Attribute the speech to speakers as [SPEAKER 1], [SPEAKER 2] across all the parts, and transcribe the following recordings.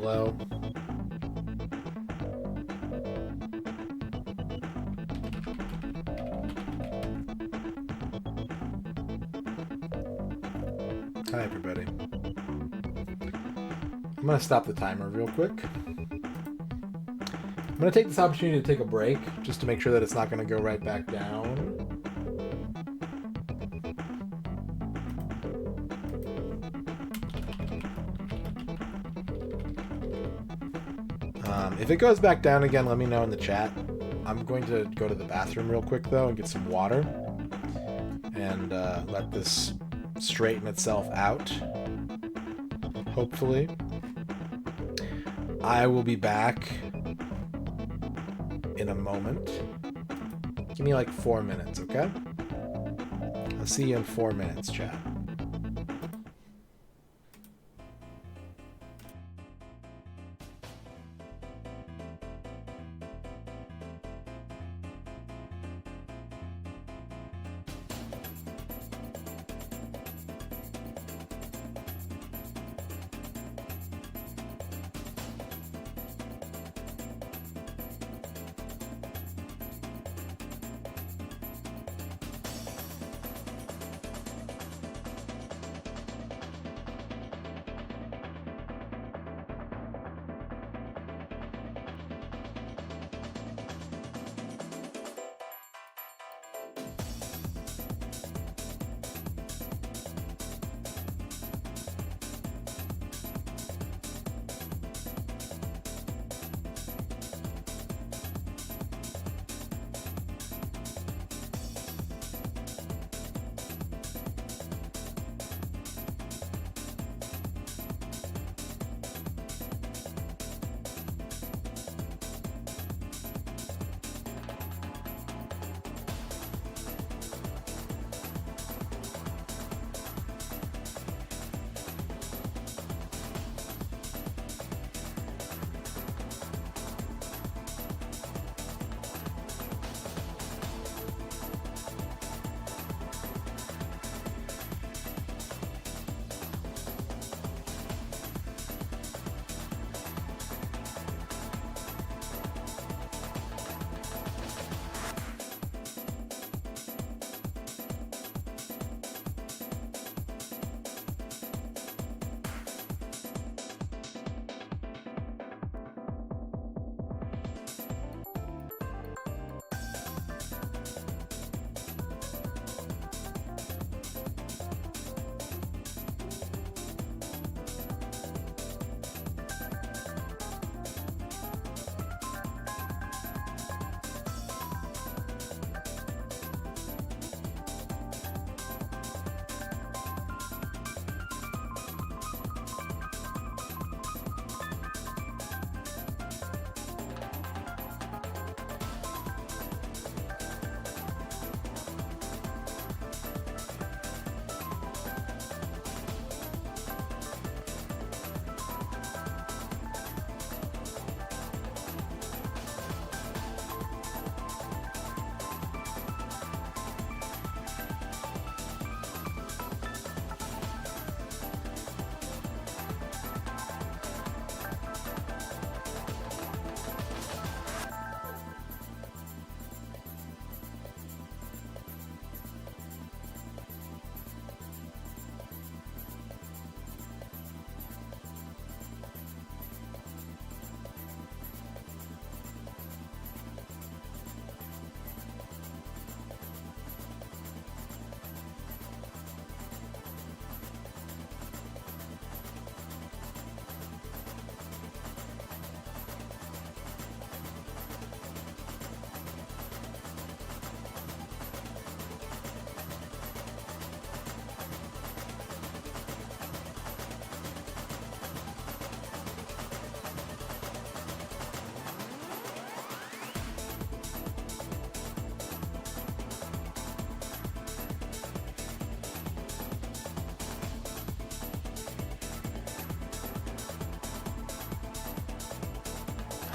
[SPEAKER 1] low. Hi, everybody. I'm going to stop the timer real quick. I'm going to take this opportunity to take a break just to make sure that it's not going to go right back down. If it goes back down again, let me know in the chat. I'm going to go to the bathroom real quick, though, and get some water. And let this straighten itself out. Hopefully. I will be back in a moment. Give me like 4 minutes, okay? I'll see you in 4 minutes, chat.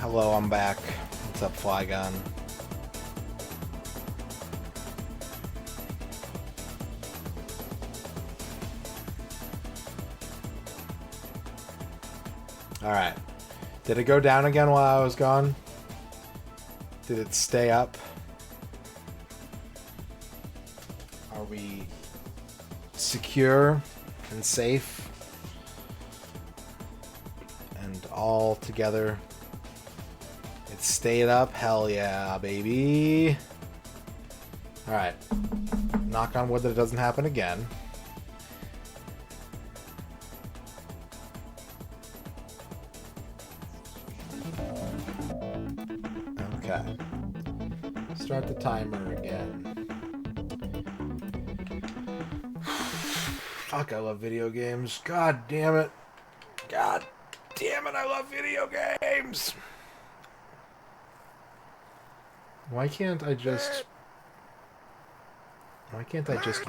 [SPEAKER 1] Hello, I'm back. What's up, Flygon? All right. Did it go down again while I was gone? Did it stay up? Are we secure and safe? And all together? It stayed up? Hell yeah, baby. Alright. Knock on wood that it doesn't happen again. Okay. Start the timer again. Fuck, I love video games. God damn it. God damn it, I love video games. Why can't I just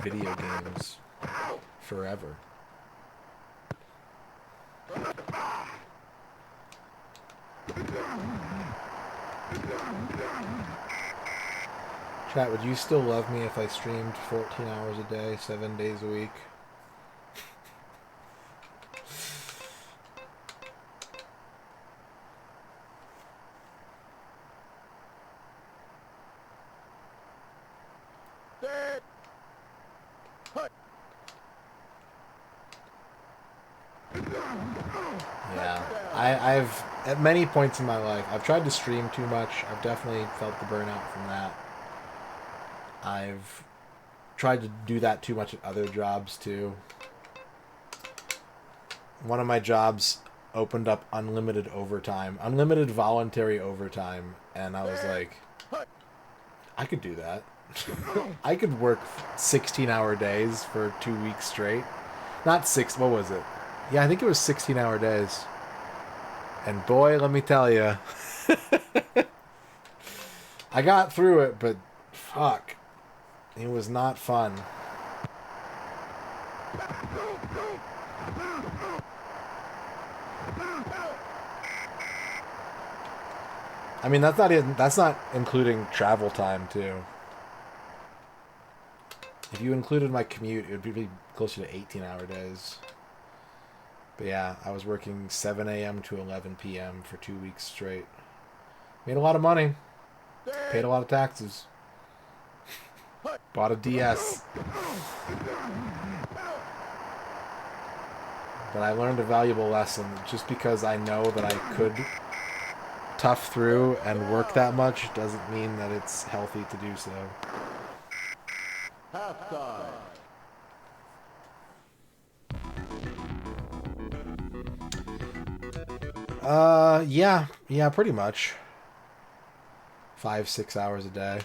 [SPEAKER 1] video games forever? Chat, would you still love me if I streamed 14 hours a day, 7 days a week? Yeah, I've at many points in my life, I've tried to stream too much. I've definitely felt the burnout from that. I've tried to do that too much at other jobs too. One of my jobs opened up unlimited overtime, unlimited voluntary overtime, and I was like, I could do that. I could work 16-hour days for 2 weeks straight. Not six, what was it? Yeah, I think it was 16-hour days. And boy, let me tell you, I got through it, but fuck, it was not fun. I mean, that's not including travel time too. If you included my commute, it would be closer to 18-hour days. But yeah, I was working 7 a.m. to 11 p.m. for 2 weeks straight. Made a lot of money. Paid a lot of taxes. Bought a DS. But I learned a valuable lesson. Just because I know that I could tough through and work that much doesn't mean that it's healthy to do so. Halftime. Yeah, pretty much. 5-6 hours a day.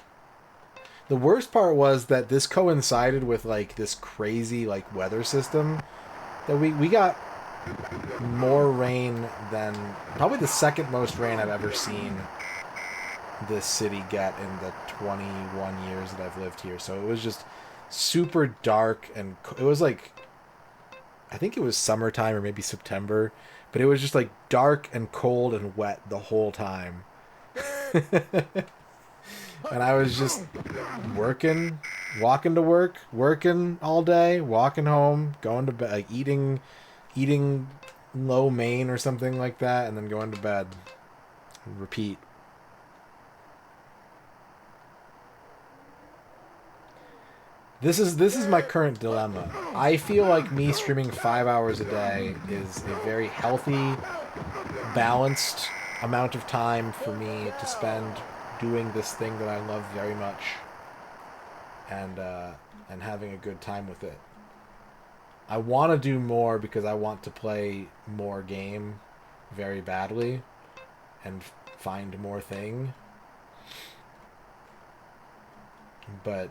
[SPEAKER 1] The worst part was that this coincided with like this crazy like weather system that we got more rain than probably the second most rain I've ever seen this city get in the 21 years that I've lived here. So it was just super dark, and it was like, I think it was summertime or maybe September, but it was just like dark and cold and wet the whole time. And I was just working, walking to work, working all day, walking home, going to bed, like eating lo mein or something like that, and then going to bed. And repeat. This is my current dilemma. I feel like me streaming 5 hours a day is a very healthy, balanced amount of time for me to spend doing this thing that I love very much, and having a good time with it. I want to do more because I want to play more game very badly and find more thing. But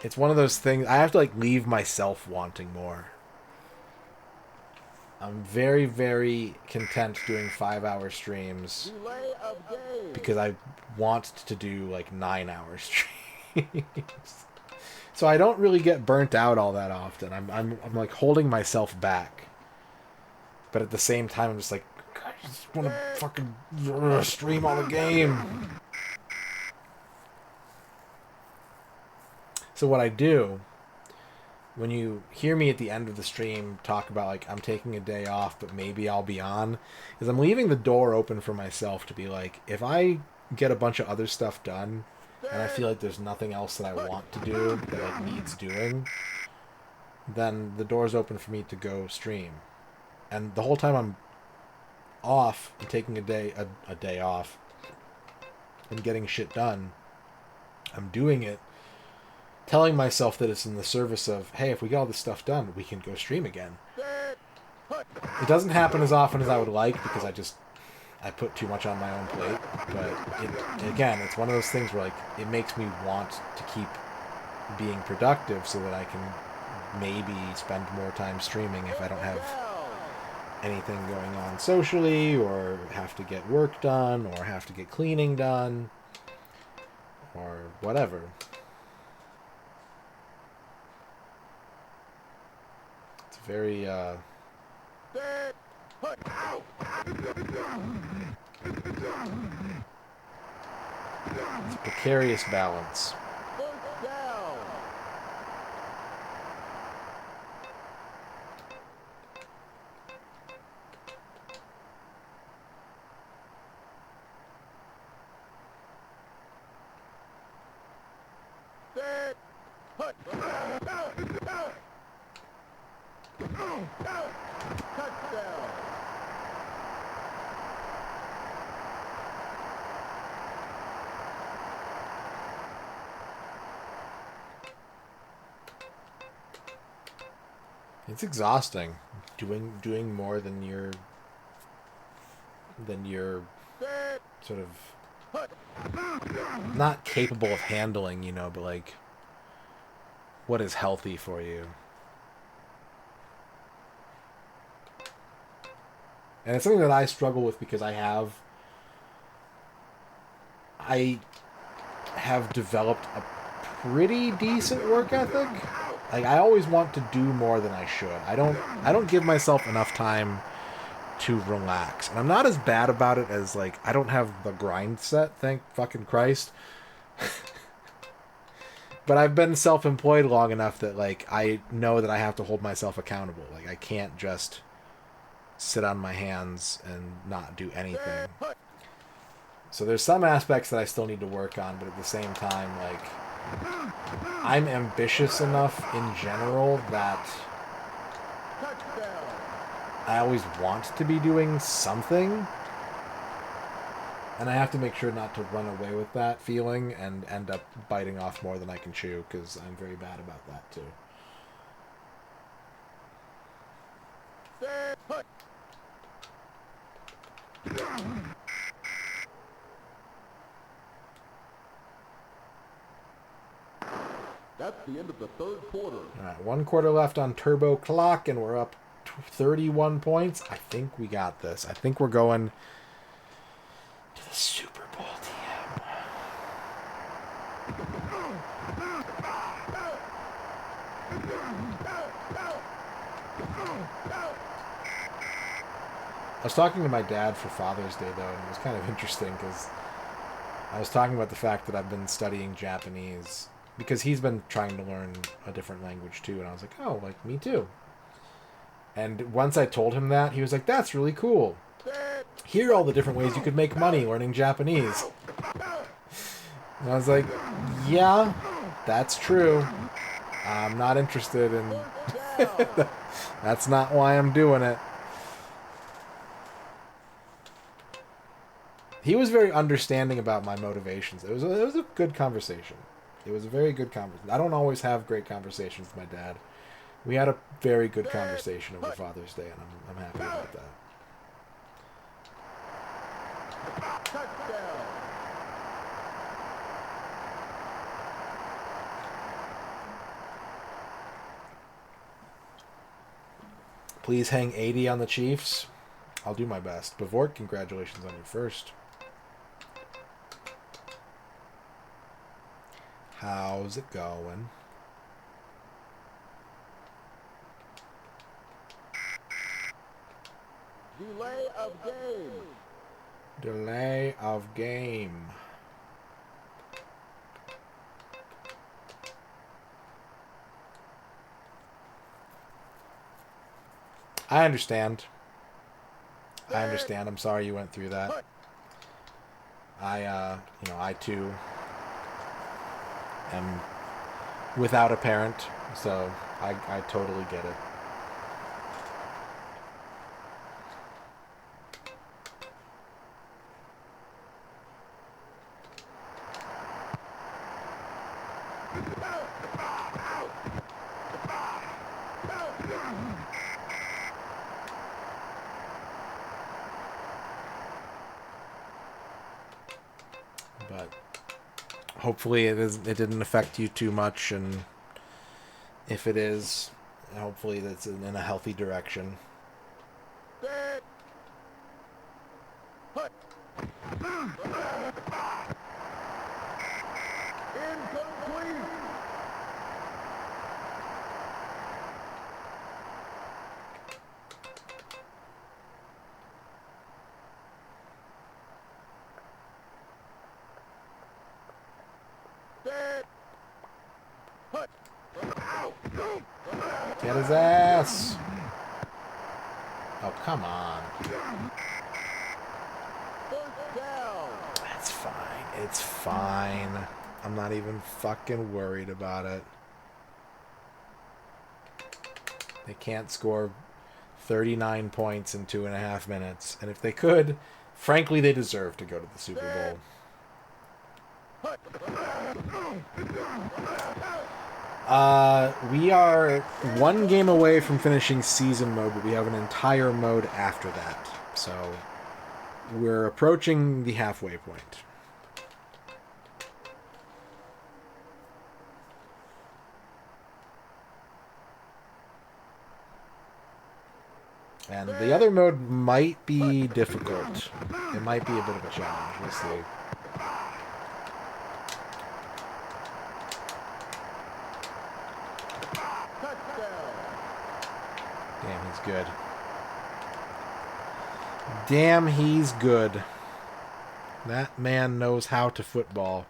[SPEAKER 1] it's one of those things, I have to like leave myself wanting more. I'm very, very content doing 5-hour streams because I want to do like 9-hour streams. So I don't really get burnt out all that often. I'm like holding myself back, but at the same time I'm just like, I just want to fucking stream all the game. So what I do when you hear me at the end of the stream talk about like I'm taking a day off, but maybe I'll be on, is I'm leaving the door open for myself to be like, if I get a bunch of other stuff done and I feel like there's nothing else that I want to do that like needs doing, then the door's open for me to go stream. And the whole time I'm off and taking a day off and getting shit done, I'm doing it telling myself that it's in the service of, hey, if we get all this stuff done, we can go stream again. It doesn't happen as often as I would like because I put too much on my own plate. But again, it's one of those things where like it makes me want to keep being productive so that I can maybe spend more time streaming if I don't have anything going on socially or have to get work done or have to get cleaning done or whatever. It's very it's a precarious balance. It's exhausting doing more than you're sort of not capable of handling, you know, but like what is healthy for you. And it's something that I struggle with because I have developed a pretty decent work ethic. Like I always want to do more than I should. I don't give myself enough time to relax. And I'm not as bad about it as like I don't have the grind set, thank fucking Christ. But I've been self-employed long enough that like I know that I have to hold myself accountable. Like I can't just sit on my hands and not do anything. So there's some aspects that I still need to work on, but at the same time, like I'm ambitious enough in general that I always want to be doing something. And I have to make sure not to run away with that feeling and end up biting off more than I can chew, because I'm very bad about that too.
[SPEAKER 2] That's the end of the third quarter.
[SPEAKER 1] All right, 1 quarter left on Turbo Clock, and we're up 31 points. I think we got this. I think we're going to the Super Bowl TM. I was talking to my dad for Father's Day, though, and it was kind of interesting because I was talking about the fact that I've been studying Japanese because he's been trying to learn a different language too, and I was like, oh, like me too. And once I told him that, he was like, that's really cool. Here are all the different ways you could make money learning Japanese. And I was like, yeah, that's true. I'm not interested in... That's not why I'm doing it. He was very understanding about my motivations. It was a good conversation. It was a very good conversation. I don't always have great conversations with my dad. We had a very good conversation over Father's Day, and I'm happy about that. Please hang 80 on the Chiefs. I'll do my best. Bavort, congratulations on your first. How's it going?
[SPEAKER 2] Delay of game.
[SPEAKER 1] Delay of game. I understand. I understand. I'm sorry you went through that. I too am without a parent, so I totally get it. But hopefully it didn't affect you too much, and if it is, hopefully that's in a healthy direction. Get his ass! Oh, come on. It's fine. It's fine. I'm not even fucking worried about it. They can't score 39 points in 2.5 minutes. And if they could, frankly, they deserve to go to the Super Bowl. We are one game away from finishing season mode, but we have an entire mode after that. So we're approaching the halfway point. And the other mode might be difficult. It might be a bit of a challenge. We'll see. Damn, he's good. Damn, he's good. That man knows how to football.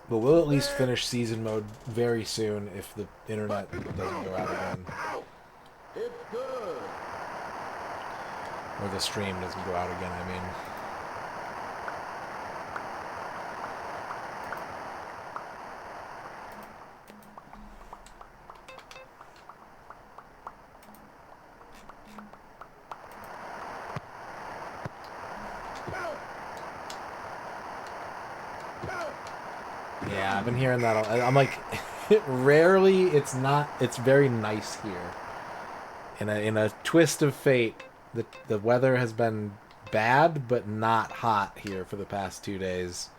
[SPEAKER 1] But we'll at least finish season mode very soon if the internet doesn't go out again. Or the stream doesn't go out again, I mean. Yeah, I've been hearing that. I'm like, rarely. It's very nice here. In a twist of fate, the weather has been bad, but not hot here for the past 2 days,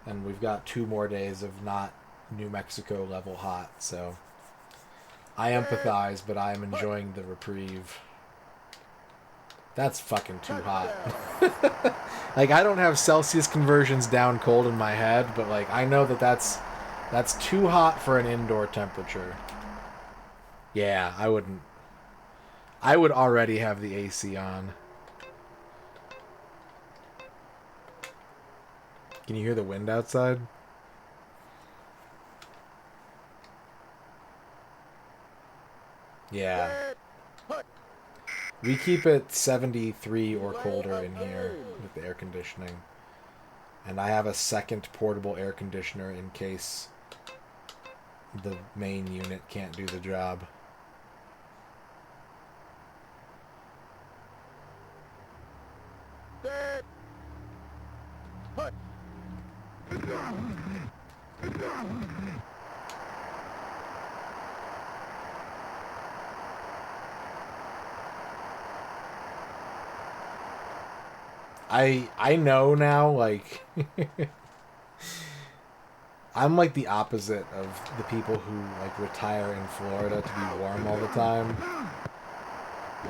[SPEAKER 1] and we've got 2 more days of not New Mexico level hot. So I empathize, but I am enjoying the reprieve. That's fucking too hot. Like, I don't have Celsius conversions down cold in my head, but like I know that's too hot for an indoor temperature. Yeah, I wouldn't. I would already have the AC on. Can you hear the wind outside? Yeah. We keep it 73 or colder in here with the air conditioning. And I have a second portable air conditioner in case the main unit can't do the job. I know now, like I'm like the opposite of the people who like retire in Florida to be warm all the time.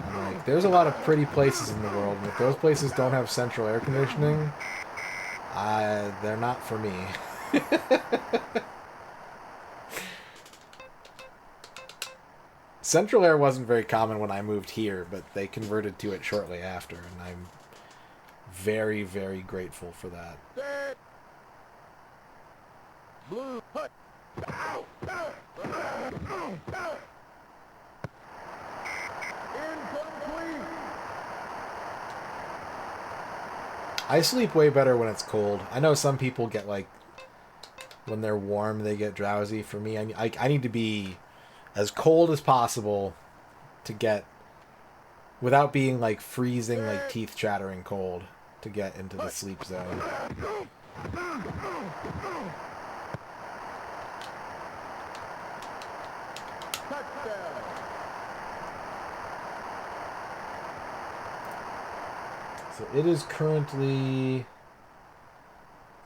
[SPEAKER 1] I'm like, there's a lot of pretty places in the world, and if those places don't have central air conditioning, they're not for me. Central air wasn't very common when I moved here, but they converted to it shortly after, and I'm very, very grateful for that.
[SPEAKER 2] Blue, hut. Incomplete.
[SPEAKER 1] I sleep way better when it's cold. I know some people get like, when they're warm, they get drowsy. For me, I need to be as cold as possible to get, without being like freezing, like teeth chattering cold, to get into the sleep zone.
[SPEAKER 2] Touchdown.
[SPEAKER 1] So it is currently,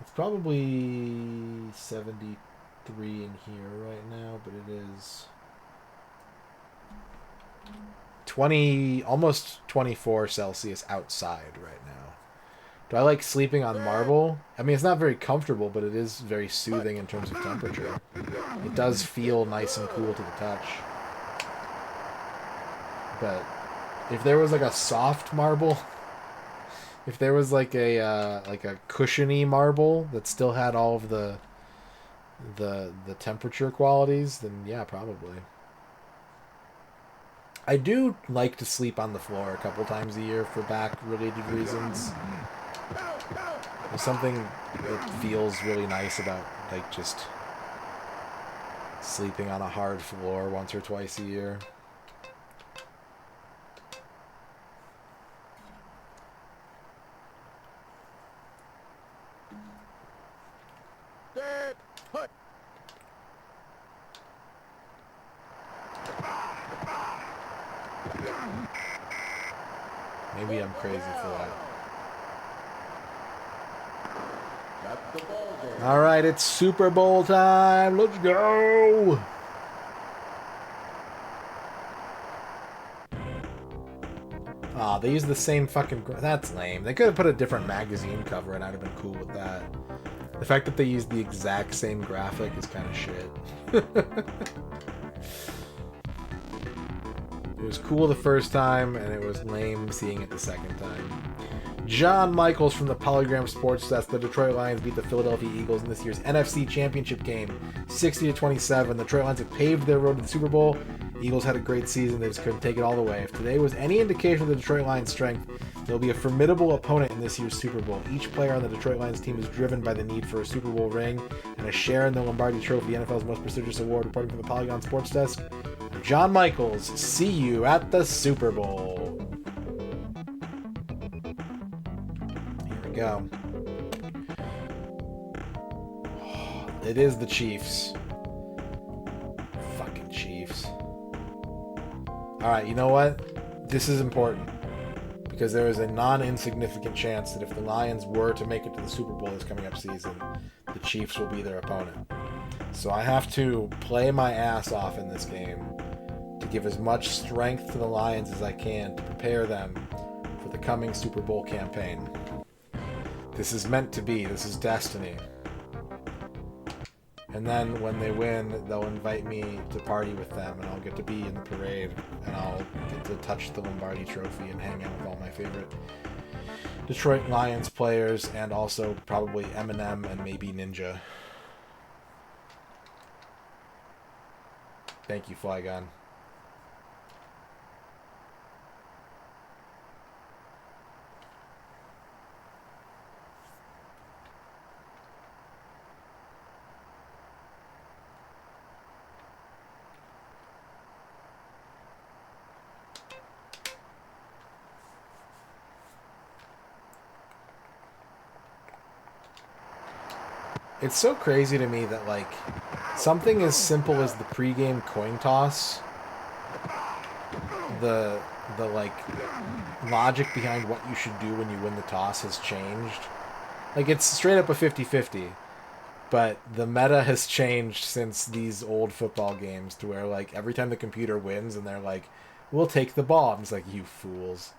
[SPEAKER 1] it's probably 73 in here right now, but it is 20, almost 24 Celsius outside right now. Do I like sleeping on marble? I mean, it's not very comfortable, but it is very soothing in terms of temperature. It does feel nice and cool to the touch. But if there was like a soft marble, if there was like a cushiony marble that still had all of the temperature qualities, then yeah, probably. I do like to sleep on the floor a couple times a year for back-related reasons. There's something that feels really nice about like just sleeping on a hard floor once or twice a year.
[SPEAKER 2] Dead, hut.
[SPEAKER 1] Maybe I'm crazy for that.
[SPEAKER 2] That's the ball game.
[SPEAKER 1] All right, it's Super Bowl time. Let's go. Aw, they use the same fucking... That's lame. They could have put a different magazine cover and I'd have been cool with that. The fact that they used the exact same graphic is kind of shit. It was cool the first time, and it was lame seeing it the second time. John Michaels from the Polygram Sports Desk. The Detroit Lions beat the Philadelphia Eagles in this year's NFC Championship game, 60-27. The Detroit Lions have paved their road to the Super Bowl. Eagles had a great season. They just couldn't take it all the way. If today was any indication of the Detroit Lions' strength, they'll be a formidable opponent in this year's Super Bowl. Each player on the Detroit Lions team is driven by the need for a Super Bowl ring and a share in the Lombardi Trophy, NFL's most prestigious award. Reporting from the Polygon Sports Desk, John Michaels. See you at the Super Bowl. Here we go. It is the Chiefs. Fucking Chiefs. Alright, you know what? This is important. Because there is a non-insignificant chance that if the Lions were to make it to the Super Bowl this coming up season, the Chiefs will be their opponent. So I have to play my ass off in this game to give as much strength to the Lions as I can to prepare them for the coming Super Bowl campaign. This is meant to be. This is destiny. And then when they win, they'll invite me to party with them, and I'll get to be in the parade, and I'll get to touch the Lombardi Trophy and hang out with all my favorite Detroit Lions players, and also probably Eminem and maybe Ninja. Thank you, Flygon. It's so crazy to me that, like, something as simple as the pregame coin toss, the like, logic behind what you should do when you win the toss has changed. Like, it's straight up a 50-50, but the meta has changed since these old football games to where, like, every time the computer wins and they're like, we'll take the ball. I'm just like, you fools.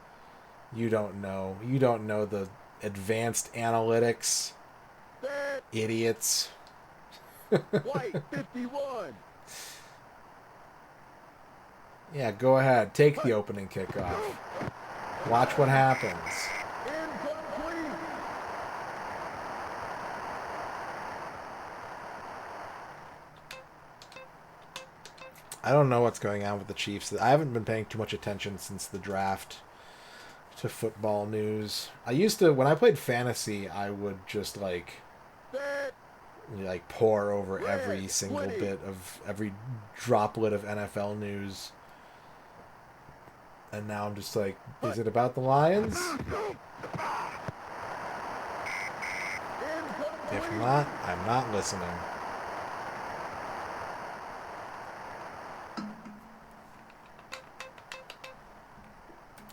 [SPEAKER 1] You don't know. You don't know the advanced analytics. Idiots.
[SPEAKER 2] White 51.
[SPEAKER 1] Yeah, go ahead. Take the opening kickoff. Watch what happens.
[SPEAKER 2] Incomplete.
[SPEAKER 1] I don't know what's going on with the Chiefs. I haven't been paying too much attention since the draft to football news. I used to, when I played fantasy, I would just like pour over every single bit of every droplet of NFL news. And now I'm just like, is it about the Lions? If not, I'm not listening.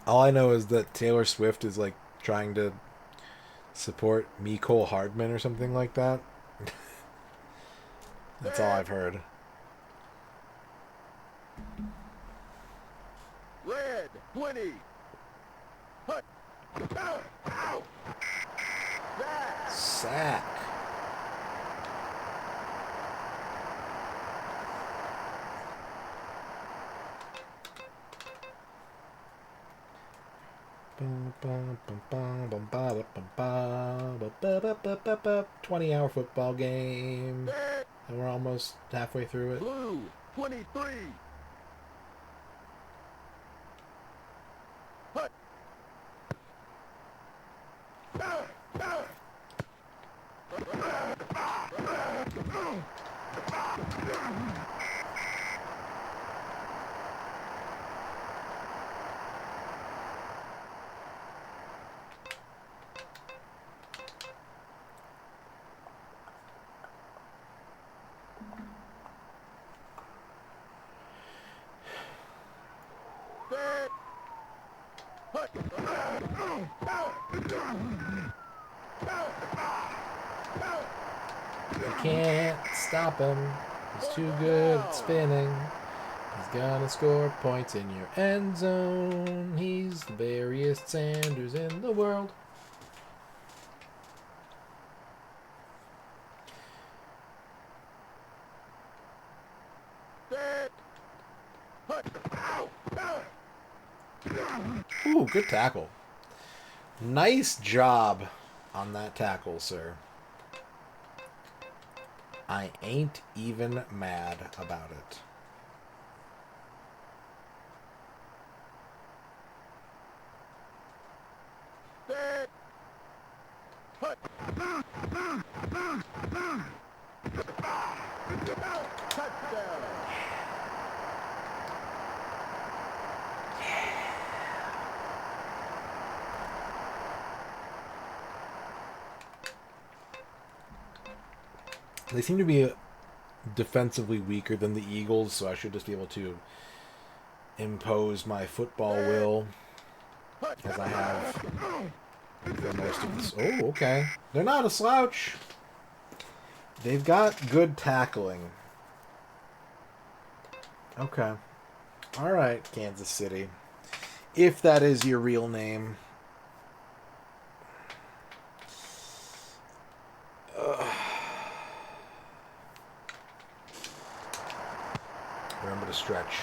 [SPEAKER 1] All I know is that Taylor Swift is like trying to support Cole Hardman or something like that. That's all I've heard.
[SPEAKER 2] Red 20. Hut.
[SPEAKER 1] Sack. Bum, bum, bum, bum, bum, ba, bum, ba, ba, ba, ba, ba, ba, ba. 20-hour football game. And we're almost halfway through it.
[SPEAKER 2] Blue 23. Hut.
[SPEAKER 1] You can't stop him. He's too good at spinning. He's gonna score points in your end zone. He's the Barriest Sanders in the world. Ooh, good tackle. Nice job on that tackle, sir. I ain't even mad about it. They seem to be defensively weaker than the Eagles, so I should just be able to impose my football will as I have for most of this. Oh, okay. They're not a slouch. They've got good tackling. Okay. All right, Kansas City. If that is your real name. Remember to stretch.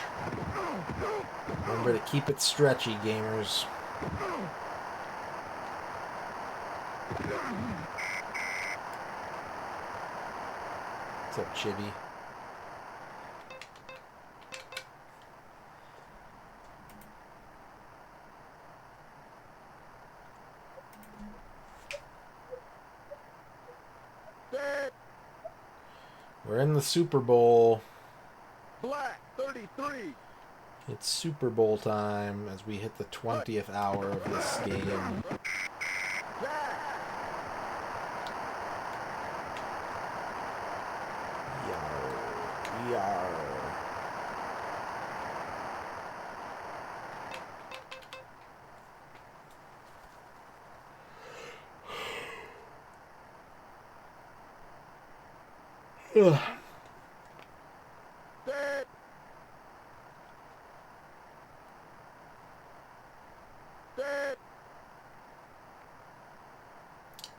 [SPEAKER 1] Remember to keep it stretchy, gamers. What's up, Chibi? We're in the Super Bowl.
[SPEAKER 2] Black 33.
[SPEAKER 1] It's Super Bowl time as we hit the 20th hour of this game. Yar. Yar. Ugh.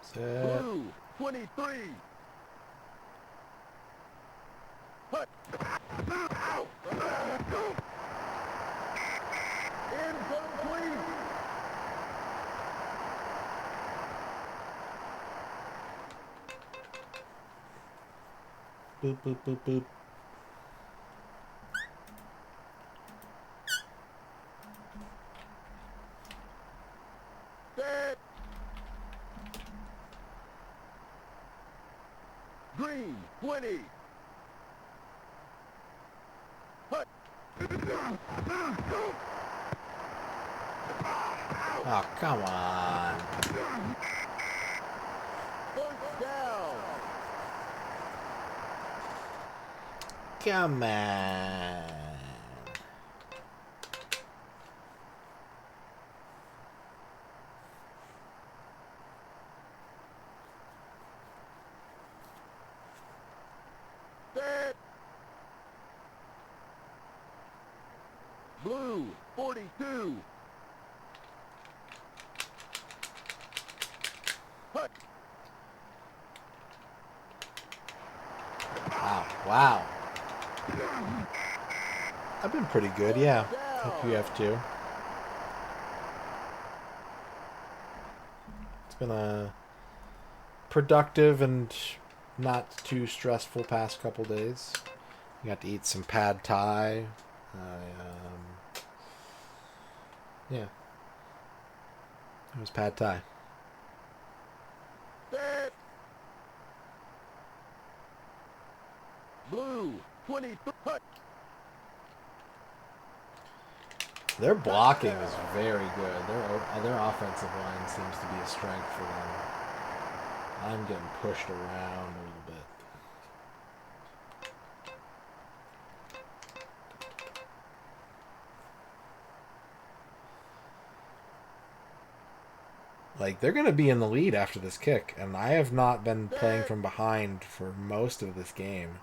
[SPEAKER 1] Set.
[SPEAKER 2] Blue 23. Hut. Incomplete.
[SPEAKER 1] Boop, boop, boop, boop.
[SPEAKER 2] Green, 20. Hut.
[SPEAKER 1] Oh, come on.
[SPEAKER 2] First down.
[SPEAKER 1] Come on.
[SPEAKER 2] Set. Blue, 42. Hut.
[SPEAKER 1] Wow. Wow. I've been pretty good, yeah. Hope you have too. It's been a productive and not too stressful past couple days. You got to eat some pad thai. Yeah. It was pad thai.
[SPEAKER 2] Set. Blue, 23. Hut.
[SPEAKER 1] Their blocking is very good. Their offensive line seems to be a strength for them. I'm getting pushed around a little bit. Like, they're going to be in the lead after this kick, and I have not been playing from behind for most of this game.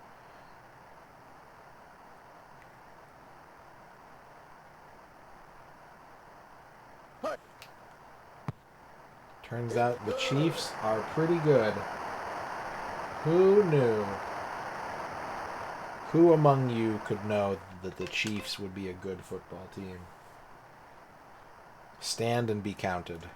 [SPEAKER 2] Hut.
[SPEAKER 1] Turns out the Chiefs are pretty good. Who knew? Who among you could know that the Chiefs would be a good football team? Stand and be counted.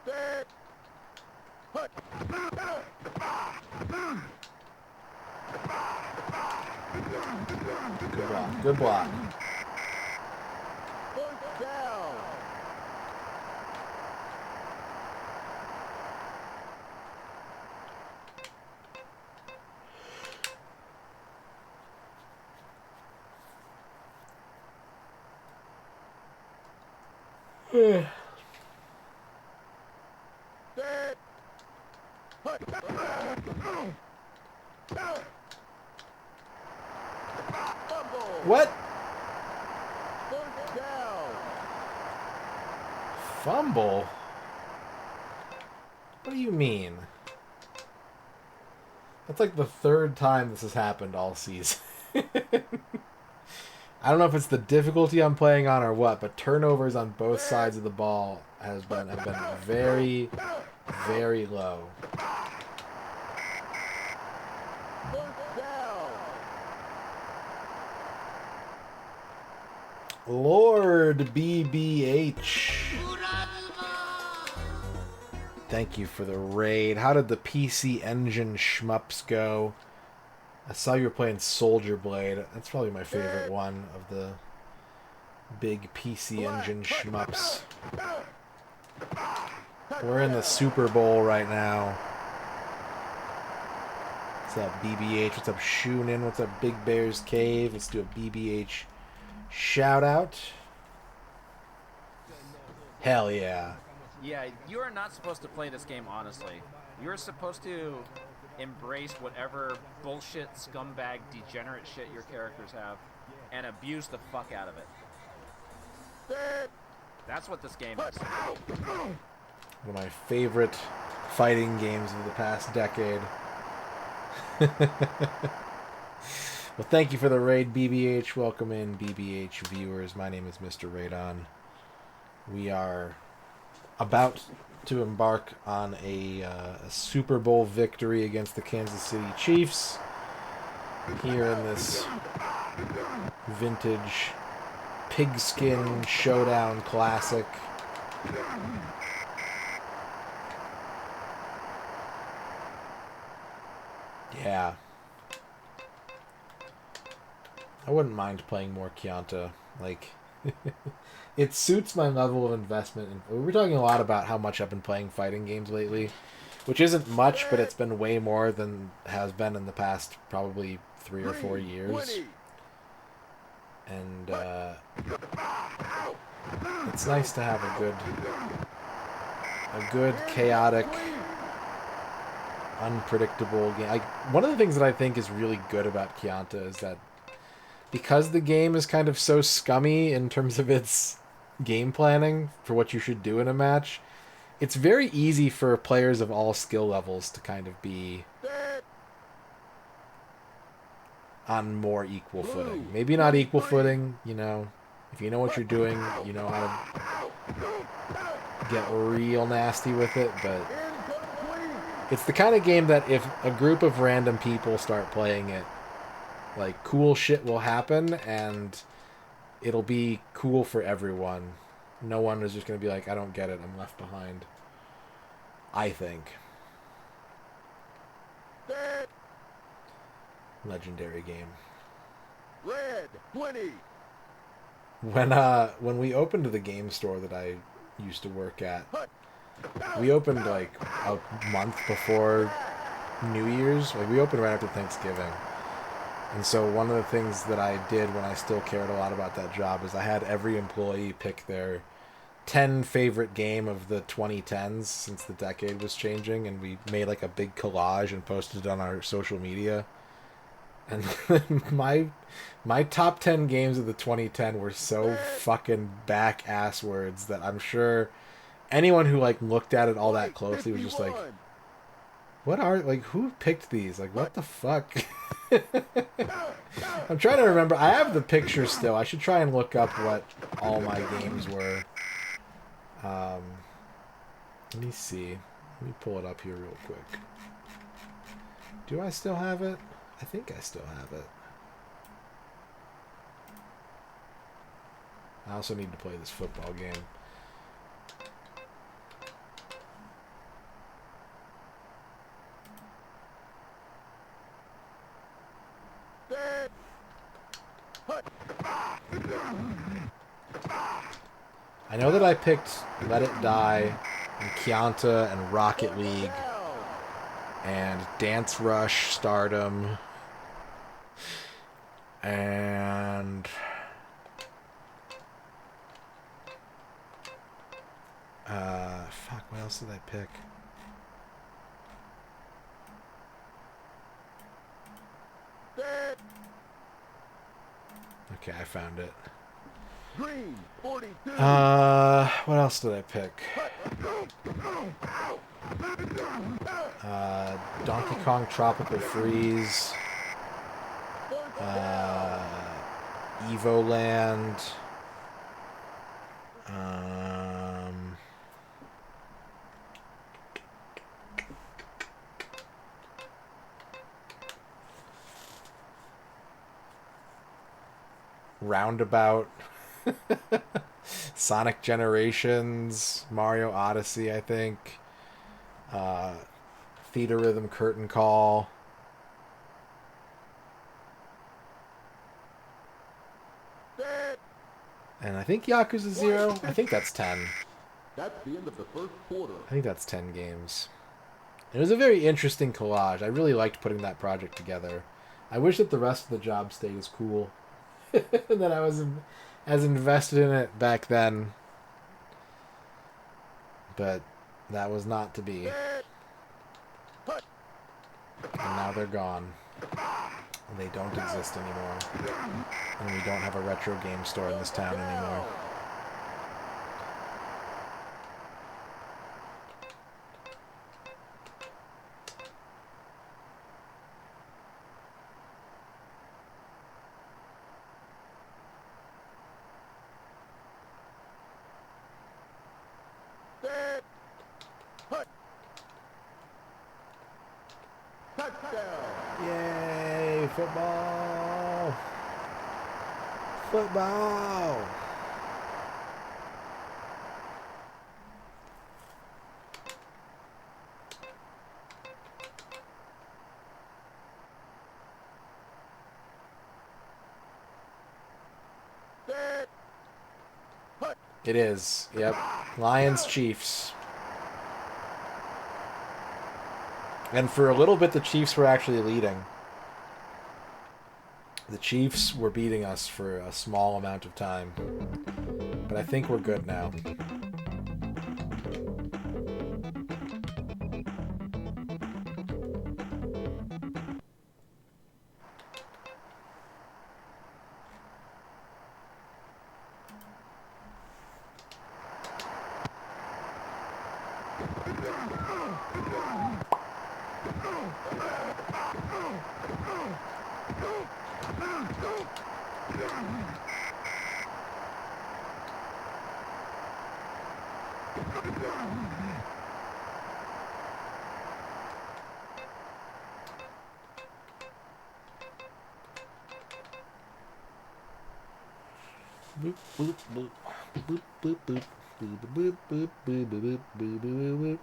[SPEAKER 2] Set. Hut.
[SPEAKER 1] Good block. Good block.
[SPEAKER 2] First down. Set. Hut. Fumble.
[SPEAKER 1] What?
[SPEAKER 2] First down.
[SPEAKER 1] Fumble? What do you mean? That's like the third time this has happened all season. I don't know if it's the difficulty I'm playing on or what, but turnovers on both sides of the ball have been very, very low.
[SPEAKER 2] First down.
[SPEAKER 1] Lord BBH. Thank you for the raid. How did the PC Engine shmups go? I saw you were playing Soldier Blade. That's probably my favorite one of the big PC Engine shmups. We're in the Super Bowl right now. What's up, BBH? What's up, Shoonin? What's up, Big Bear's Cave? Let's do a BBH shout out. Hell yeah.
[SPEAKER 3] Yeah, you are not supposed to play this game honestly. You're supposed to embrace whatever bullshit, scumbag, degenerate shit your characters have and abuse the fuck out of it. That's what this game is.
[SPEAKER 1] One of my favorite fighting games of the past decade. Well, thank you for the raid, BBH. Welcome in, BBH viewers. My name is MisterRadon. We are about to embark on a Super Bowl victory against the Kansas City Chiefs here in this vintage pigskin showdown classic. Yeah. I wouldn't mind playing more Chianta. Like, it suits my level of investment. And we're talking a lot about how much I've been playing fighting games lately, which isn't much, but it's been way more than has been in the past probably 3 or 4 years. And it's nice to have a good chaotic, unpredictable game. Like, one of the things that I think is really good about Chianta is that because the game is kind of so scummy in terms of its game planning for what you should do in a match, it's very easy for players of all skill levels to kind of be on more equal footing. Maybe not equal footing, you know. If you know what you're doing, you know how to get real nasty with it, but it's the kind of game that if a group of random people start playing it, like, cool shit will happen, and it'll be cool for everyone. No one is just going to be like, I don't get it, I'm left behind. I think. Legendary game.
[SPEAKER 2] Red 20.
[SPEAKER 1] When we opened the game store that I used to work at, we opened like a month before New Year's. Like, we opened right after Thanksgiving. And so one of the things that I did when I still cared a lot about that job is I had every employee pick their 10 favorite game of the 2010s since the decade was changing, and we made like a big collage and posted it on our social media. And my top 10 games of the 2010 were so fucking back ass words that I'm sure anyone who like looked at it all that closely was just like, what are, like, who picked these? Like, what the fuck? I'm trying to remember. I have the picture still. I should try and look up what all my games were. Let me see. Let me pull it up here real quick. Do I still have it? I think I still have it. I also need to play this football game. I know that I picked Let It Die and Chianta and Rocket League and Dance Rush Stardom and fuck, what else did I pick? Okay, I found it.
[SPEAKER 2] Green 42.
[SPEAKER 1] What else did I pick? Donkey Kong Tropical Freeze. Evoland. Roundabout. Sonic Generations. Mario Odyssey, I think. Theater Rhythm Curtain Call. And I think Yakuza 0. I think that's 10.
[SPEAKER 2] That's the end of the first quarter.
[SPEAKER 1] I think that's 10 games. It was a very interesting collage. I really liked putting that project together. I wish that the rest of the job stayed as cool. And that I was as invested in it back then. But that was not to be. And now they're gone. They don't exist anymore. And we don't have a retro game store in this town anymore.
[SPEAKER 2] Touchdown.
[SPEAKER 1] Yay, football! Football! It is. Yep. Lions, Chiefs. And for a little bit, the Chiefs were actually leading. The Chiefs were beating us for a small amount of time. But I think we're good now. Boop, boop, boop. Boop, boop, boop. Boop, boop, boop, boop, boop, boop, boop, boop.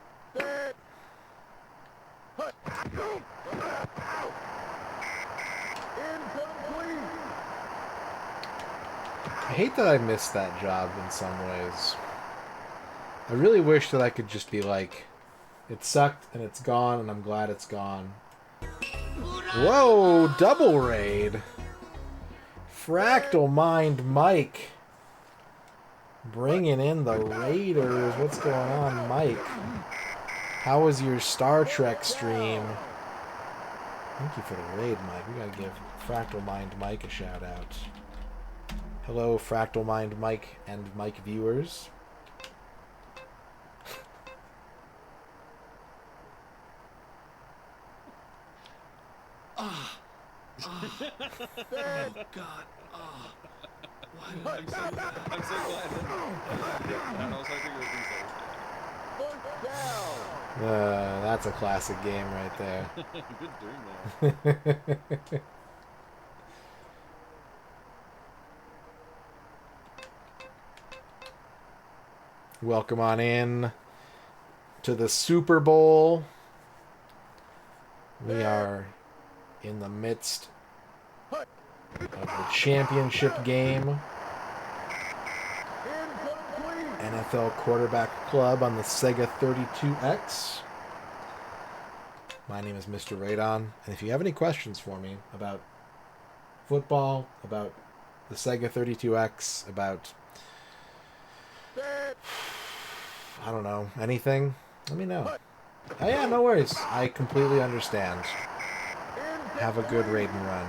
[SPEAKER 1] I hate that I missed that job in some ways. I really wish that I could just be like, it sucked and it's gone and I'm glad it's gone. Whoa, double raid. Fractal Mind Mike. Bringing in the Raiders. What's going on, Mike? How was your Star Trek stream? Thank you for the raid, Mike. We gotta give Fractal Mind Mike a shout out. Hello, Fractal Mind Mike and Mike viewers.
[SPEAKER 4] Oh God. Oh. Why did I say that? I'm so glad that I was hoping it would be so.
[SPEAKER 1] That's a classic game right there.
[SPEAKER 4] Good doing that.
[SPEAKER 1] Welcome on in to the Super Bowl. We are in the midst of the championship game. NFL Quarterback Club on the Sega 32X. My name is MisterRadon, and if you have any questions for me about football, about the Sega 32X, about, I don't know, anything, let me know. Oh yeah, no worries. I completely understand. Have a good raid and run.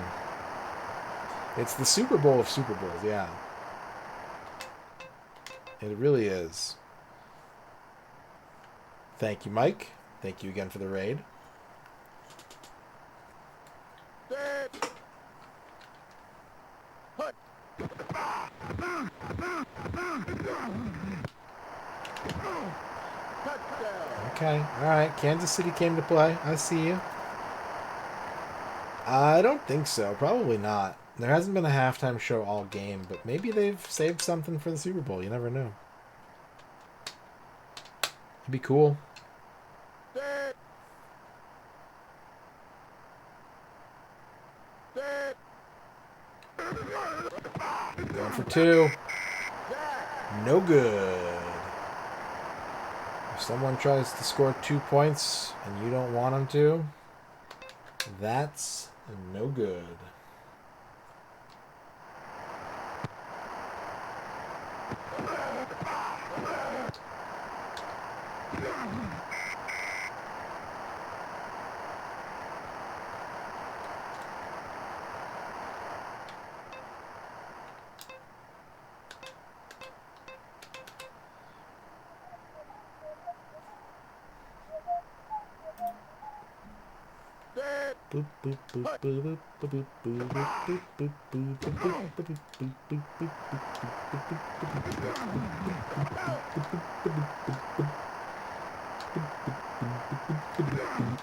[SPEAKER 1] It's the Super Bowl of Super Bowls, yeah. It really is. Thank you, Mike. Thank you again for the raid. Okay, alright. Kansas City came to play. I see you. I don't think so. Probably not. There hasn't been a halftime show all game, but maybe they've saved something for the Super Bowl. You never know. It'd be cool. Going for two. No good. If someone tries to score 2 points and you don't want them to, that's no good.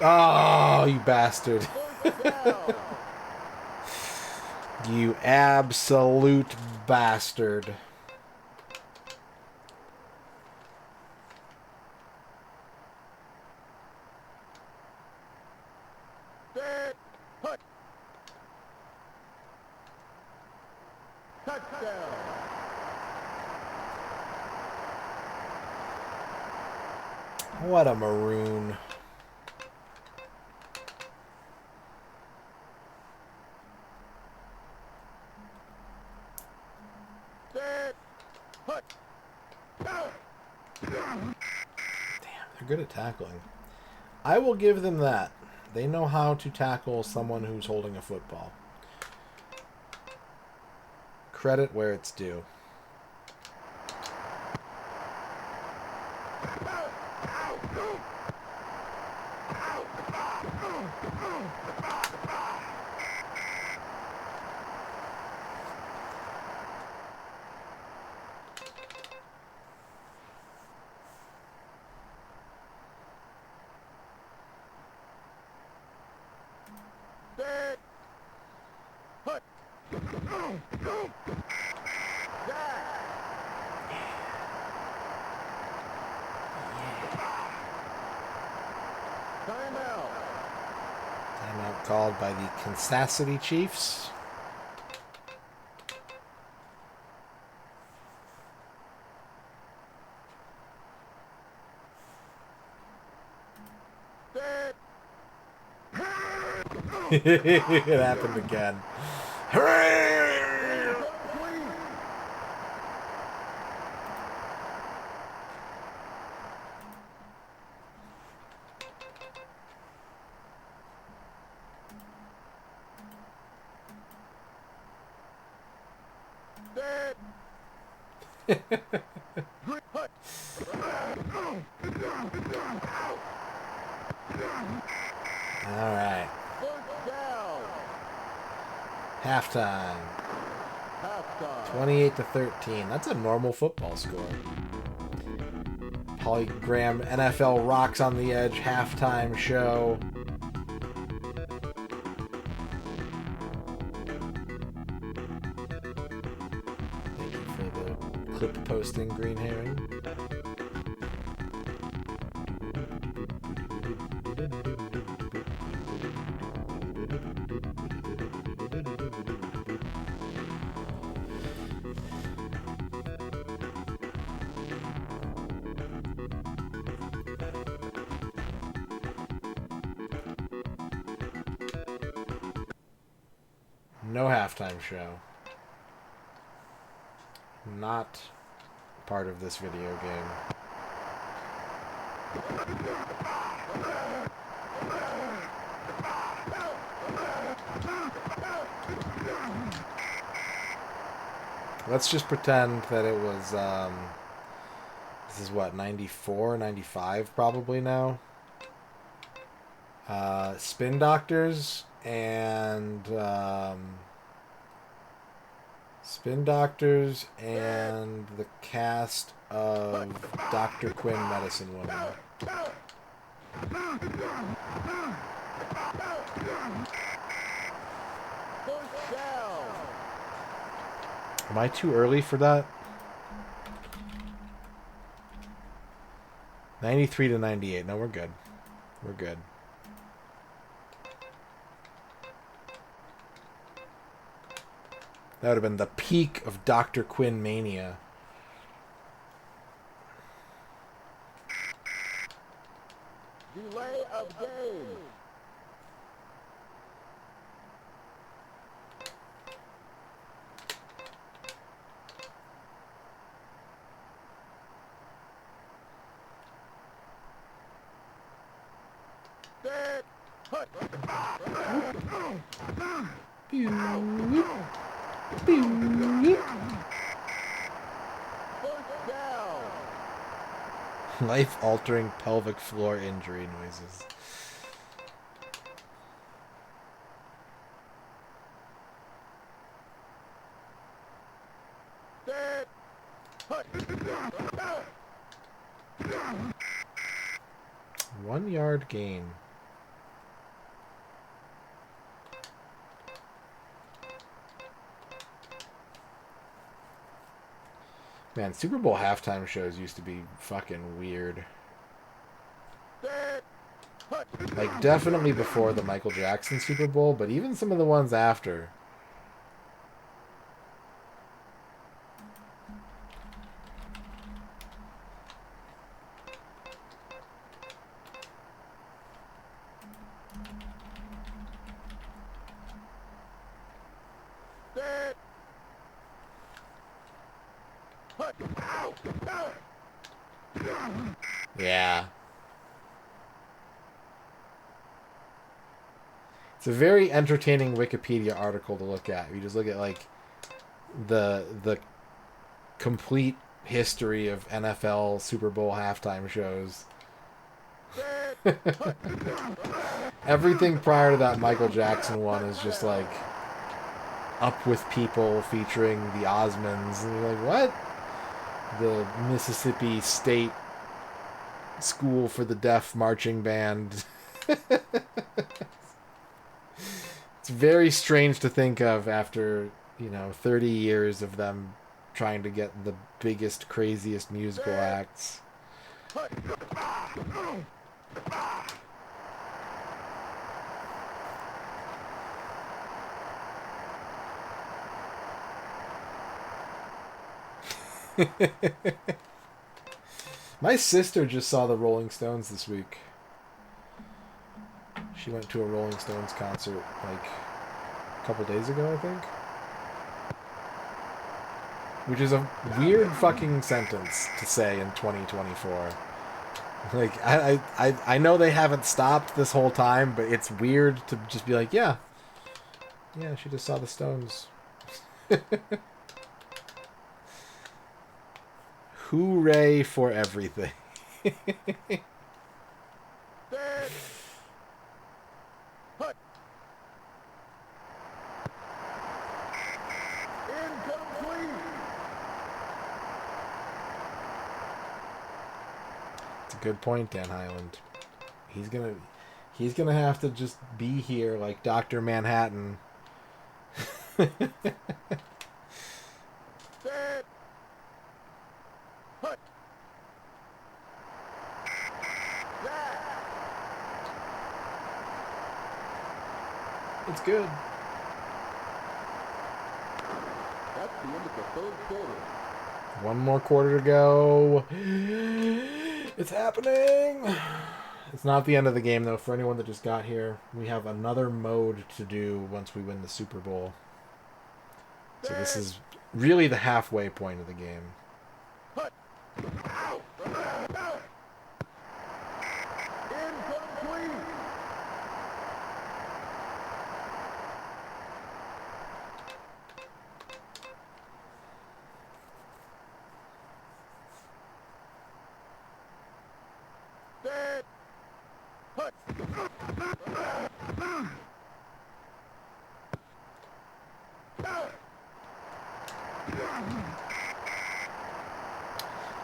[SPEAKER 1] Oh, you bastard.
[SPEAKER 2] First down.
[SPEAKER 1] You absolute bastard.
[SPEAKER 2] Set. Put. Touchdown.
[SPEAKER 1] What a maroon.
[SPEAKER 2] Set. Put.
[SPEAKER 1] Damn, they're good at tackling. I will give them that. They know how to tackle someone who's holding a football. Credit where it's due.
[SPEAKER 2] Set. Put. Timeout.
[SPEAKER 1] Timeout called by the Kansas City Chiefs.
[SPEAKER 2] Set.
[SPEAKER 1] It happened again.
[SPEAKER 2] Set. Put.
[SPEAKER 1] All right.
[SPEAKER 2] First down.
[SPEAKER 1] Halftime.
[SPEAKER 2] Halftime.
[SPEAKER 1] 28-13. That's a normal football score. Polygram NFL Rocks on the Edge halftime show. Thank you for the clip posting, Green Herring. No halftime show. Not part of this video game. Let's just pretend that it was, this is what, 94, 95 probably now? Spin Doctors and, the cast of Dr. Quinn Medicine Woman.
[SPEAKER 2] First down.
[SPEAKER 1] Am I too early for that? 93-98. No, we're good. We're good. That would have been the peak of Dr. Quinn mania.
[SPEAKER 2] Delay of game. Set. Put. First down.
[SPEAKER 1] Life-altering pelvic floor injury noises.
[SPEAKER 2] Set. Put.
[SPEAKER 1] 1 yard gain. Man, Super Bowl halftime shows used to be fucking weird. Like, definitely before the Michael Jackson Super Bowl, but even some of the ones after. Yeah. It's a very entertaining Wikipedia article to look at. You just look at like the complete history of NFL Super Bowl halftime shows. Everything prior to that Michael Jackson one is just like Up With People featuring the Osmonds. And you're like, what? The Mississippi State School for the Deaf marching band. It's very strange to think of after, 30 years of them trying to get the biggest, craziest musical acts. My sister just saw the Rolling Stones this week. She went to a Rolling Stones concert like a couple days ago, I think. Which is a weird fucking sentence to say in 2024. Like, I know they haven't stopped this whole time, but it's weird to just be like, yeah, she just saw the Stones. Hooray for everything. It's a good point, Dan Highland. He's gonna have to just be here like Dr. Manhattan. It's good.
[SPEAKER 2] That's the end of the third quarter.
[SPEAKER 1] One more quarter to go. It's happening. It's not the end of the game, though. For anyone that just got here, we have another mode to do once we win the Super Bowl. So this is really the halfway point of the game.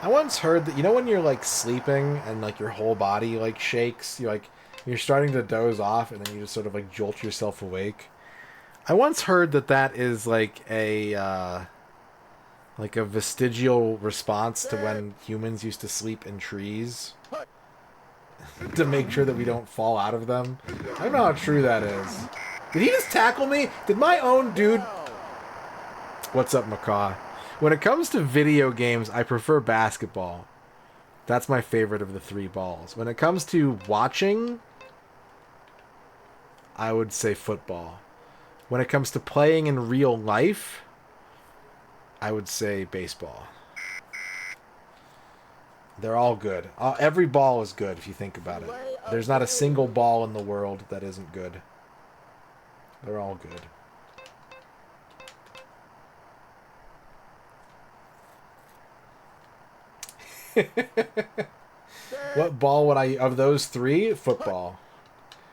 [SPEAKER 1] I once heard that, when you're like sleeping and like your whole body like shakes, you're starting to doze off and then you just sort of like jolt yourself awake. I once heard that is like a vestigial response to when humans used to sleep in trees to make sure that we don't fall out of them. I don't know how true that is. Did he just tackle me? Did my own dude... What's up, Macaw? When it comes to video games, I prefer basketball. That's my favorite of the three balls. When it comes to watching, I would say football. When it comes to playing in real life, I would say baseball. They're all good. Every ball is good if you think about it. There's not a single ball in the world that isn't good. They're all good. What ball would I... Of those three, football.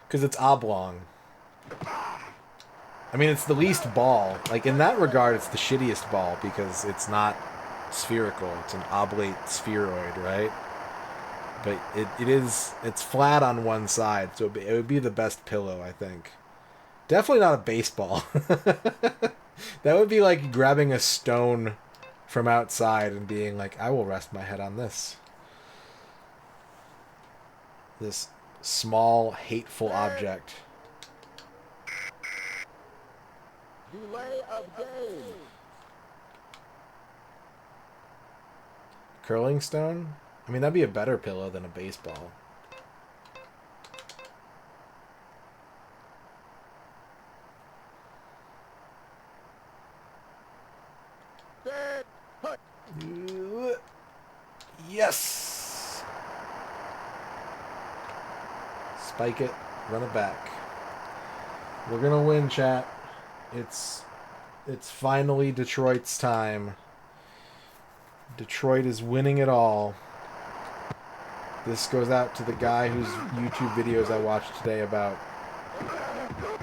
[SPEAKER 1] Because it's oblong. I mean, it's the least ball. Like, in that regard, it's the shittiest ball because it's not spherical. It's an oblate spheroid, right? But it's flat on one side, so it would be the best pillow, I think. Definitely not a baseball. That would be like grabbing a stone from outside and being like, I will rest my head on this. This small, hateful object.
[SPEAKER 2] Delay of game.
[SPEAKER 1] Curling stone? I mean, that'd be a better pillow than a baseball. Yes! Spike it, run it back. We're gonna win, chat. It's finally Detroit's time. Detroit is winning it all. This goes out to the guy whose YouTube videos I watched today about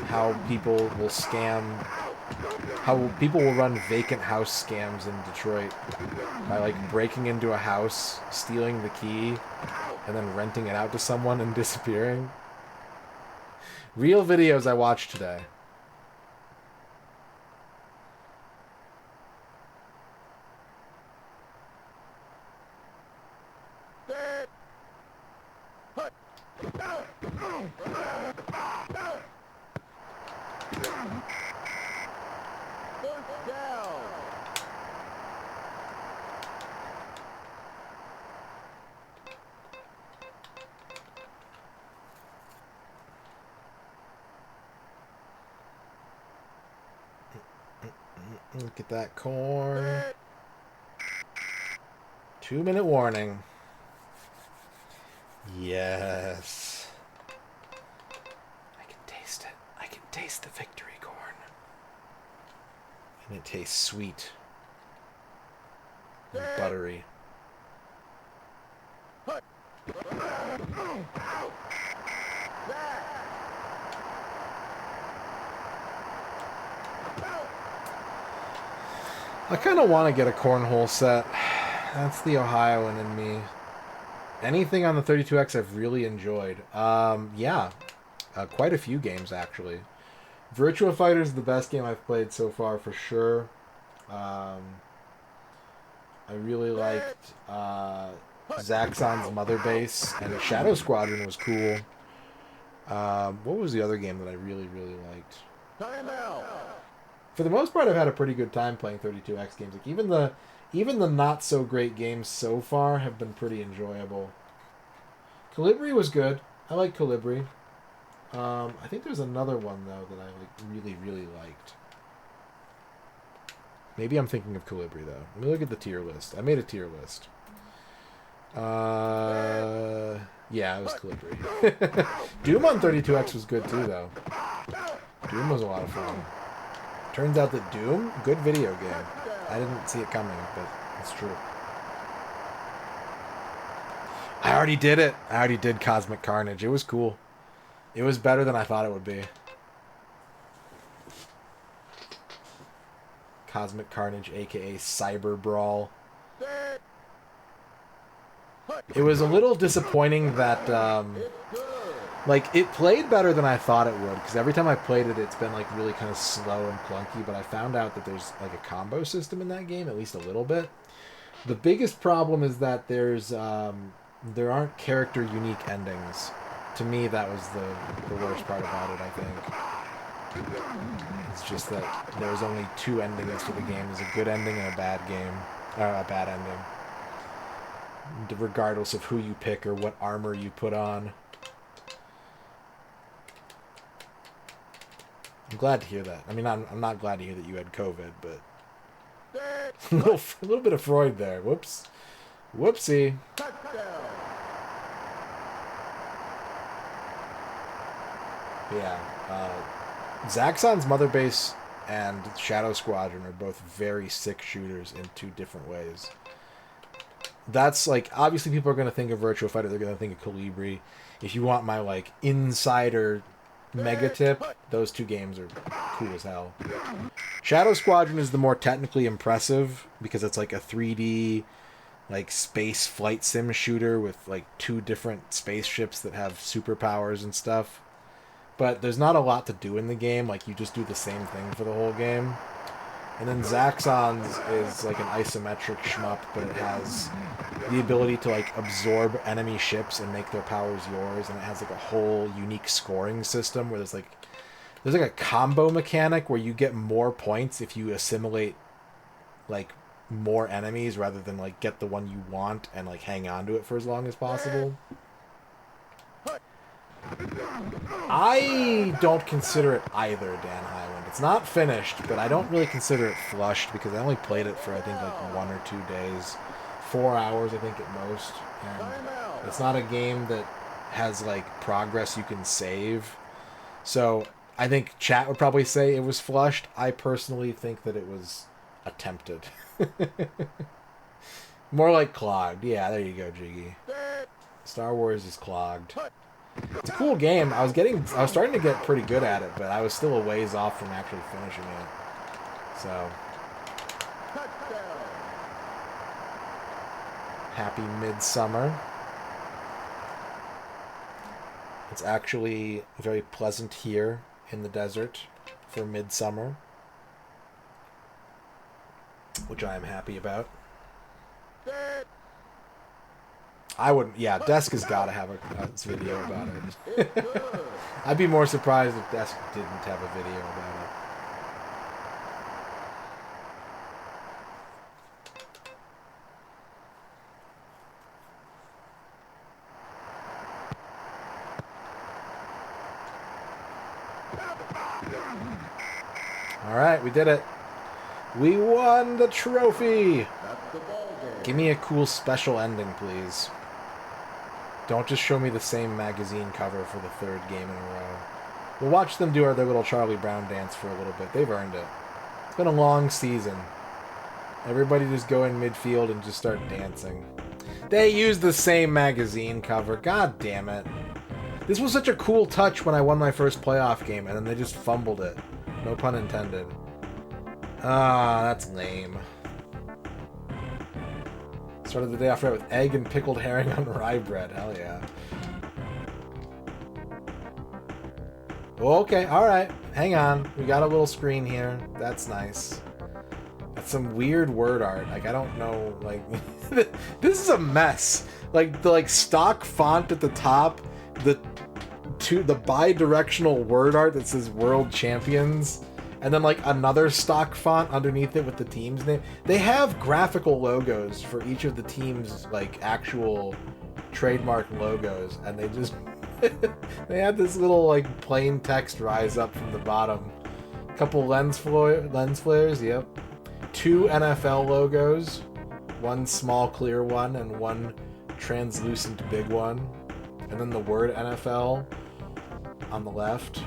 [SPEAKER 1] how people will scam, how people will run vacant house scams in Detroit by like breaking into a house, stealing the key, and then renting it out to someone and disappearing. Real videos I watched today. Look at that corn. 2-minute warning. Yes. I can taste it. I can taste the victory corn. And it tastes sweet. And buttery. I kind of want to get a cornhole set. That's the Ohioan in me. Anything on the 32X I've really enjoyed. Yeah. Quite a few games, actually. Virtua Fighter is the best game I've played so far, for sure. I really liked Zaxxon's Mother Base, and Shadow Squadron was cool. What was the other game that I really, really liked?
[SPEAKER 2] Time out.
[SPEAKER 1] For the most part, I've had a pretty good time playing 32X games. Like even the not so great games so far have been pretty enjoyable. Calibri was good. I like Calibri. I think there's another one though that I really, really liked. Maybe I'm thinking of Calibri though. Let me look at the tier list. I made a tier list. Yeah, it was Calibri. Doom on 32X was good too though. Doom was a lot of fun. Turns out that Doom, good video game. I didn't see it coming, but it's true. I already did it. I already did Cosmic Carnage. It was cool. It was better than I thought it would be. Cosmic Carnage, aka Cyber Brawl. It was a little disappointing that, like, it played better than I thought it would, because every time I played it, it's been, like, really kind of slow and clunky, but I found out that there's, like, a combo system in that game, at least a little bit. The biggest problem is that there aren't character-unique endings. To me, that was the worst part about it, I think. It's just that there's only 2 endings to the game. There's a good ending and a bad game. A bad ending. Regardless of who you pick or what armor you put on. I'm glad to hear that. I mean, I'm not glad to hear that you had COVID, but a little bit of Freud there. Whoops. Whoopsie. Yeah. Zaxxon's Mother Base and Shadow Squadron are both very sick shooters in 2 different ways. That's, like, obviously people are going to think of Virtua Fighter, they're going to think of Calibri. If you want my, like, insider mega tip, those 2 games are cool as hell. Shadow Squadron is the more technically impressive, because it's like a 3D, like, space flight sim shooter with, like, 2 different spaceships that have superpowers and stuff. But there's not a lot to do in the game, like, you just do the same thing for the whole game. And then Zaxxon's is like an isometric shmup, but it has the ability to like absorb enemy ships and make their powers yours, and it has like a whole unique scoring system where there's like a combo mechanic where you get more points if you assimilate like more enemies rather than like get the one you want and like hang on to it for as long as possible. I don't consider it either, Dan Highland. It's not finished, but I don't really consider it flushed because I only played it for I think like 1 or 2 days. 4 hours I think at most. And it's not a game that has like progress you can save. So I think chat would probably say it was flushed. I personally think that it was attempted. More like clogged. Yeah, there you go, Jiggy. Star Wars is clogged. It's a cool game. I was starting to get pretty good at it, but I was still a ways off from actually finishing it. So, happy midsummer. It's actually very pleasant here in the desert for midsummer, which I am happy about. I wouldn't. Yeah, Desk has got to have a video about it. I'd be more surprised if Desk didn't have a video about it. All right, we did it. We won the trophy. Give me a cool special ending, please. Don't just show me the same magazine cover for the 3rd game in a row. We'll watch them do their little Charlie Brown dance for a little bit. They've earned it. It's been a long season. Everybody just go in midfield and just start dancing. They used the same magazine cover. God damn it. This was such a cool touch when I won my first playoff game, and then they just fumbled it. No pun intended. Ah, that's lame. Started the day off right with egg and pickled herring on rye bread. Hell yeah. Okay, alright. Hang on. We got a little screen here. That's nice. That's some weird word art. Like, I don't know, like... This is a mess. Like, the stock font at the top, the bi-directional word art that says World Champions, and then like another stock font underneath it with the team's name. They have graphical logos for each of the team's like actual trademark logos, and they just they had this little like plain text rise up from the bottom. A couple lens flares, yep. 2 NFL logos, one small clear one and one translucent big one, and then the word NFL on the left.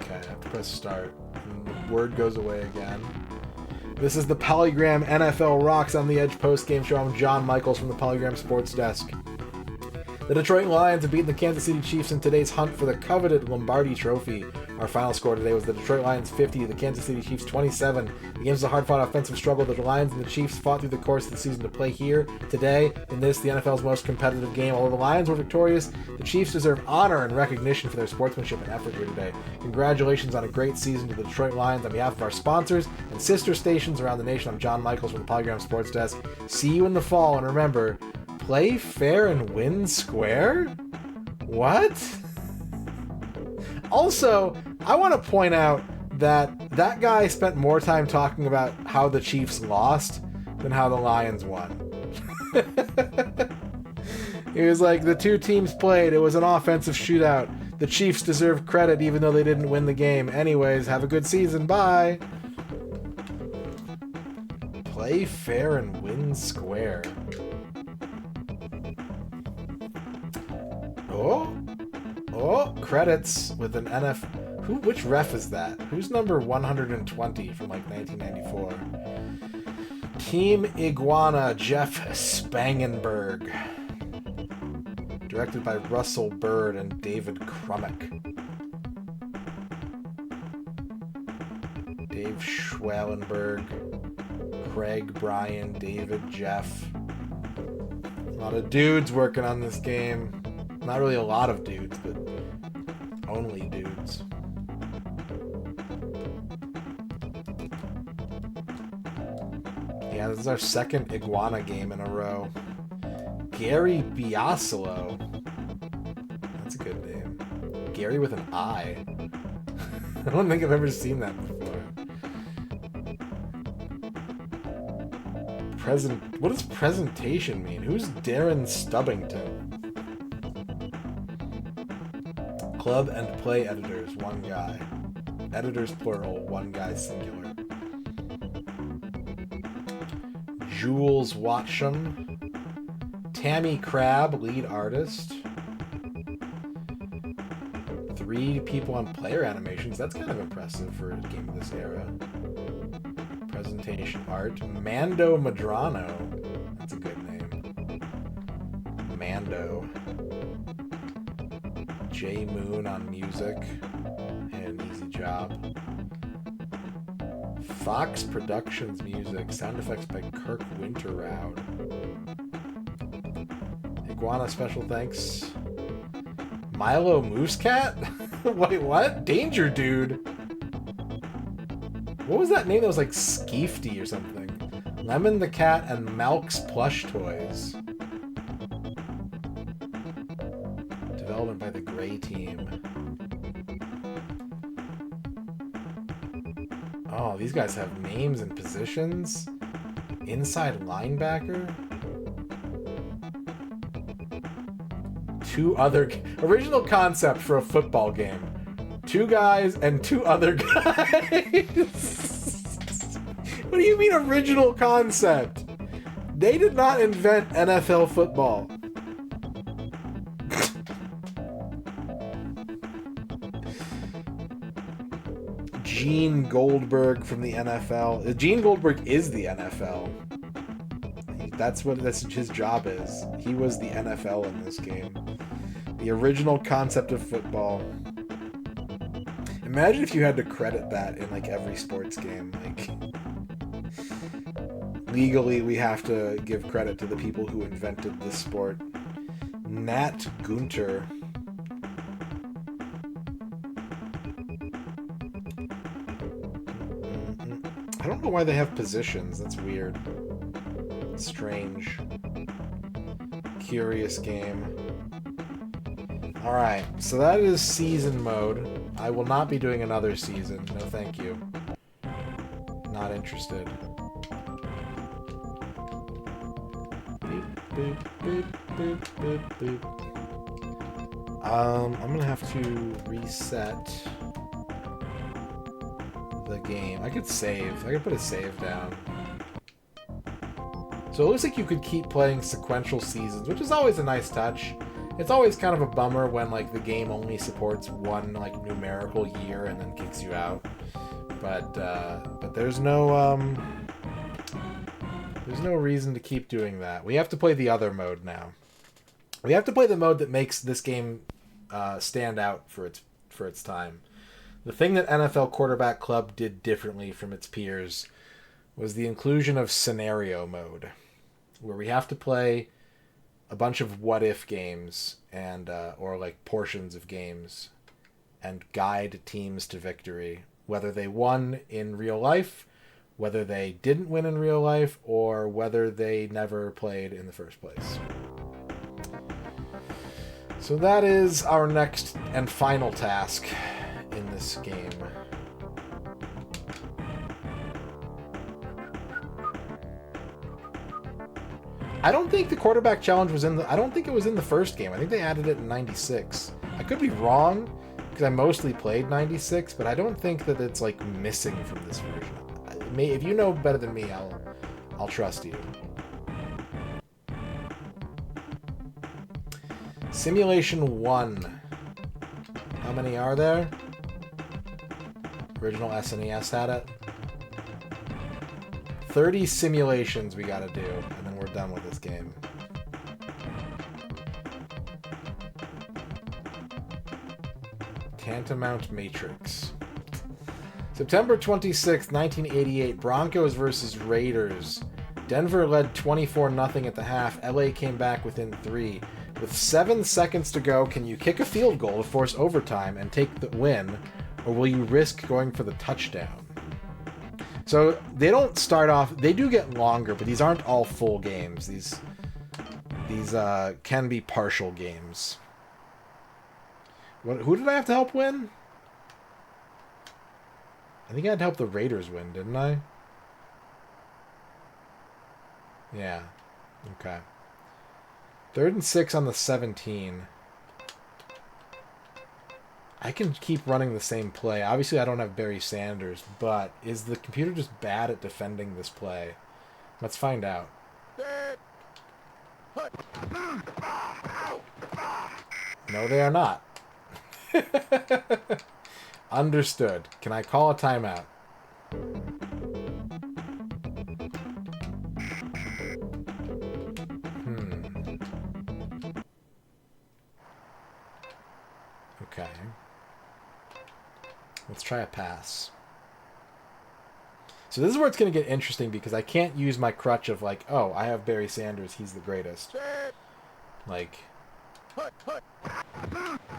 [SPEAKER 1] Okay, I have to press start. And the word goes away again. This is the Polygram NFL Rocks on the Edge post-game show. I'm John Michaels from the Polygram Sports Desk. The Detroit Lions have beaten the Kansas City Chiefs in today's hunt for the coveted Lombardi Trophy. Our final score today was the Detroit Lions 50, the Kansas City Chiefs 27. The game was a hard-fought offensive struggle that the Lions and the Chiefs fought through the course of the season to play here today in this, the NFL's most competitive game. Although the Lions were victorious, the Chiefs deserve honor and recognition for their sportsmanship and effort here today. Congratulations on a great season to the Detroit Lions. On behalf of our sponsors and sister stations around the nation, I'm John Michaels from the Polygram Sports Desk. See you in the fall, and remember, play fair and win square? What? Also, I want to point out that guy spent more time talking about how the Chiefs lost than how the Lions won. He was like, the two teams played, it was an offensive shootout. The Chiefs deserve credit even though they didn't win the game. Anyways, have a good season, bye! Play fair and win square. Oh, credits with an which ref is that? Who's number 120 from like 1994? Team Iguana, Jeff Spangenberg. Directed by Russell Bird and David Krummick. Dave Schwellenberg, Craig, Brian, David, Jeff. A lot of dudes working on this game. Not really a lot of dudes, but only dudes. Yeah, this is our second iguana game in a row. Gary Biasolo. That's a good name. Gary with an I. I don't think I've ever seen that before. What does presentation mean? Who's Darren Stubbington? Club and play editors, one guy. Editors plural, one guy singular. Jules Watsham. Tammy Crabb, lead artist. 3 people on player animations. That's kind of impressive for a game of this era. Presentation art. Mando Madrano. That's a good name. Mando. J Moon on music. And an easy job. Fox Productions music. Sound effects by Kirk Winterroud. Iguana special thanks. Milo Moosecat? Wait, what? Danger Dude. What was that name that was like Skeefty or something? Lemon the Cat and Malk's Plush Toys. Development by the Gray Team. Oh, these guys have names and positions. Inside linebacker. 2 other... Original concept for a football game. 2 guys and 2 other guys. What do you mean original concept? They did not invent NFL football. Gene Goldberg from the NFL. Gene Goldberg is the NFL. That's his job is. He was the NFL in this game. The original concept of football. Imagine if you had to credit that in like every sports game. Like, legally, we have to give credit to the people who invented this sport. Nat Gunter. I don't know why they have positions. That's weird. Strange. Curious game. Alright, so that is season mode. I will not be doing another season. No thank you. Not interested. Boop, boop, boop, boop, boop, boop. I'm gonna have to reset the game. I could save. I could put a save down. So it looks like you could keep playing sequential seasons, which is always a nice touch. It's always kind of a bummer when like the game only supports one like numerical year and then kicks you out. But there's no reason to keep doing that. We have to play the other mode now. We have to play the mode that makes this game stand out for its time. The thing that NFL Quarterback Club did differently from its peers was the inclusion of scenario mode, where we have to play a bunch of what-if games and or like portions of games and guide teams to victory, whether they won in real life, whether they didn't win in real life, or whether they never played in the first place. So that is our next and final task in this game. I don't think the quarterback challenge was I don't think it was in the first game. I think they added it in 96. I could be wrong, because I mostly played 96, but I don't think that it's like missing from this version. If you know better than me, I'll trust you. Simulation 1. How many are there? Original SNES had it. 30 simulations we gotta do, and then we're done with this game. Tantamount Matrix. September 26, 1988, Broncos versus Raiders. Denver led 24-0 at the half. LA came back within 3. With 7 seconds to go, can you kick a field goal to force overtime and take the win, or will you risk going for the touchdown? So they don't start off. They do get longer, but these aren't all full games. These can be partial games. Who did I have to help win? I think I had to help the Raiders win, didn't I? Yeah. Okay. 3rd and 6 on the 17. I can keep running the same play. Obviously, I don't have Barry Sanders, but is the computer just bad at defending this play? Let's find out. No, they are not. Understood. Can I call a timeout? Okay. Let's try a pass. So this is where it's going to get interesting because I can't use my crutch of like, oh, I have Barry Sanders, he's the greatest. Like,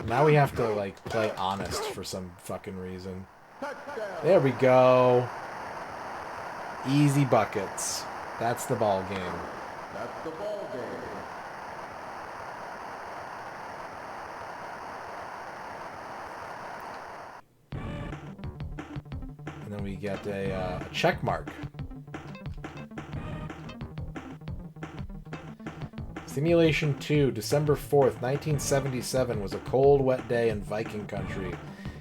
[SPEAKER 1] now we have to like play honest for some fucking reason. There we go. Easy buckets. That's the ball game.
[SPEAKER 2] That's the ball game.
[SPEAKER 1] And then we get a check mark. Simulation 2, December 4th, 1977 was a cold, wet day in Viking country.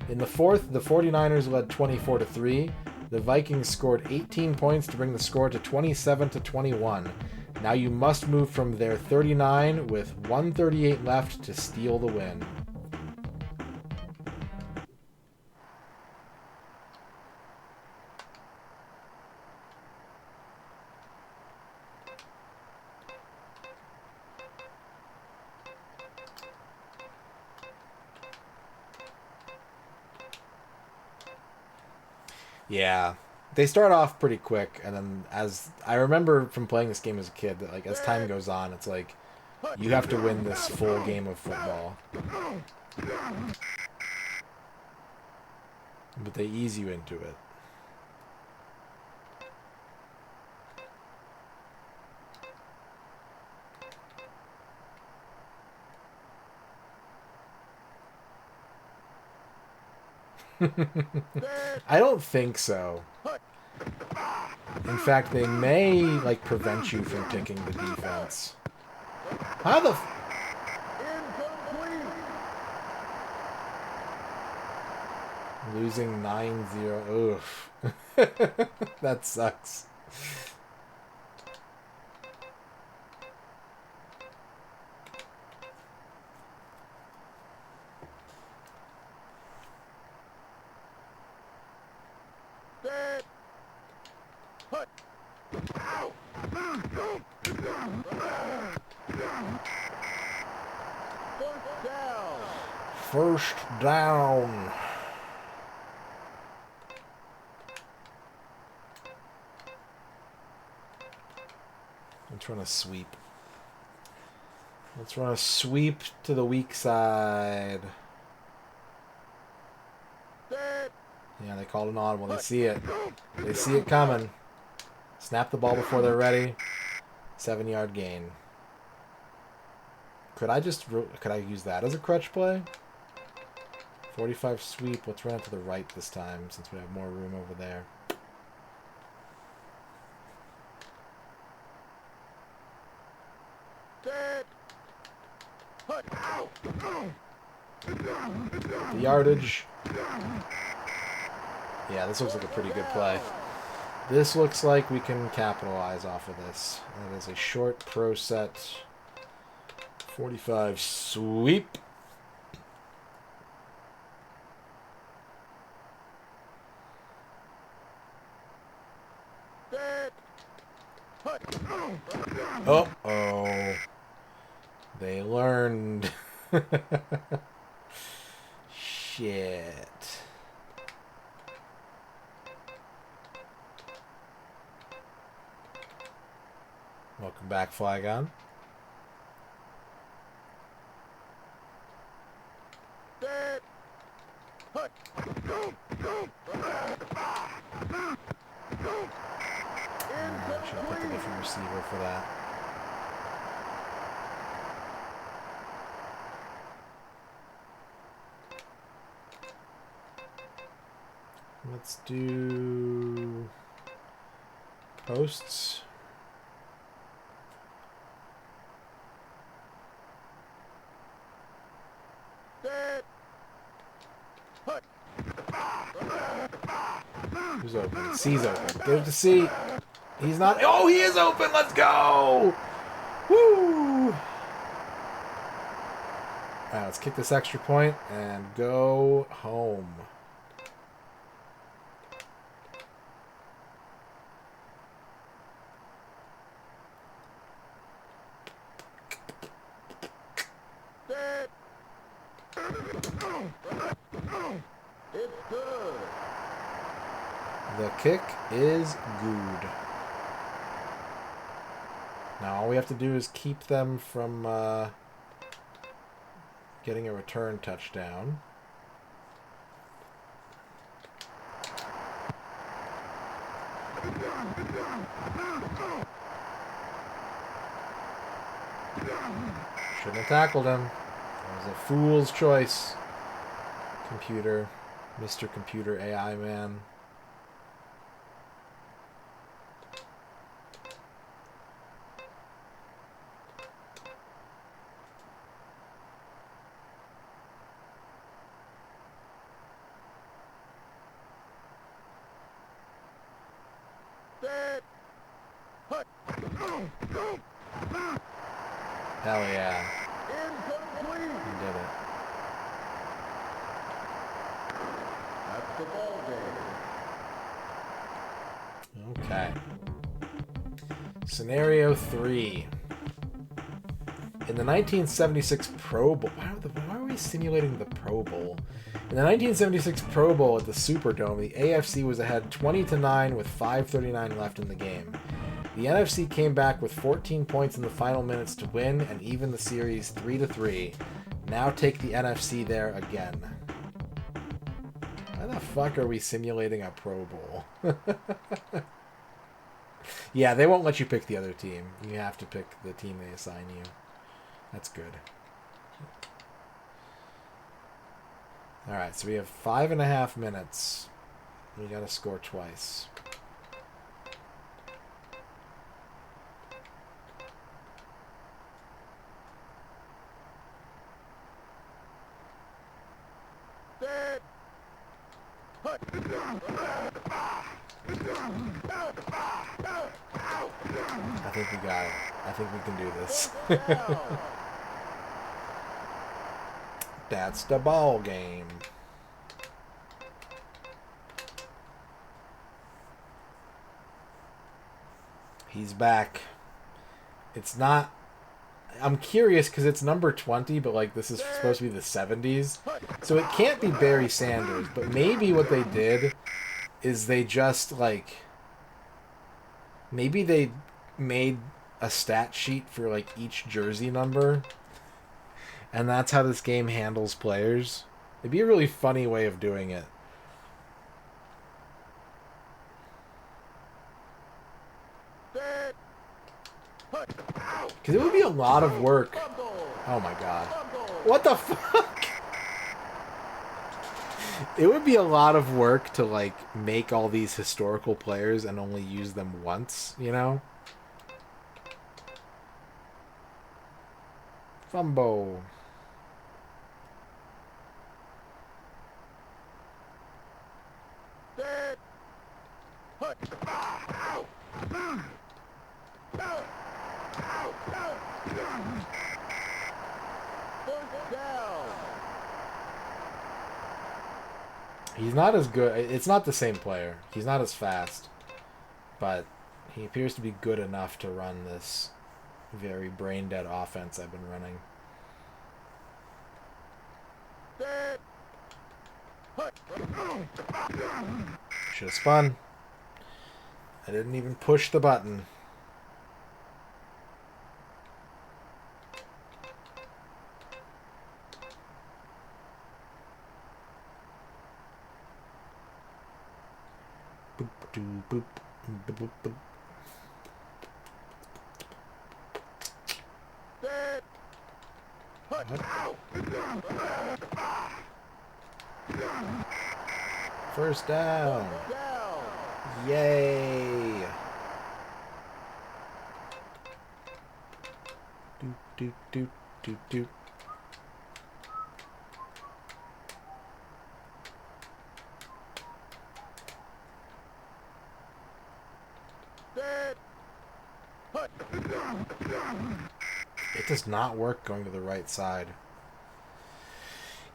[SPEAKER 1] In the fourth, the 49ers led 24-3. The Vikings scored 18 points to bring the score to 27-21. Now you must move from their 39 with 1:38 left to steal the win. Yeah, they start off pretty quick, and then as I remember from playing this game as a kid, that like as time goes on, it's like you have to win this full game of football. But they ease you into it. I don't think so. In fact, they may like prevent you from picking the defense. How the losing 9-0. Oof. That sucks. First down. Let's run a sweep. Let's run a sweep to the weak side. Yeah, they called an audible. They see it. They see it coming. Snap the ball before they're ready. 7-yard gain. Could I use that as a crutch play? 45 sweep. Let's run it to the right this time since we have more room over there. The yardage. Yeah, this looks like a pretty good play. This looks like we can capitalize off of this. That is a short pro set. 45 sweep. Uh-oh. They learned. Shit. Welcome back, Flygon. for that. Let's do posts. Who's open? C's open. Give it to C. He's not. Oh, he is open. Let's go. Woo. All right, let's kick this extra point and go home.
[SPEAKER 2] It's good.
[SPEAKER 1] The kick is good. Now all we have to do is keep them from getting a return touchdown. Shouldn't have tackled him. That was a fool's choice. Computer. Mr. Computer AI Man. Hell yeah.
[SPEAKER 2] Incomplete.
[SPEAKER 1] He did it.
[SPEAKER 2] That's the ball game.
[SPEAKER 1] Okay. Scenario 3. In the 1976 Pro Bowl... Why are we simulating the Pro Bowl? In the 1976 Pro Bowl at the Superdome, the AFC was ahead 20-9 with 5:39 left in the game. The NFC came back with 14 points in the final minutes to win and even the series 3-3. Now take the NFC there again. Why the fuck are we simulating a Pro Bowl? Yeah, they won't let you pick the other team. You have to pick the team they assign you. That's good. Alright, so we have 5.5 minutes. We gotta score twice. I think we got it. I think we can do this. That's the ball game. He's back. It's not... I'm curious because it's number 20, but like this is supposed to be the 70s. So it can't be Barry Sanders, but maybe what they did is they just like... Maybe they made a stat sheet for like each jersey number. And that's how this game handles players. It'd be a really funny way of doing it. Because it would be a lot of work. Oh my god. What the fuck? It would be a lot of work to like make all these historical players and only use them once, you know? Fumbo. He's not as good. It's not the same player. He's not as fast. But he appears to be good enough to run this very brain-dead offense I've been running. Should have spun. I didn't even push the button. Boop, doo, boop, boop, boop, boop. First down.
[SPEAKER 2] Down.
[SPEAKER 1] Yay. Doot, doot, doot, doot, doot.
[SPEAKER 2] Set. Hut.
[SPEAKER 1] It does not work going to the right side.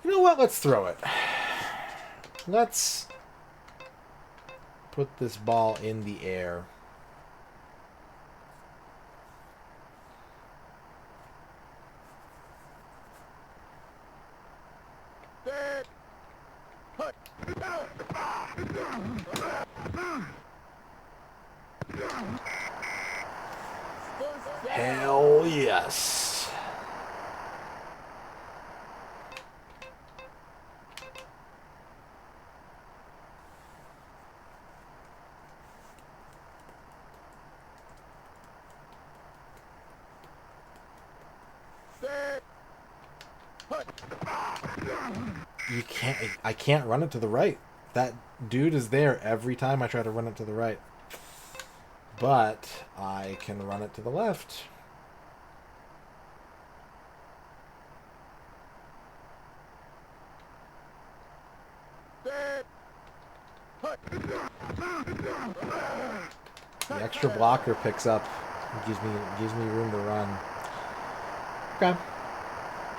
[SPEAKER 1] You know what? Let's throw it. Let's put this ball in the air.
[SPEAKER 2] Set. Hut. First down.
[SPEAKER 1] Hell yes.
[SPEAKER 2] Set. Hut.
[SPEAKER 1] You can't. I can't run it to the right. That dude is there every time I try to run it to the right. But I can run it to the left.
[SPEAKER 2] Set. Hut.
[SPEAKER 1] The extra blocker picks up. Gives me room to run. Okay.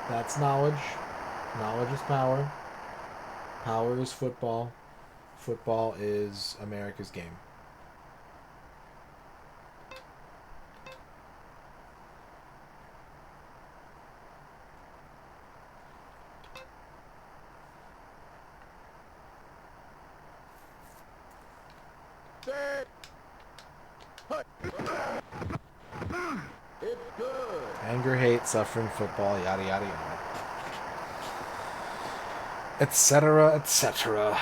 [SPEAKER 1] That's knowledge. Knowledge is power. Power is football. Football is America's game.
[SPEAKER 2] Set. Hut. It's good.
[SPEAKER 1] Anger, hate, suffering, football, yada yada yada. Etc. etc.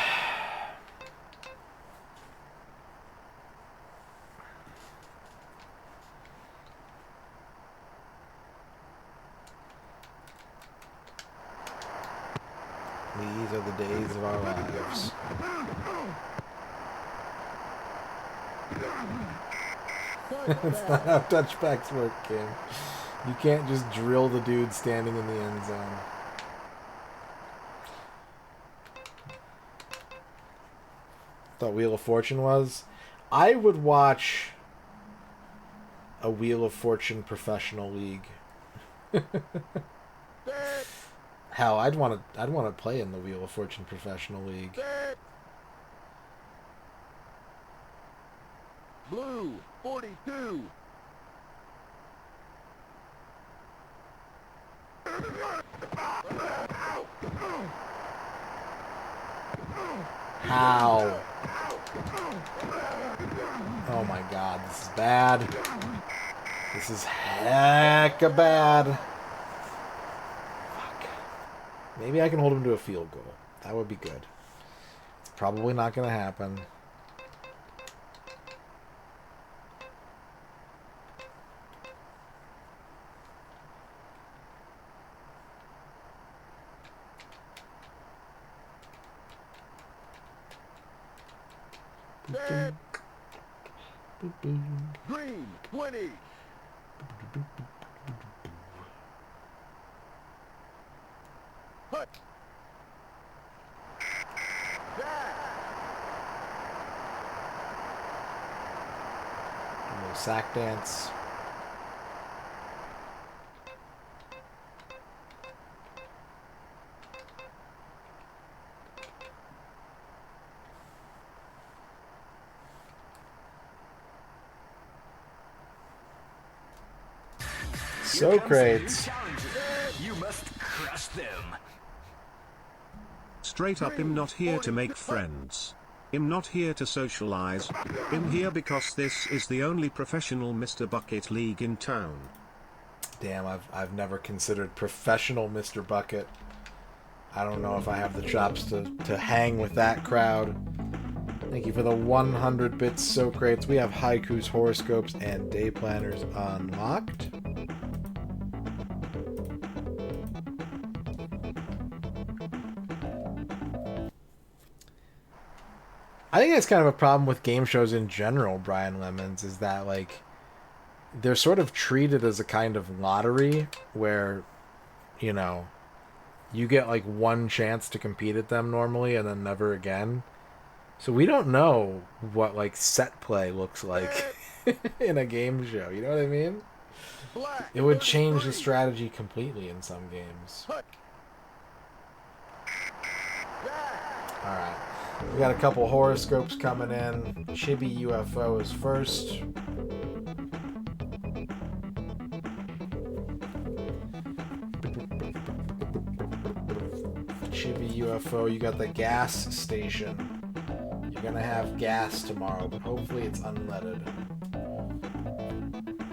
[SPEAKER 1] These are the days of our lives. It's not how touchbacks work, Kim. You can't just drill the dude standing in the end zone. Thought Wheel of Fortune was? I would watch a Wheel of Fortune professional league.
[SPEAKER 2] Set.
[SPEAKER 1] Hell, I'd want to play in the Wheel of Fortune professional league.
[SPEAKER 2] Set. Blue 42.
[SPEAKER 1] How? Oh my god, this is bad. This is hecka bad. Fuck. Maybe I can hold him to a field goal. That would be good. It's probably not going to happen.
[SPEAKER 2] Set. Green 20. Hut. Jack.
[SPEAKER 1] A little sack dance. So crates.
[SPEAKER 5] You must crush them.
[SPEAKER 6] Straight up, I'm not here to make friends. I'm not here to socialize. I'm here because this is the only professional Mr. Bucket League in town.
[SPEAKER 1] Damn, I've never considered professional Mr. Bucket. I don't know if I have the chops to hang with that crowd. Thank you for the 100 bits so crates. We have haikus, horoscopes, and day planners unlocked. I think that's kind of a problem with game shows in general, Brian Lemons, is that like they're sort of treated as a kind of lottery where, you know, you get like one chance to compete at them normally and then never again. So we don't know what like set play looks like in a game show. You know what I mean?
[SPEAKER 2] Black,
[SPEAKER 1] It would change the
[SPEAKER 2] 33.
[SPEAKER 1] strategy completely in some games. All right. We got a couple horoscopes coming in. Chibi UFO is first. Chibi UFO, you got the gas station. You're gonna have gas tomorrow, but hopefully it's unleaded.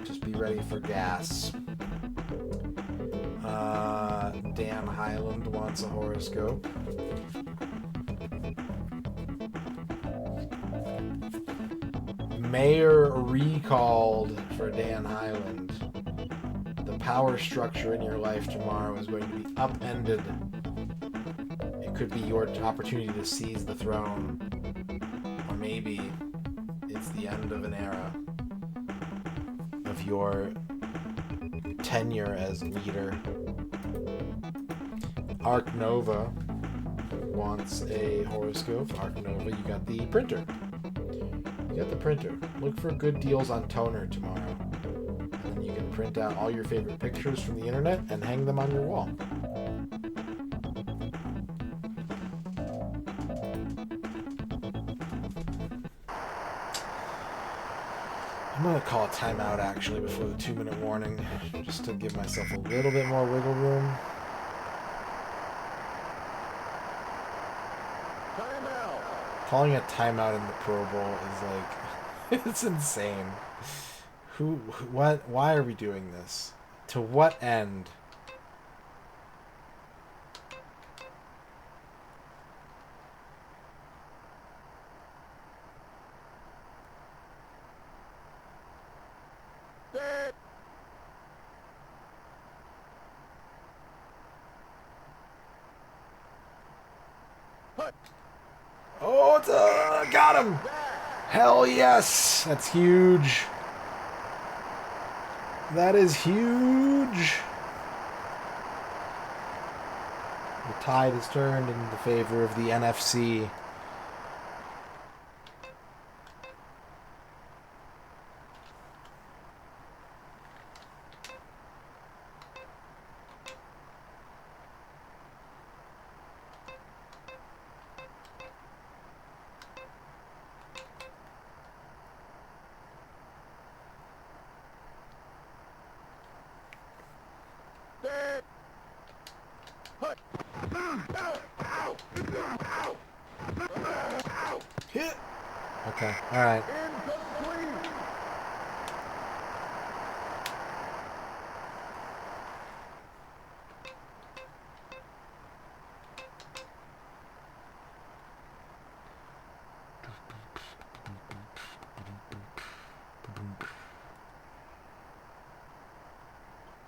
[SPEAKER 1] Just be ready for gas. Dan Highland wants a horoscope. Mayor recalled for Dan Highland. The power structure in your life tomorrow is going to be upended. It could be your opportunity to seize the throne. Or maybe it's the end of an era of your tenure as leader. Arc Nova wants a horoscope. Arc Nova, you got the printer. You got the printer. Look for good deals on toner tomorrow. And then you can print out all your favorite pictures from the internet and hang them on your wall. I'm going to call a timeout actually before the 2-minute warning, just to give myself a little bit more wiggle room.
[SPEAKER 2] Timeout.
[SPEAKER 1] Calling a timeout in the Pro Bowl is like, it's insane. Why are we doing this? To what end?
[SPEAKER 2] Dead. Hut.
[SPEAKER 1] Oh, it's got him! Hell yes! That's huge. That is huge. The tide has turned in the favor of the NFC.
[SPEAKER 2] Dead. Hut.
[SPEAKER 1] Hit. Okay, alright.
[SPEAKER 2] Incomplete.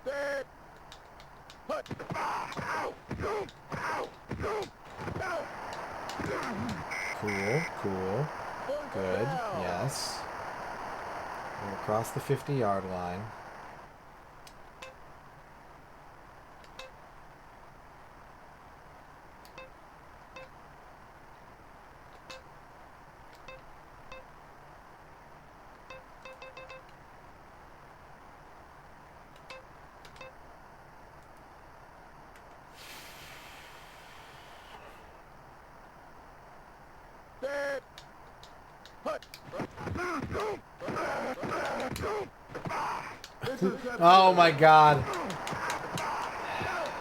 [SPEAKER 2] Dead. Hut.
[SPEAKER 1] Cool, cool.
[SPEAKER 2] First
[SPEAKER 1] Good,
[SPEAKER 2] down.
[SPEAKER 1] yes. We're across the 50-yard line.
[SPEAKER 2] Dead. Hut.
[SPEAKER 1] Oh my god.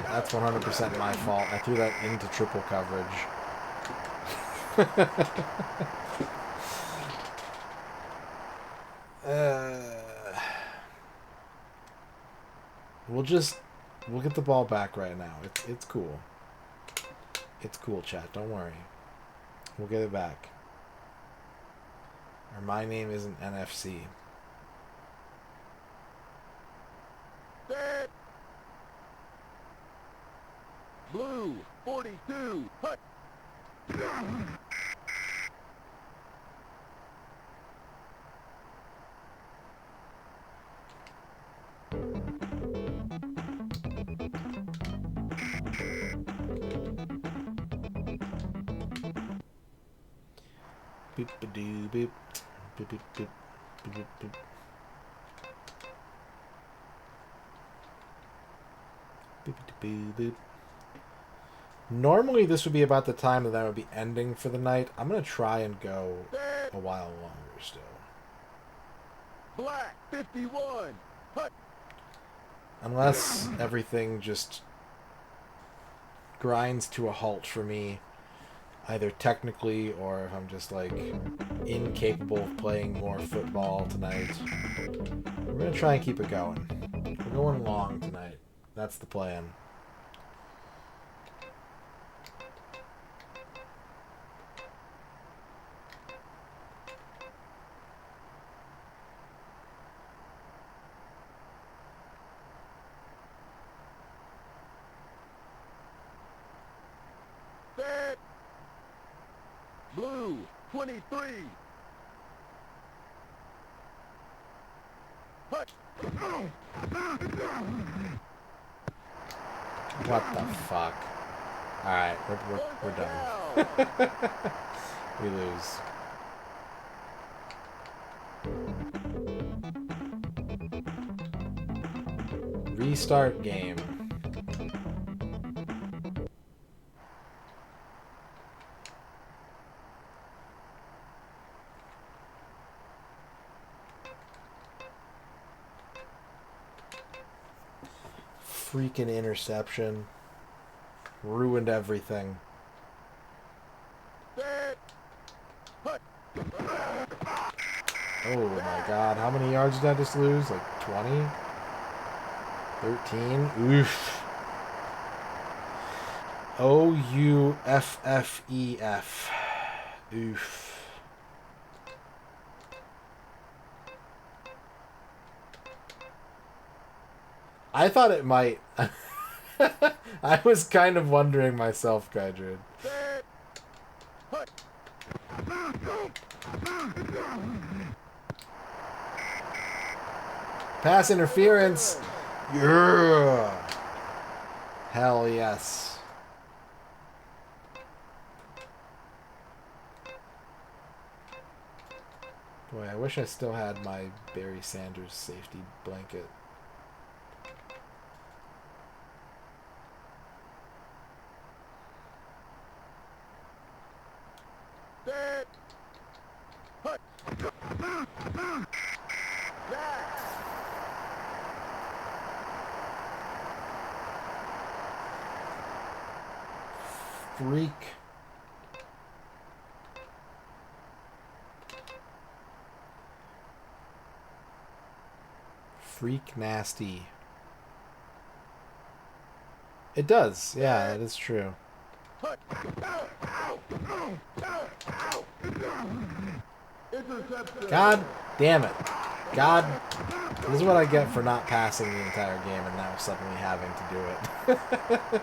[SPEAKER 1] That's 100% my fault. I threw that into triple coverage. We'll get the ball back right now. It's cool. It's cool, chat. Don't worry. We'll get it back. Or my name isn't NFC.
[SPEAKER 2] Dead. Blue 42. Hut.
[SPEAKER 1] Boop ba doo boop. Boop boop boop. Boop boop boop. Boop boop boop. Normally this would be about the time that I would be ending for the night. I'm gonna try and go a while longer still.
[SPEAKER 2] Black 51. Hut.
[SPEAKER 1] Unless everything just grinds to a halt for me, either technically or if I'm just like incapable of playing more football tonight. We're gonna try and keep it going. We're going long tonight. That's the plan.
[SPEAKER 2] Set. Blue 23. Hut.
[SPEAKER 1] What the fuck? Alright, we're done. We lose. Restart game. Freaking interception. Ruined everything.
[SPEAKER 2] Set. Hut.
[SPEAKER 1] Oh my god, how many yards did I just lose? Like 20? 13? Oof. OUFFEF. Oof. I thought it might. I was kind of wondering myself, Gudrun.
[SPEAKER 2] Set. Hut.
[SPEAKER 1] Pass interference. Yeah. Hell yes. Boy, I wish I still had my Barry Sanders safety blanket.
[SPEAKER 2] Set. Hut. Jack.
[SPEAKER 1] Freak. Freak nasty. It does. Yeah, that is true.
[SPEAKER 2] Hut. Interception.
[SPEAKER 1] God damn it. God. This is what I get for not passing the entire game and now suddenly having to do it.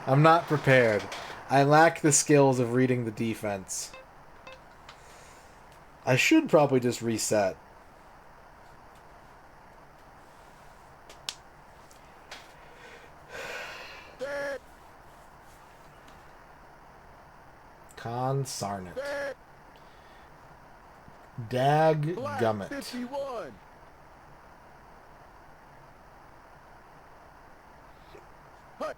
[SPEAKER 1] I'm not prepared. I lack the skills of reading the defense. I should probably just reset.
[SPEAKER 2] Set.
[SPEAKER 1] Consarnate.
[SPEAKER 2] Set.
[SPEAKER 1] Dag
[SPEAKER 2] Black
[SPEAKER 1] gummit.
[SPEAKER 2] 51. Hut.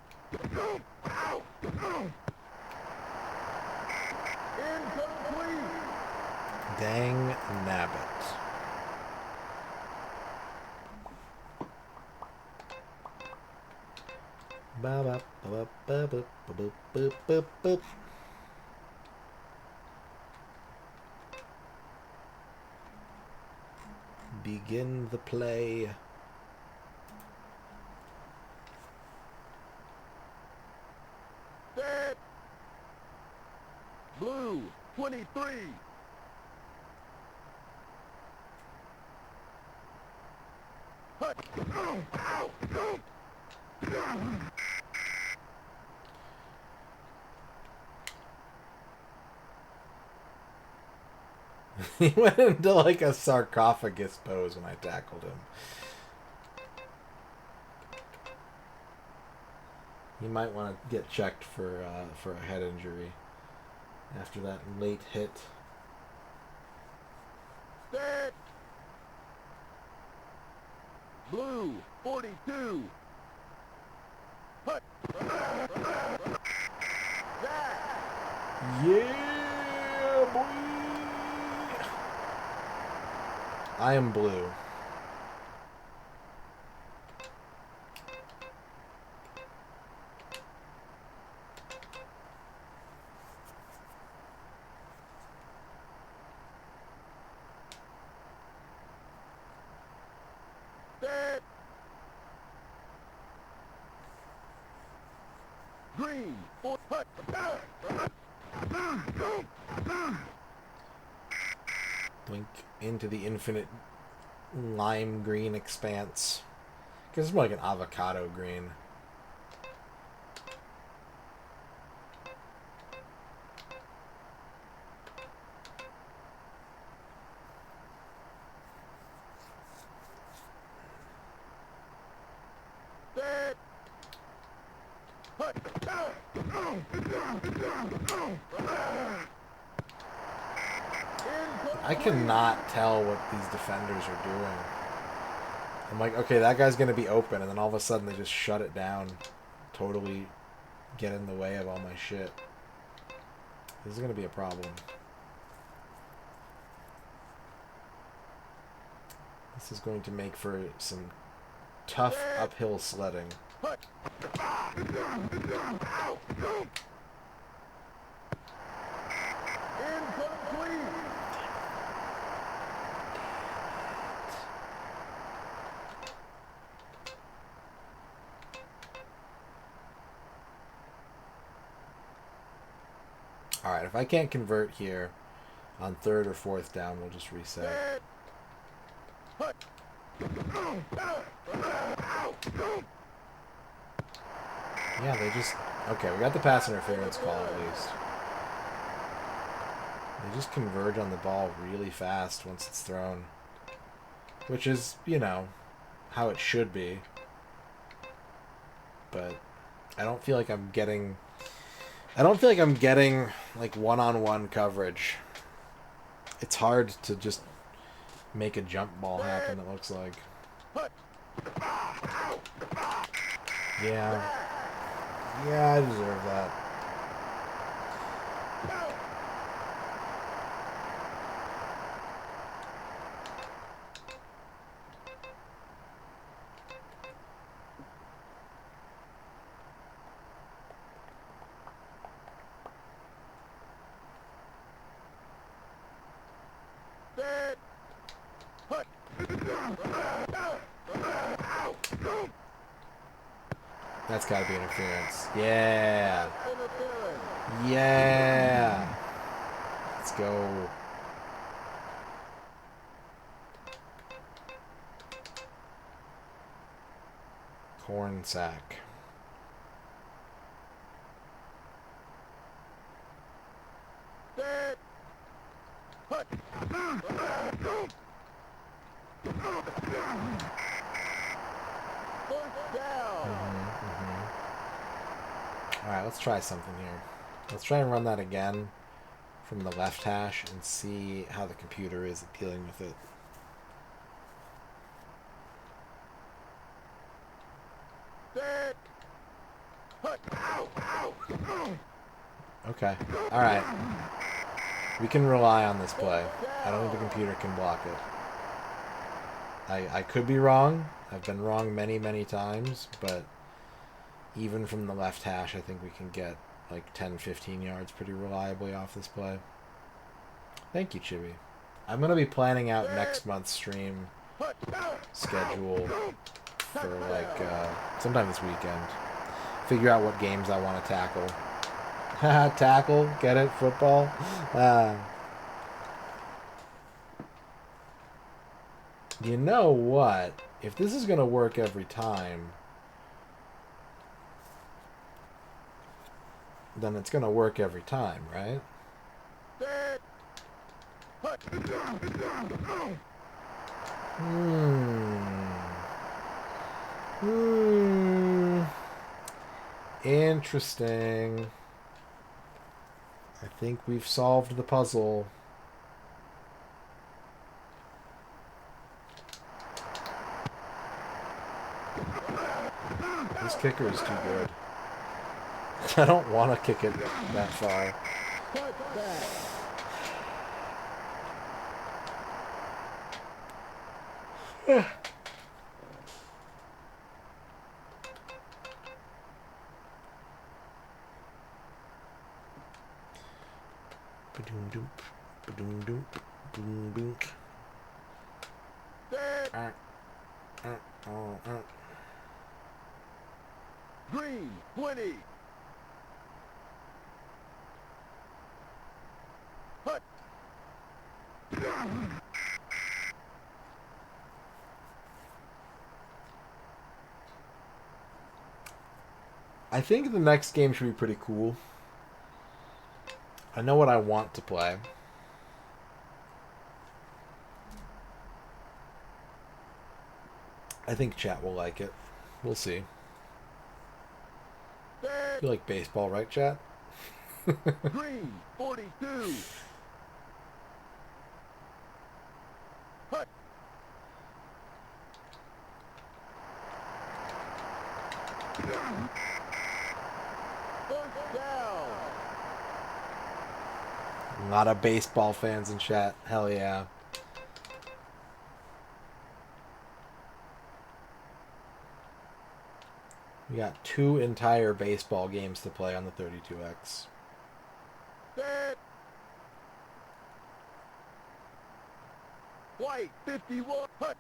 [SPEAKER 2] Incomplete.
[SPEAKER 1] Dang nabbit. Ba ba ba ba ba ba ba ba ba. Begin the play.
[SPEAKER 2] Set. Blue 23. Hut.
[SPEAKER 1] He went into like a sarcophagus pose when I tackled him. He might want to get checked for a head injury after that late hit.
[SPEAKER 2] Set. Blue 42. Hut. That.
[SPEAKER 1] Yeah, boy. I am blue.
[SPEAKER 2] Set. Green. Hut.
[SPEAKER 1] Blink into the infinite lime green expanse. Because it's more like an avocado green.
[SPEAKER 2] Set. Hut.
[SPEAKER 1] I cannot tell what these defenders are doing. I'm like, okay, that guy's going to be open, and then all of a sudden they just shut it down. Totally get in the way of all my shit. This is going to be a problem. This is going to make for some tough uphill sledding.
[SPEAKER 2] Incomplete.
[SPEAKER 1] Alright, if I can't convert here on third or fourth down, we'll just reset. Yeah, they just... Okay, we got the pass interference call at least. They just converge on the ball really fast once it's thrown. Which is, you know, how it should be. But I don't feel like I'm getting... like, one-on-one coverage. It's hard to just make a jump ball happen, it looks like. Yeah. Yeah, I deserve that. That's gotta be interference. Yeah. Yeah. Let's go. Corn sack. Alright, let's try something here. Let's try and run that again from the left hash and see how the computer is at dealing with it. Okay. Alright. We can rely on this play. I don't think the computer can block it. I could be wrong. I've been wrong many, many times, but even from the left hash, I think we can get like 10, 15 yards pretty reliably off this play. Thank you, Chibi. I'm going to be planning out next month's stream schedule for like sometime this weekend. Figure out what games I want to tackle. Tackle? Get it? Football? You know what? If this is going to work every time, then it's going to work every time, right? Interesting. I think we've solved the puzzle. kicker is too good. I don't want to kick it that far. Ba-doom-doom, ba-doom-doom, boom-boom.
[SPEAKER 2] Green, 20. Hut.
[SPEAKER 1] I think the next game should be pretty cool. I know what I want to play. I think chat will like it. We'll see. You like baseball, right, chat?
[SPEAKER 2] Green, 42. Hut. First down.
[SPEAKER 1] A lot of baseball fans in chat. Hell yeah. We got 2 entire baseball games to play on the 32X.
[SPEAKER 2] Set. White, 51. Hut.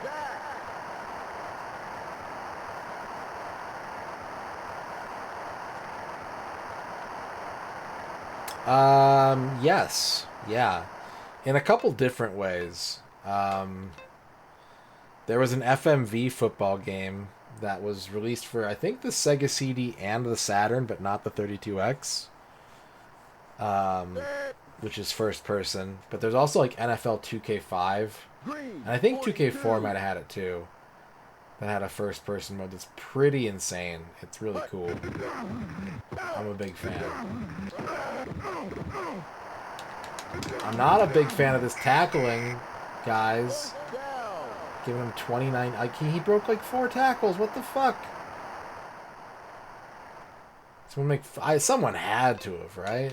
[SPEAKER 2] Back.
[SPEAKER 1] Yes. Yeah. In a couple different ways. There was an FMV football game that was released for, I think, the Sega CD and the Saturn, but not the 32X. Which is first person. But there's also like NFL 2K5.
[SPEAKER 2] Green,
[SPEAKER 1] And I think 2K4
[SPEAKER 2] 42.
[SPEAKER 1] might have had it too. That had a first person mode that's pretty insane. It's really cool. I'm a big fan. I'm not a big fan of this tackling, guys.
[SPEAKER 2] Down.
[SPEAKER 1] Giving him 29. Like he broke like 4 tackles. What the fuck? Someone had to have, right?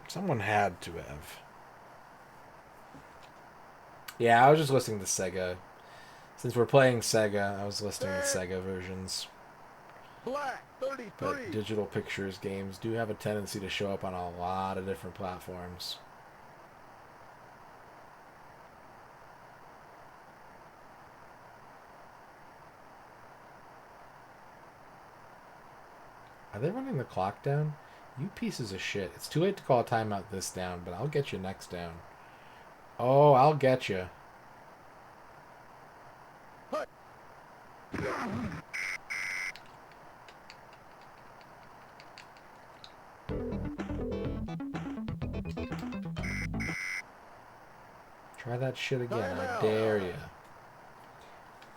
[SPEAKER 1] Someone had to have. Yeah, I was just listening to Sega. Since we're playing Sega, I was listening to Sega versions.
[SPEAKER 2] Black, 33.
[SPEAKER 1] But digital pictures games do have a tendency to show up on a lot of different platforms. Are they running the clock down? You pieces of shit. It's too late to call a timeout this down, but I'll get you next down. Oh, I'll get you.
[SPEAKER 2] Hut.
[SPEAKER 1] Try that shit again. I
[SPEAKER 2] Timeout.
[SPEAKER 1] dare you.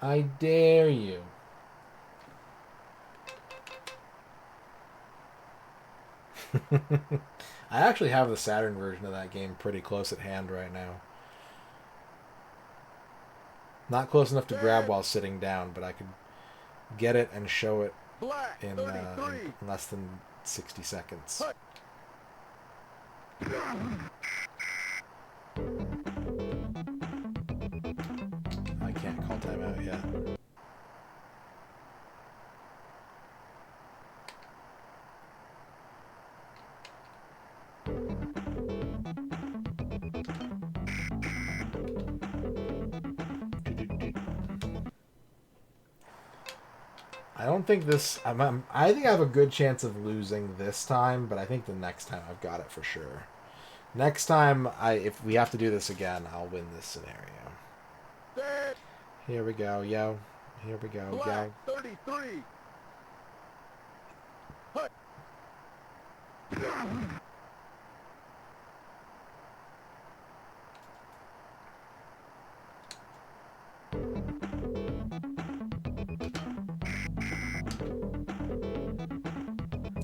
[SPEAKER 1] I dare you. I actually have the Saturn version of that game pretty close at hand right now. Not close enough to grab while sitting down, but I could get it and show it
[SPEAKER 2] Black,
[SPEAKER 1] in
[SPEAKER 2] 33.
[SPEAKER 1] less than 60 seconds.
[SPEAKER 2] Hut.
[SPEAKER 1] I can't call timeout yet. I don't think this. I think I have a good chance of losing this time, but I think the next time I've got it for sure. Next time, if we have to do this again, I'll win this scenario.
[SPEAKER 2] Set.
[SPEAKER 1] Here we go, yo. Here we go,
[SPEAKER 2] Black,
[SPEAKER 1] yo.
[SPEAKER 2] 33. Hut.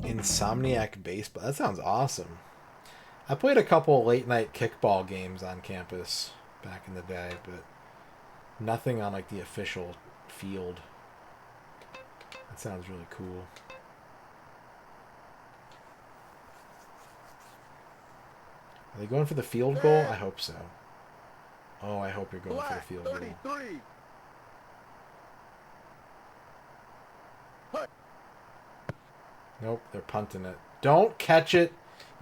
[SPEAKER 1] Insomniac Baseball. That sounds awesome. I played a couple late night kickball games on campus back in the day, but Nothing on like the official field. That sounds really cool. Are they going for the field goal? I hope so. Oh, I hope you're going for the field goal.
[SPEAKER 2] 33.
[SPEAKER 1] Nope, they're punting it. Don't catch it,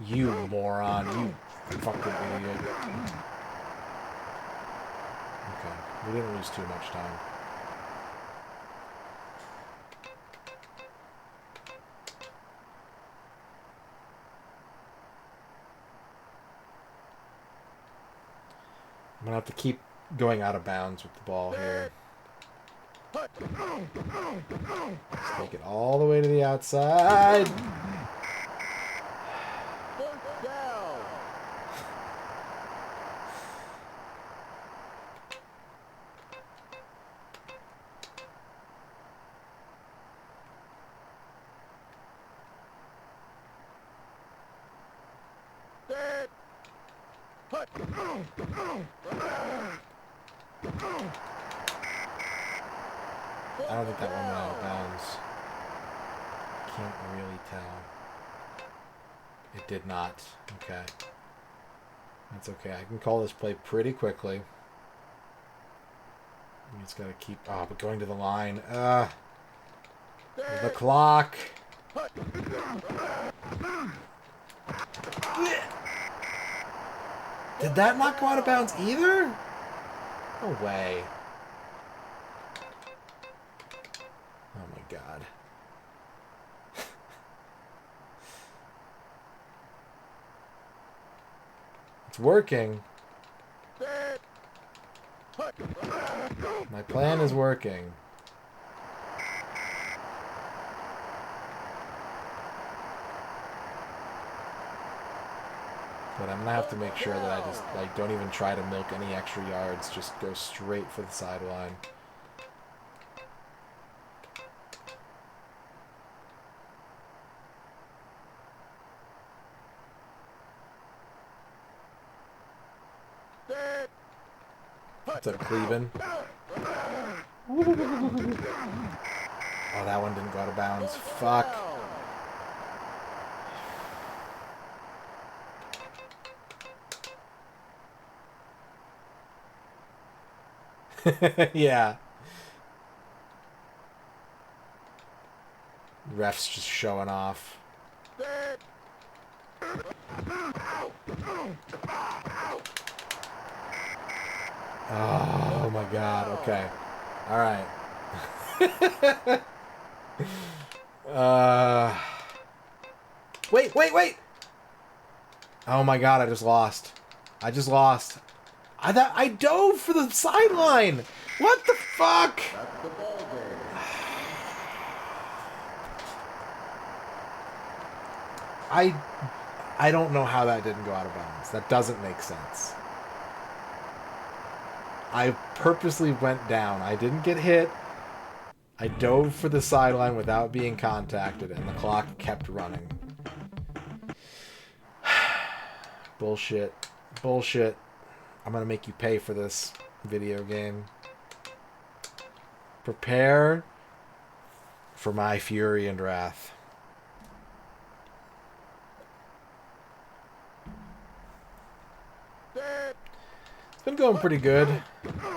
[SPEAKER 1] you moron. You fucking idiot. Okay, we didn't lose too much time. I'm gonna have to keep going out of bounds with the ball here. Let's take it all the way to the outside.
[SPEAKER 2] First down. Set.
[SPEAKER 1] I don't think that one went out of bounds. Can't really tell. It did not. Okay. That's okay. I can call this play pretty quickly. You just gotta keep... Oh, but going to the line. The clock. Did that not go out of bounds either? No way. Oh my god. It's working. My plan is working. But I'm gonna have to make sure that I just like don't even try to milk any extra yards, just go straight for the sideline. What's up, Cleveland? Oh, that one didn't go out of bounds. Fuck. Yeah. Ref's just showing off. Oh my god, okay. Alright. Wait! Oh my god, I just lost. I I dove for the sideline! What the fuck?
[SPEAKER 2] That's the ball game.
[SPEAKER 1] I don't know how that didn't go out of bounds. That doesn't make sense. I purposely went down. I didn't get hit. I dove for the sideline without being contacted, and the clock kept running. Bullshit. Bullshit. I'm gonna make you pay for this video game. Prepare for my fury and wrath. It's been going pretty good.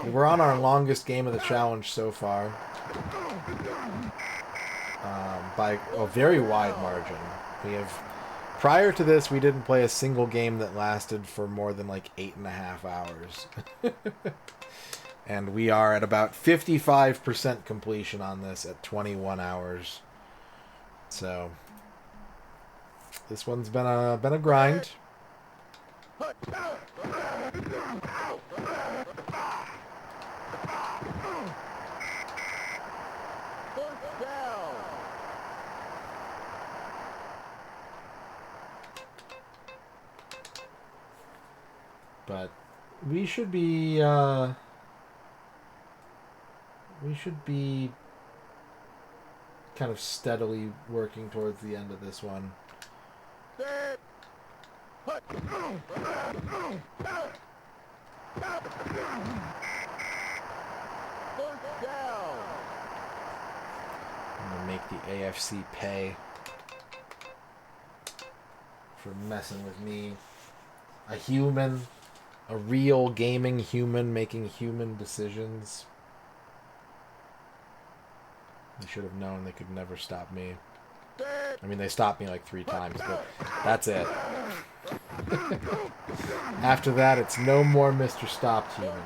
[SPEAKER 1] We're on our longest game of the challenge so far. By a very wide margin. We have... Prior to this, we didn't play a single game that lasted for more than like 8.5 hours. And we are at about 55% completion on this at 21 hours. So this one's been a grind. But we should be kind of steadily working towards the end of this one. make the AFC pay for messing with me. A human, a real gaming human making human decisions. They should have known they could never stop me. I mean, they stopped me like 3 times, but that's it. After that, it's no more Mr. Stopped Human.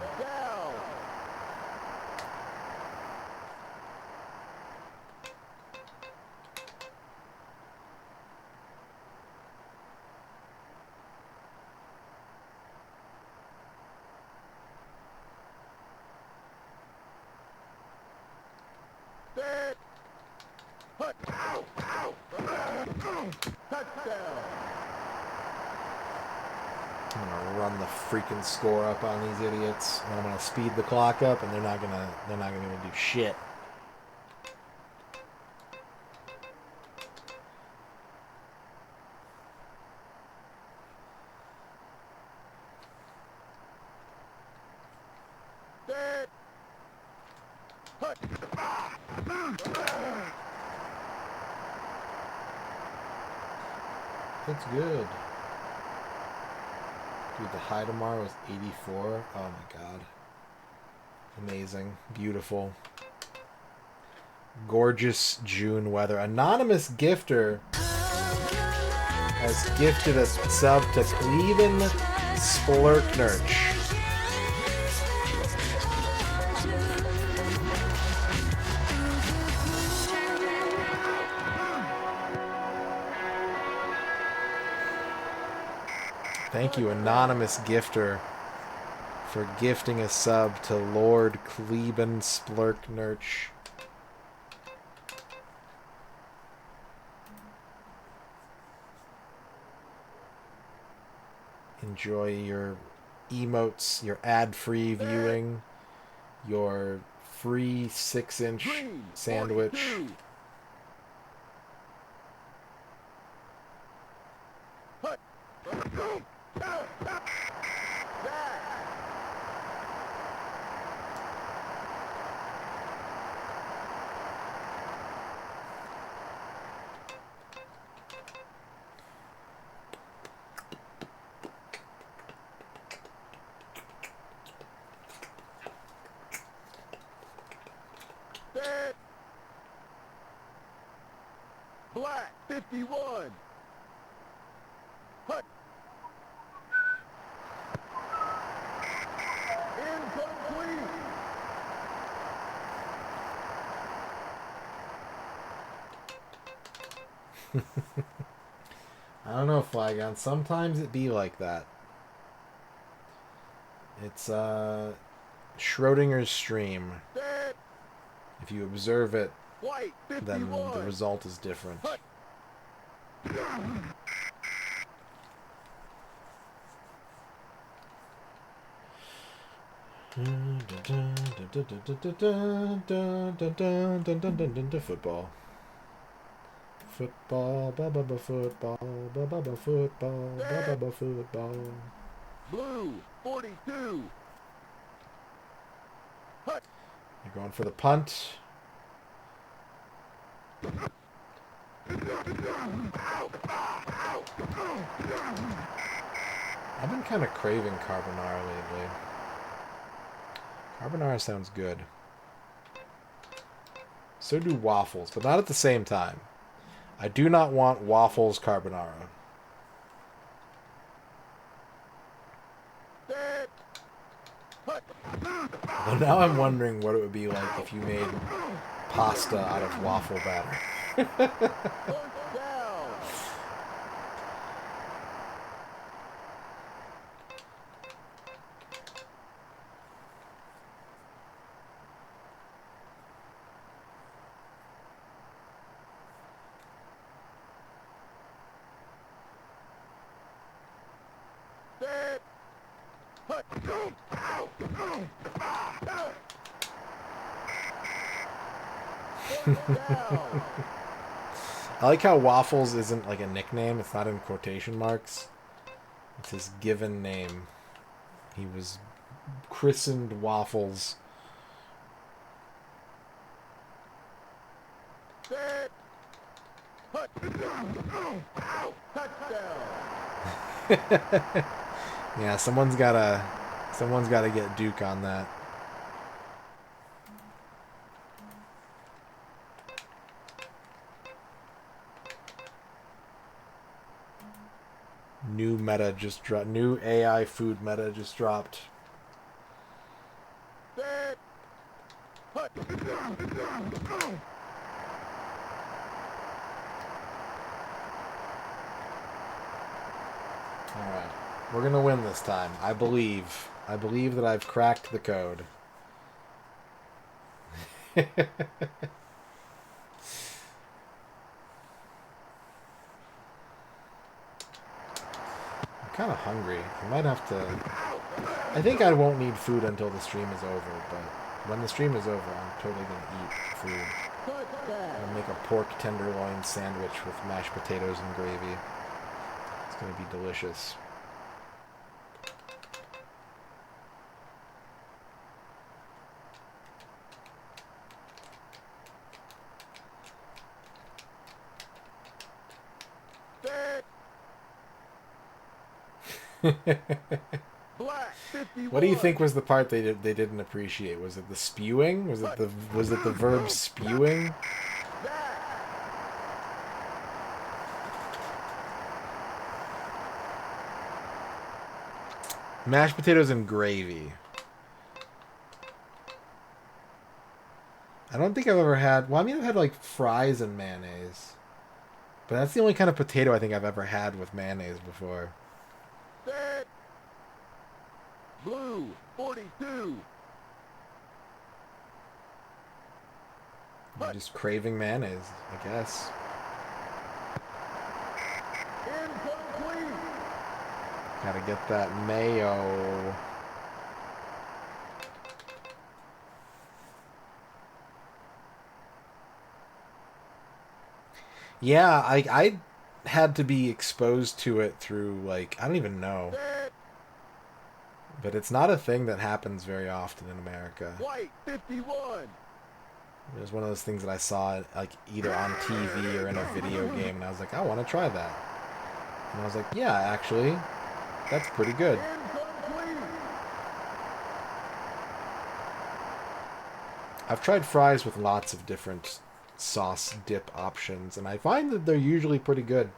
[SPEAKER 1] I'm gonna run the freaking score up on these idiots, and I'm gonna speed the clock up, and they're not gonna do shit. It's good. Dude, the high tomorrow is 84. Oh my god. Amazing. Beautiful. Gorgeous June weather. Anonymous gifter has gifted a sub to Cleven Splurknurch. Thank you, anonymous gifter, for gifting a sub to Lord Cleven Splurknurch. Enjoy your emotes, your ad-free viewing, your free 6-inch sandwich.
[SPEAKER 2] Black 51. Hut. Incomplete.
[SPEAKER 1] I don't know, Flygon. Sometimes it be like that. It's Schrodinger's stream. If you observe it,
[SPEAKER 2] White 51.
[SPEAKER 1] then the result is different.
[SPEAKER 2] Hut.
[SPEAKER 1] Football. Football, ba-ba-ba football, ba-ba-ba football, ba-ba-ba football.
[SPEAKER 2] Blue 42. Hut.
[SPEAKER 1] You're going for the punt. I've been kind of craving carbonara lately. Carbonara sounds good. So do waffles, but not at the same time. I do not want waffles carbonara. Well, now I'm wondering what it would be like if you made pasta out of waffle batter. I like how Waffles isn't like a nickname. It's not in quotation marks. It's his given name. He was christened Waffles
[SPEAKER 2] Set. Touchdown.
[SPEAKER 1] Yeah, someone's gotta get Duke on that. New meta just dropped. New AI food meta just dropped.
[SPEAKER 2] Set.
[SPEAKER 1] Alright. We're gonna win this time. I believe. I believe that I've cracked the code. I'm kind of hungry. I might have to... I think I won't need food until the stream is over, but when the stream is over, I'm totally gonna eat food. I'm gonna make a pork tenderloin sandwich with mashed potatoes and gravy. It's gonna be delicious.
[SPEAKER 2] Black 51.
[SPEAKER 1] What do you think was the part they didn't appreciate? Was it the spewing? Was it the verb spewing? Mashed potatoes and gravy. I don't think I've ever had... Well, I mean, I've had, like, fries and mayonnaise. But that's the only kind of potato I think I've ever had with mayonnaise before.
[SPEAKER 2] Set. Blue 42.
[SPEAKER 1] I'm just craving mayonnaise, I guess.
[SPEAKER 2] Incomplete.
[SPEAKER 1] Gotta get that mayo. Yeah, I had to be exposed to it through, like, I don't even know.
[SPEAKER 2] Set.
[SPEAKER 1] But it's not a thing that happens very often in America.
[SPEAKER 2] White 51.
[SPEAKER 1] It was one of those things that I saw, like, either on TV or in a video game, and I was like, I want to try that. And I was like, yeah, actually, that's pretty good.
[SPEAKER 2] Incomplete.
[SPEAKER 1] I've tried fries with lots of different sauce dip options, and I find that they're usually pretty good.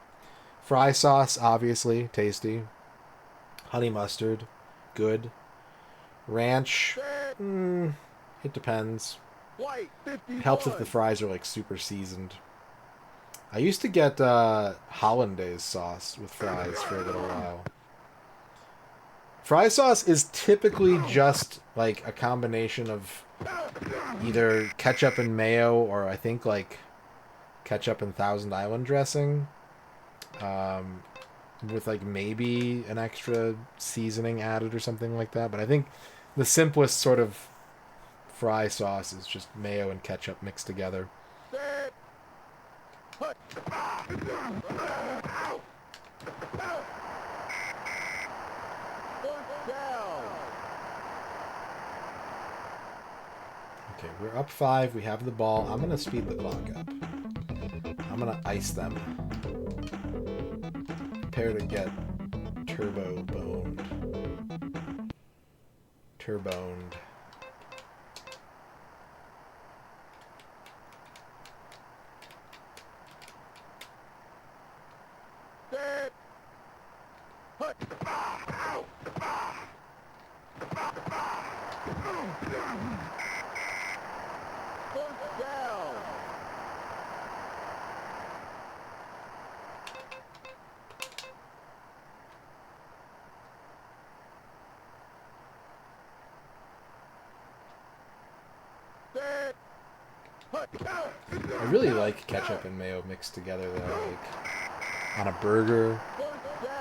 [SPEAKER 1] Fry sauce, obviously, tasty. Honey mustard, good. Ranch,
[SPEAKER 2] Set.
[SPEAKER 1] it depends.
[SPEAKER 2] White 51.
[SPEAKER 1] Helps if the fries are, like, super seasoned. I used to get hollandaise sauce with fries for a little while. Fry sauce is typically just, like, a combination of either ketchup and mayo, or I think, like, ketchup and Thousand Island dressing. With, like, maybe an extra seasoning added or something like that. But I think the simplest sort of fry sauce is just mayo and ketchup mixed together.
[SPEAKER 2] Set. First down.
[SPEAKER 1] Okay, we're up 5. We have the ball. I'm going to speed the clock up. I'm going to ice them. Prepare to get turbo-boned. Turboned.
[SPEAKER 2] Set. First down. Set.
[SPEAKER 1] I really like ketchup and mayo mixed together, though. Like, on a burger,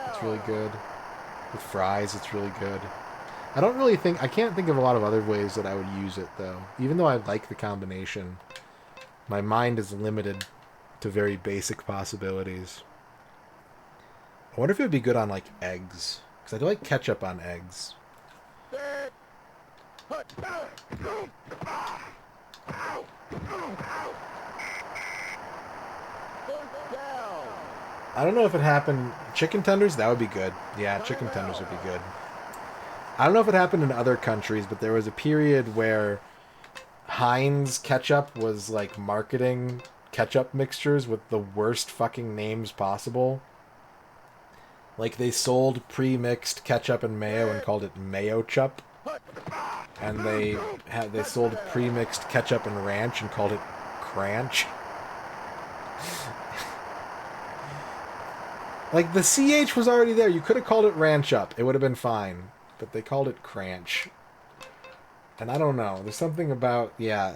[SPEAKER 1] it's really good. With fries, it's really good. I can't think of a lot of other ways that I would use it, though. Even though I like the combination, my mind is limited to very basic possibilities. I wonder if it would be good on, like, eggs. Because I do like ketchup on eggs.
[SPEAKER 2] Set.
[SPEAKER 1] I don't know if it happened. Chicken tenders, that would be good. Yeah, chicken tenders would be good. I don't know if it happened in other countries, but there was a period where Heinz ketchup was like marketing ketchup mixtures with the worst fucking names possible. Like they sold pre-mixed ketchup and mayo and called it Mayo Chup. And they sold pre-mixed ketchup and ranch and called it Cranch. Like the CH was already there. You could have called it Ranch Up. It would have been fine. But they called it Cranch. And I don't know. There's something about, yeah.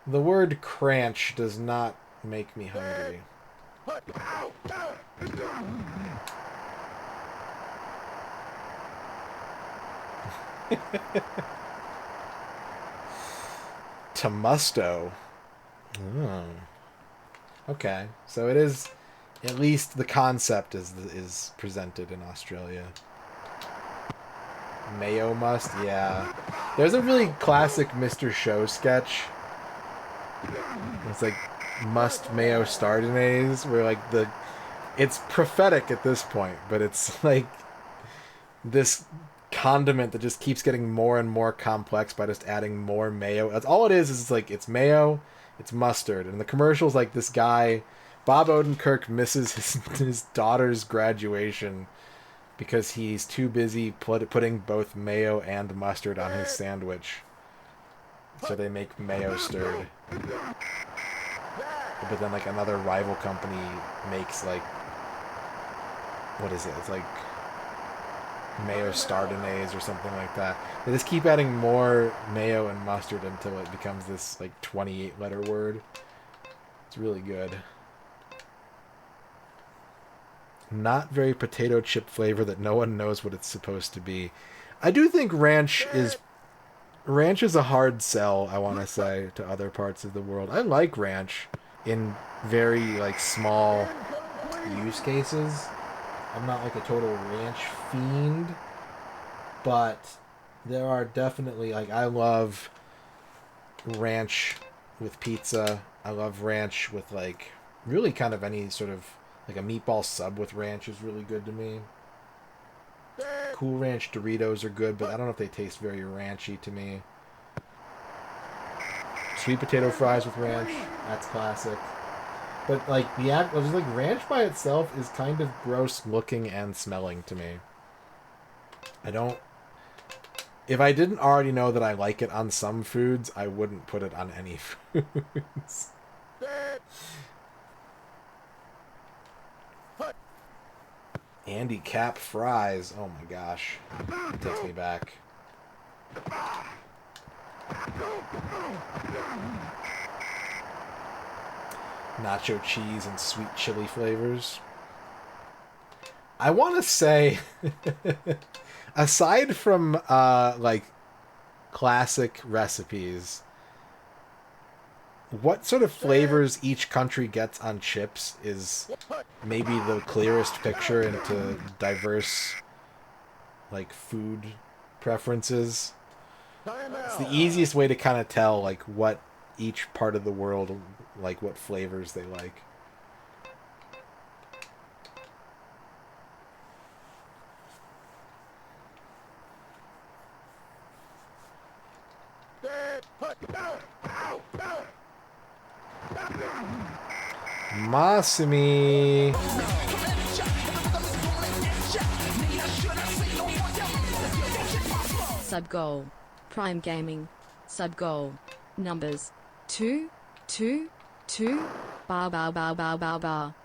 [SPEAKER 1] The word cranch does not make me hungry. Tomusto. Oh. Okay, so it is, at least the concept is presented in Australia. Mayo must, yeah. There's a really classic Mr. Show sketch. It's like must mayo stardinaise, where like it's prophetic at this point, but it's like this condiment that just keeps getting more and more complex by just adding more mayo. That's all it is it's like it's mayo, it's mustard. And the commercial's like this guy, Bob Odenkirk, misses his daughter's graduation because he's too busy putting both mayo and mustard on his sandwich. So they make mayo stirred. But then like another rival company makes like, what is it? It's like mayo stardinaise or something like that. They just keep adding more mayo and mustard until it becomes this like 28 letter word. It's really good. Not very potato chip flavor that no one knows what it's supposed to be. I do think ranch is a hard sell, I want to say, to other parts of the world. I like ranch in very like small use cases. I'm not like a total ranch fiend, but there are definitely, like, I love ranch with pizza. I love ranch with like really kind of any sort of, like a meatball sub with ranch is really good to me. Cool Ranch Doritos are good, but I don't know if they taste very ranchy to me. Sweet potato fries with ranch, that's classic. But like just like ranch by itself is kind of gross looking and smelling to me. If I didn't already know that I like it on some foods, I wouldn't put it on any foods. Andy Cap fries. Oh my gosh. It takes me back. Nacho cheese and sweet chili flavors. I want to say, aside from like classic recipes, what sort of flavors each country gets on chips is maybe the clearest picture into diverse like food preferences. It's the easiest way to kind of tell like what each part of the world, like what flavors they like. Massimi.
[SPEAKER 7] Sub goal. Prime Gaming. Sub goal. Numbers. 2, 2, 2. Bar bar bar bar bar bar.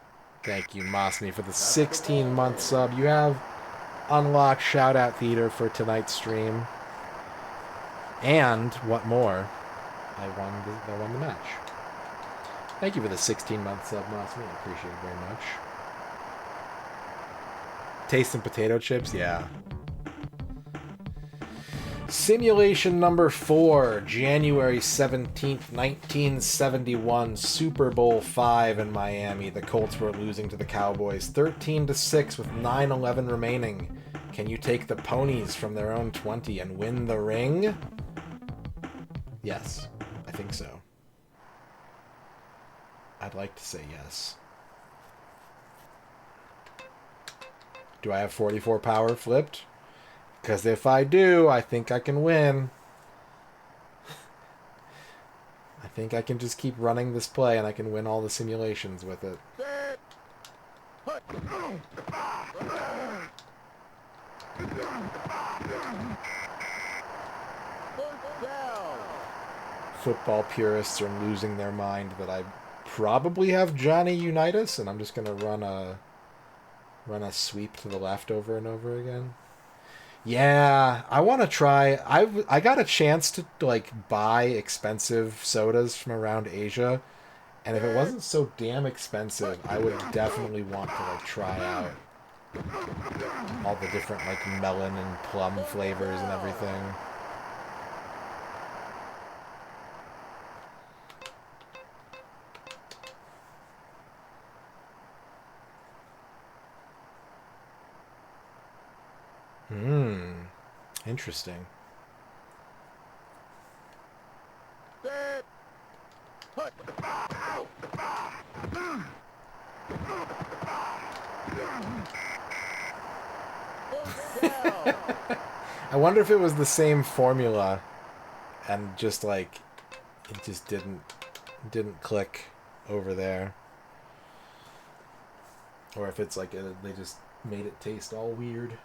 [SPEAKER 1] Thank you, Massimi, for the 16-month sub. You have unlocked Shoutout Theater for tonight's stream. And, what more, I won the match. Thank you for the 16-month sub, Massimi. I appreciate it very much. Taste some potato chips? Yeah. Simulation number 4, January 17th, 1971, Super Bowl V in Miami. The Colts were losing to the Cowboys 13-6 with 9:11 remaining. Can you take the Ponies from their own 20 and win the ring? Yes, I think so. I'd like to say yes. Do I have 44 power flipped? Because if I do, I think I can win. I think I can just keep running this play and I can win all the simulations with it. Football purists are losing their mind that I probably have Johnny Unitas, and I'm just gonna run a sweep to the left over and over again. Yeah, I want to try. I got a chance to like buy expensive sodas from around Asia, and if it wasn't so damn expensive, I would definitely want to like try out all the different like melon and plum flavors and everything. Interesting. I wonder if it was the same formula and just like it just didn't click over there. Or if it's like they just made it taste all weird.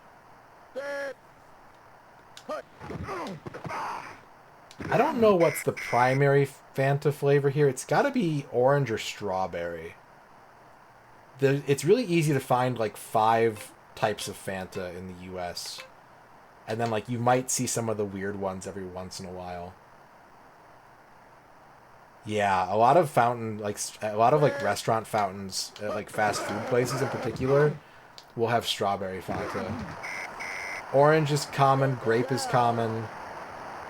[SPEAKER 1] I don't know what's the primary Fanta flavor here. It's got to be orange or strawberry. It's really easy to find like 5 types of Fanta in the US. And then like you might see some of the weird ones every once in a while. Yeah, a lot of restaurant fountains at like fast food places in particular will have strawberry Fanta. Orange is common, grape is common,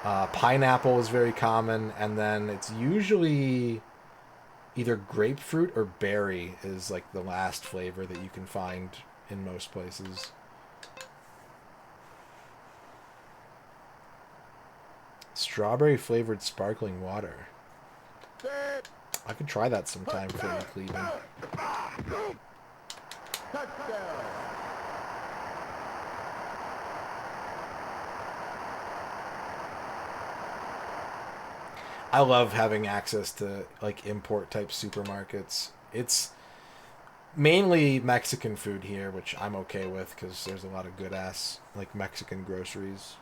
[SPEAKER 1] pineapple is very common, and then it's usually either grapefruit or berry is like the last flavor that you can find in most places. Strawberry flavored sparkling water. I could try that sometime for you, Cleveland. I love having access to like import type supermarkets. It's mainly Mexican food here, which I'm okay with because there's a lot of good ass like Mexican groceries.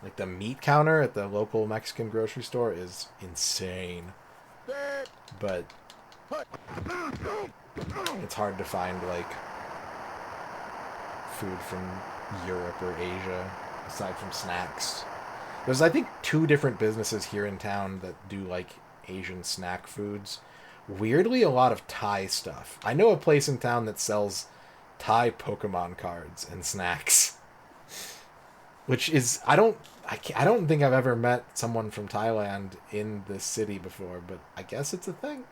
[SPEAKER 1] Like the meat counter at the local Mexican grocery store is insane. But it's hard to find like food from Europe or Asia aside from snacks. There's I think 2 different businesses here in town that do like Asian snack foods. Weirdly, a lot of Thai stuff. I know a place in town that sells Thai Pokemon cards and snacks. Which is I don't think I've ever met someone from Thailand in this city before, but I guess it's a thing.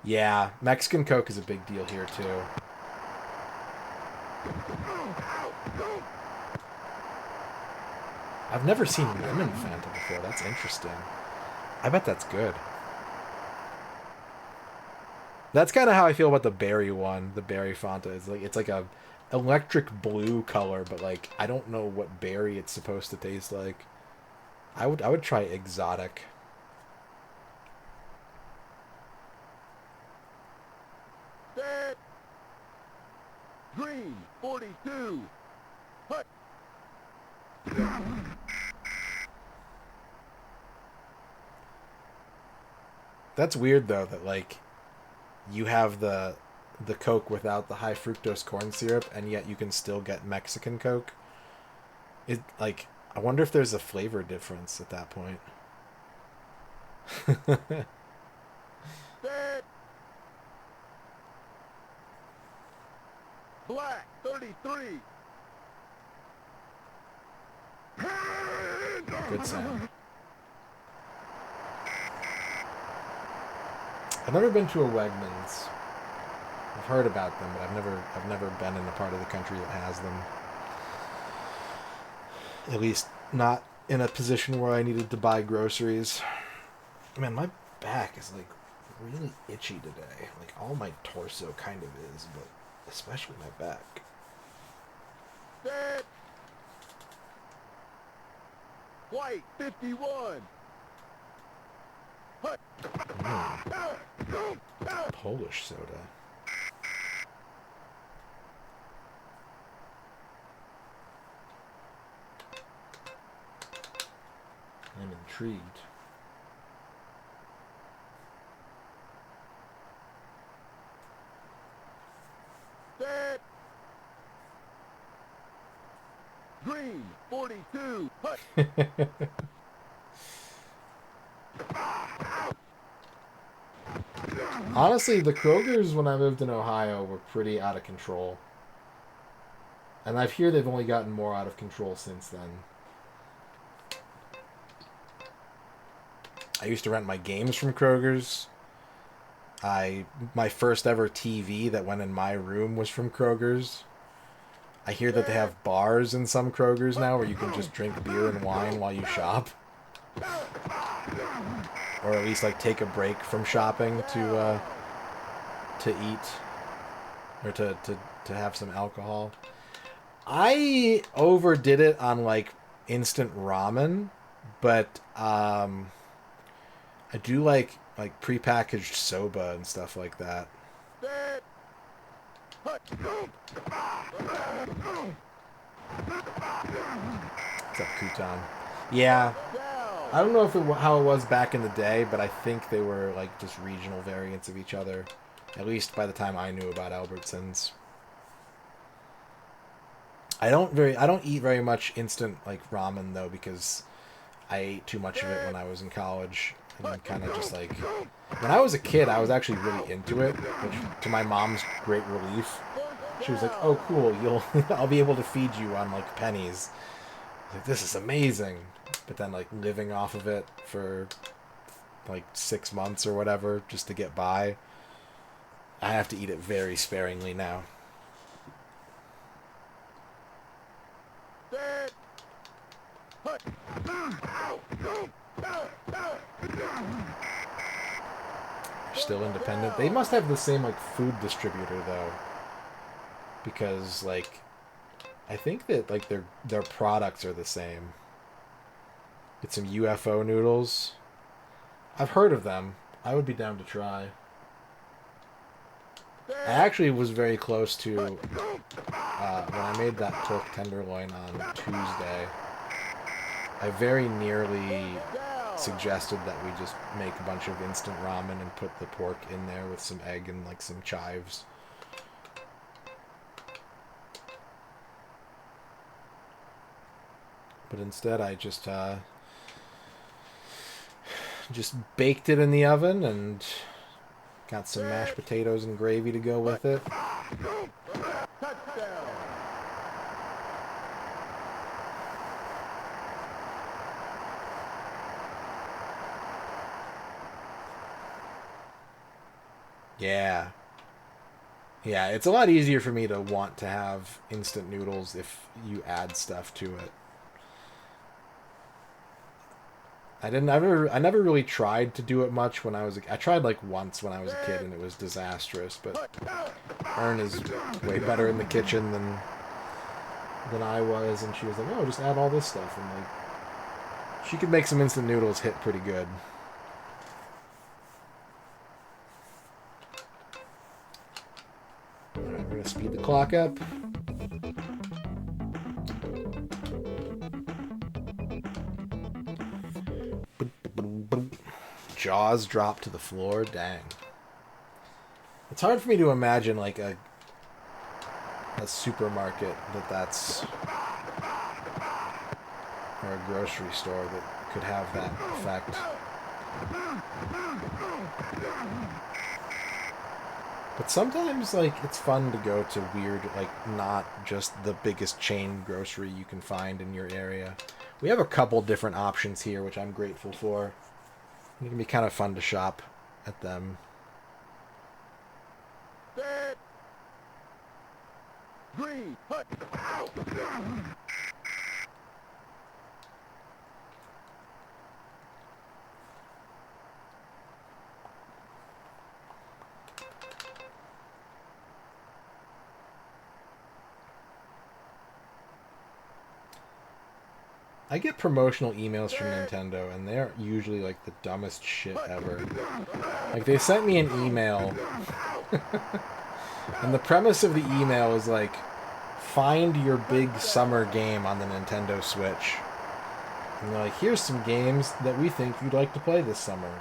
[SPEAKER 1] Yeah, Mexican Coke is a big deal here too. I've never seen lemon Fanta before. That's interesting. I bet that's good. That's kind of how I feel about the berry one. The berry Fanta is like it's like a electric blue color, but like I don't know what berry it's supposed to taste like. I would try exotic.
[SPEAKER 2] Green 42. Hut.
[SPEAKER 1] That's weird though that like you have the Coke without the high fructose corn syrup and yet you can still get Mexican Coke. It like I wonder if there's a flavor difference at that point.
[SPEAKER 2] Black 33.
[SPEAKER 1] Good sound. I've never been to a Wegmans. I've heard about them, but I've never been in a part of the country that has them. At least not in a position where I needed to buy groceries. Man, my back is like really itchy today. Like all my torso kind of is, but especially my back.
[SPEAKER 2] Set. White 51. Hut.
[SPEAKER 1] Polish soda. I'm intrigued.
[SPEAKER 2] Set. Green 42. Hut.
[SPEAKER 1] Honestly, the Krogers when I lived in Ohio were pretty out of control. And I hear they've only gotten more out of control since then. I used to rent my games from Kroger's. My first ever TV that went in my room was from Kroger's. I hear that they have bars in some Kroger's now where you can just drink beer and wine while you shop. Or at least like take a break from shopping to eat or to have some alcohol. I overdid it on like instant ramen, but I do like prepackaged soba and stuff like that.
[SPEAKER 2] Set. Hut.
[SPEAKER 1] What's up, Kutan? Yeah, I don't know if how it was back in the day, but I think they were like just regional variants of each other. At least by the time I knew about Albertsons. I don't eat very much instant like ramen though because I ate too much of it when I was in college and kind of just like when I was a kid I was actually really into it, which to my mom's great relief. She was like, "Oh, cool! I'll be able to feed you on like pennies." I was like, "This is amazing!" But then like living off of it for like 6 months or whatever just to get by, I have to eat it very sparingly now.
[SPEAKER 2] Set. Hut.
[SPEAKER 1] Still independent. They must have the same like food distributor though, because like I think that like their products are the same. Get some UFO noodles. I've heard of them. I would be down to try. I actually was very close to when I made that pork tenderloin on Tuesday. I very nearly suggested that we just make a bunch of instant ramen and put the pork in there with some egg and like some chives. But instead I just baked it in the oven and got some mashed potatoes and gravy to go with it.
[SPEAKER 2] Touchdown.
[SPEAKER 1] Yeah. Yeah, it's a lot easier for me to want to have instant noodles if you add stuff to it. I never really tried to do it much when I tried like once when I was a kid and it was disastrous, but Ern is way better in the kitchen than I was, and she was like, "Oh, just add all this stuff," and like she could make some instant noodles hit pretty good. Alright, we're gonna speed the clock up. Jaws drop to the floor. Dang. It's hard for me to imagine like a supermarket that's or a grocery store that could have that effect. But sometimes like it's fun to go to weird, like not just the biggest chain grocery you can find in your area. We have a couple different options here, which I'm grateful for. It can be kind of fun to shop at them.
[SPEAKER 2] Set. Green. Hut.
[SPEAKER 1] I get promotional emails from Nintendo, and they're usually like the dumbest shit ever. Like, they sent me an email, and the premise of the email is like, find your big summer game on the Nintendo Switch. And they're like, here's some games that we think you'd like to play this summer.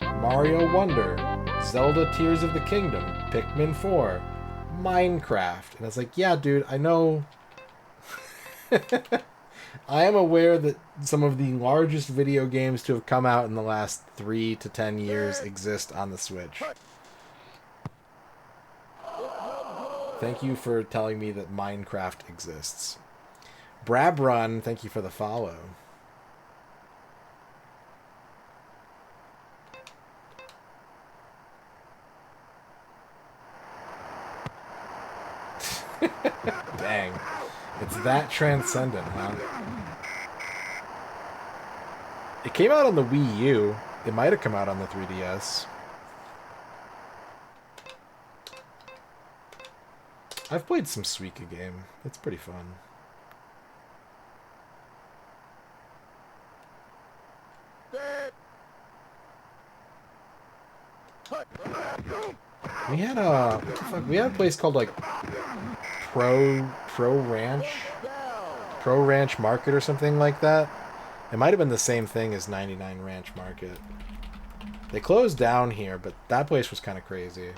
[SPEAKER 1] Mario Wonder, Zelda Tears of the Kingdom, Pikmin 4, Minecraft. And I was like, yeah, dude, I know... I am aware that some of the largest video games to have come out in the last 3 to 10 years exist on the Switch. Thank you for telling me that Minecraft exists. Brabrun, thank you for the follow. Dang. It's that transcendent, huh? It came out on the Wii U. It might have come out on the 3DS. I've played some Suika game. It's pretty fun. We had a... What the fuck? We had a place called, like, Pro Ranch? Pro Ranch Market or something like that. It might have been the same thing as 99 Ranch Market. They closed down here, but that place was kind of crazy.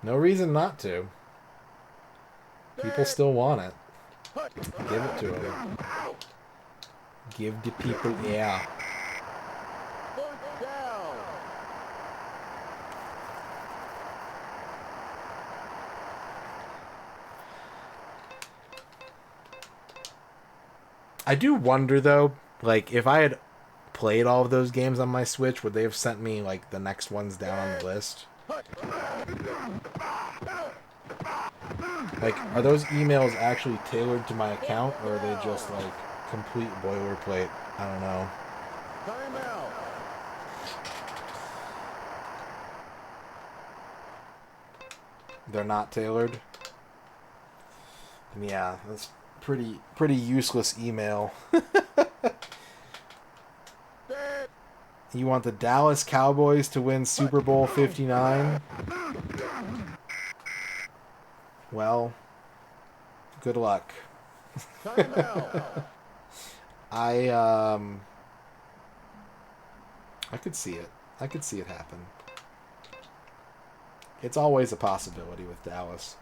[SPEAKER 1] No reason not to. People still want it. Give it to them. Give the people air. I do wonder, though, like, if I had played all of those games on my Switch, would they have sent me, like, the next ones down on the list? Like, are those emails actually tailored to my account, or are they just, like, complete boilerplate? I don't know. They're not tailored? And yeah, that's pretty useless email. You want the Dallas Cowboys to win Super Bowl 59? Well, good luck. I could see it. I could see it happen. It's always a possibility with Dallas.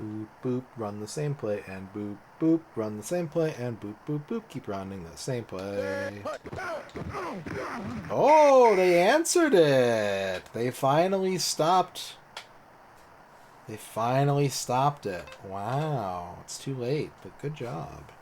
[SPEAKER 1] Boop, boop, run the same play, and boop, boop, run the same play, and boop, boop, boop, keep running the same play. Oh, they answered it! They finally stopped. They finally stopped it. Wow, it's too late, but good job.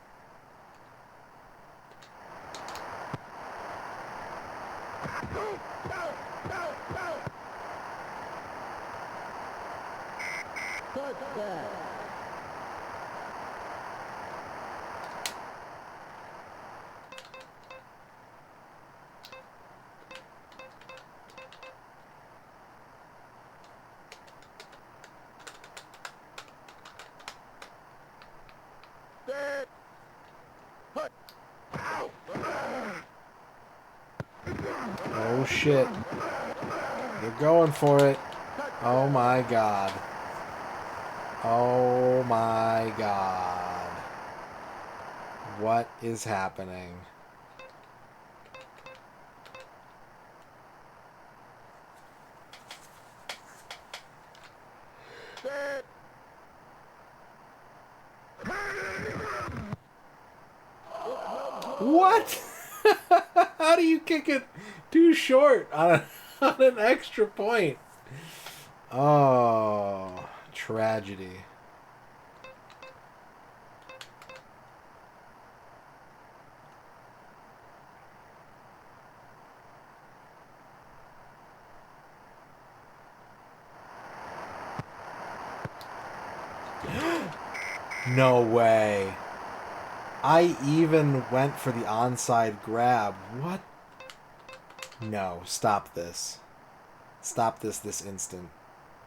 [SPEAKER 1] Oh shit. They're going for it. Oh my god. Oh my god. What is happening? What? How do you kick it too short on, on an extra point? Oh, tragedy. No way. I even went for the onside grab. What? No, stop this. Stop this instant.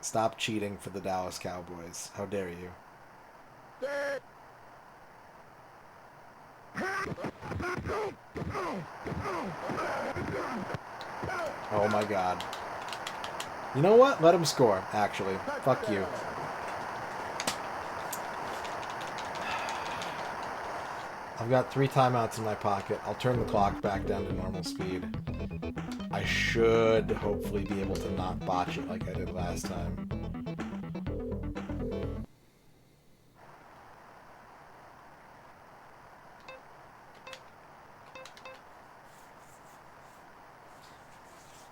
[SPEAKER 1] Stop cheating for the Dallas Cowboys. How dare you? Oh my god. You know what? Let him score, actually. Fuck you. I've got 3 timeouts in my pocket. I'll turn the clock back down to normal speed. I should hopefully be able to not botch it like I did last time.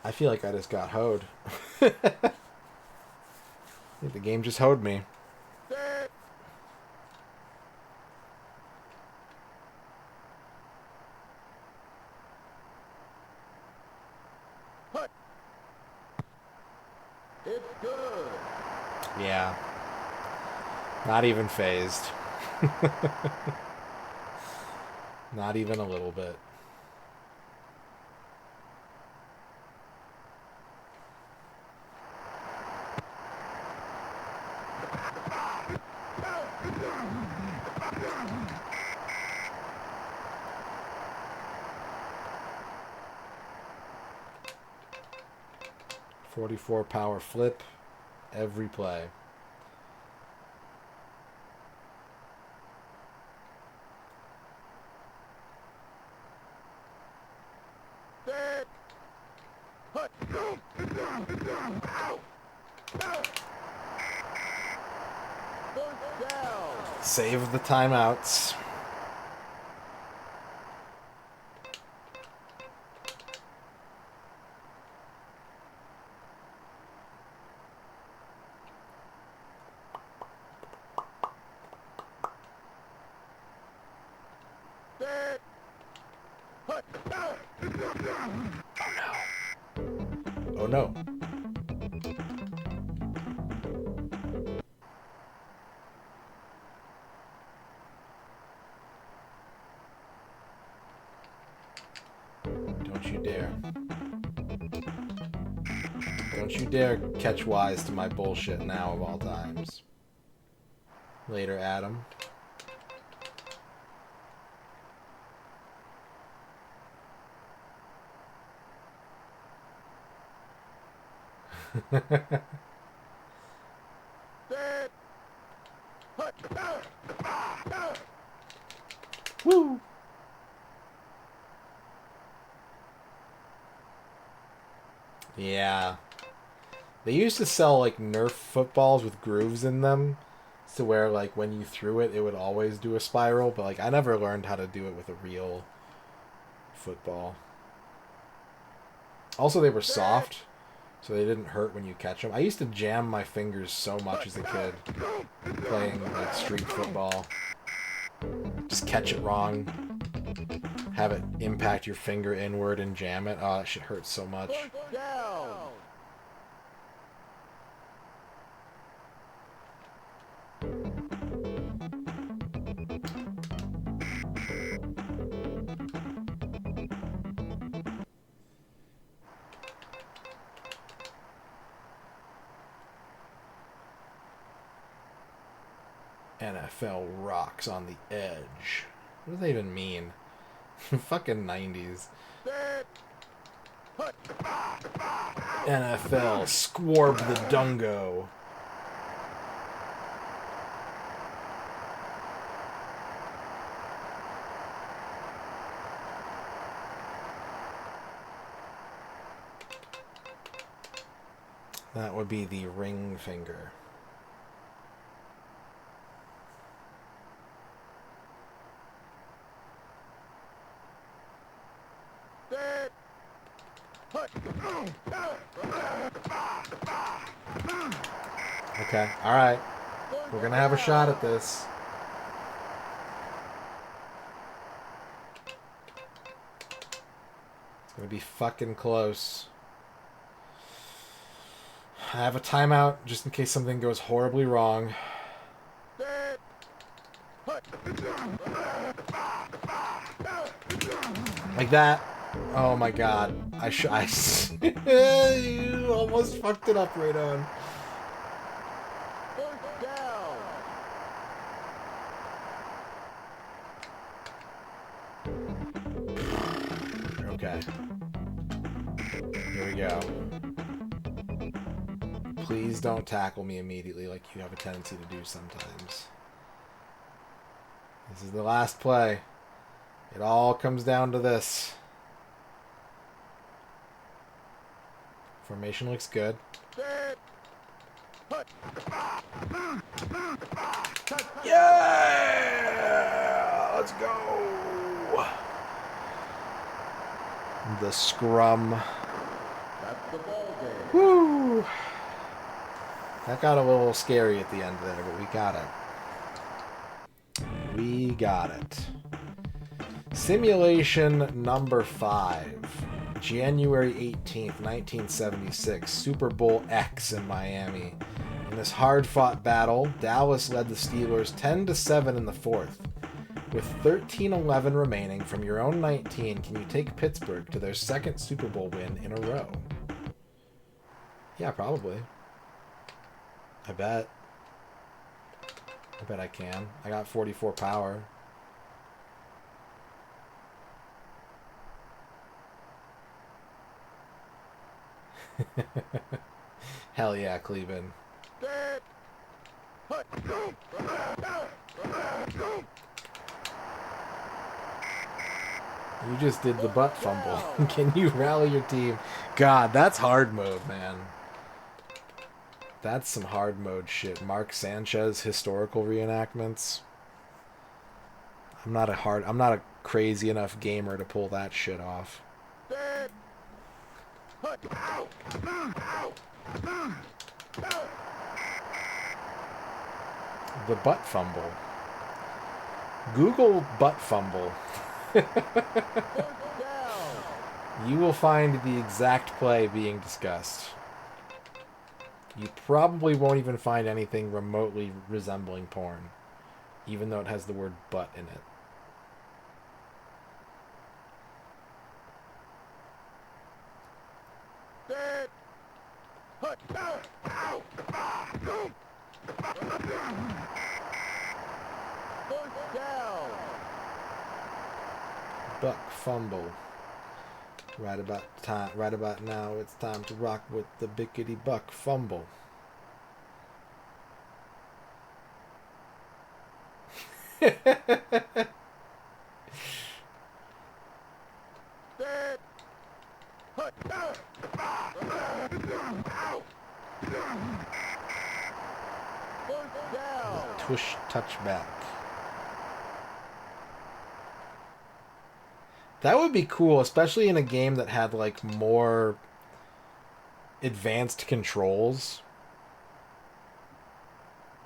[SPEAKER 1] I feel like I just got hoed. I think the game just hoed me.
[SPEAKER 2] It's good.
[SPEAKER 1] Yeah. Not even phased. Not even a little bit. .44 power flip every play. Save the timeouts. Oh no. Don't you dare. Don't you dare catch wise to my bullshit now of all times. Later, Adam. Woo! Yeah. They used to sell like Nerf footballs with grooves in them, to where like when you threw it, it would always do a spiral. But like I never learned how to do it with a real football. Also, they were soft, so they didn't hurt when you catch them. I used to jam my fingers so much as a kid playing like street football. Just catch it wrong, have it impact your finger inward and jam it. Oh, that shit hurts so much. NFL rocks on the edge. What does that even mean? Fucking 90s. NFL squarb the dungo. That would be the ring finger. Okay, alright. We're gonna have a shot at this. It's gonna be fucking close. I have a timeout just in case something goes horribly wrong. Like that. Oh my god. You almost fucked it up, Radon. Okay. Here we go. Please don't tackle me immediately like you have a tendency to do sometimes. This is the last play. It all comes down to this. Formation looks good. Yeah! Let's go! The scrum.
[SPEAKER 2] That's the ball game.
[SPEAKER 1] Woo! That got a little scary at the end there, but we got it. We got it. Simulation number 5. January 18th, 1976. Super Bowl X in Miami. In this hard-fought battle, Dallas led the Steelers 10-7 in the fourth. With 13-11 remaining from your own 19, can you take Pittsburgh to their second Super Bowl win in a row? Yeah, probably. I bet I can. I got 44 power. Hell yeah, Cleveland. You just did the butt fumble. Can you rally your team? God, that's hard mode, man. That's some hard mode shit. Mark Sanchez historical reenactments. I'm not a crazy enough gamer to pull that shit off. The butt fumble. Google butt fumble. You will find the exact play being discussed. You probably won't even find anything remotely resembling porn, even though it has the word butt in it. Buck fumble. Right about now, it's time to rock with the bickety buck fumble. Tush touchback. That would be cool, especially in a game that had like more advanced controls.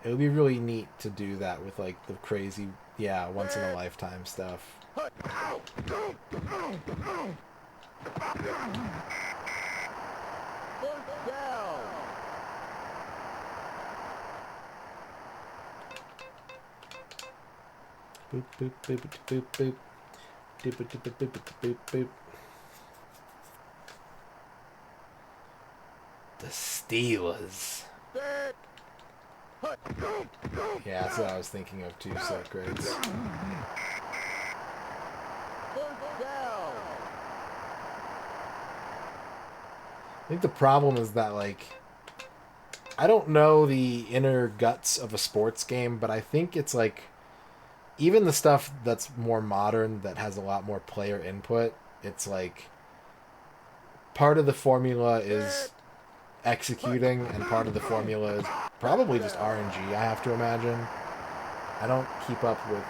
[SPEAKER 1] It would be really neat to do that with like the crazy, yeah, once in a lifetime stuff. Boop boop boop boop boop. Doop, boop, boop, boop, boop, boop. The Steelers. Yeah, that's what I was thinking of too, set grades. I think the problem is that, like, I don't know the inner guts of a sports game, but I think it's like, even the stuff that's more modern, that has a lot more player input, it's like part of the formula is executing, and part of the formula is probably just RNG, I have to imagine. I don't keep up with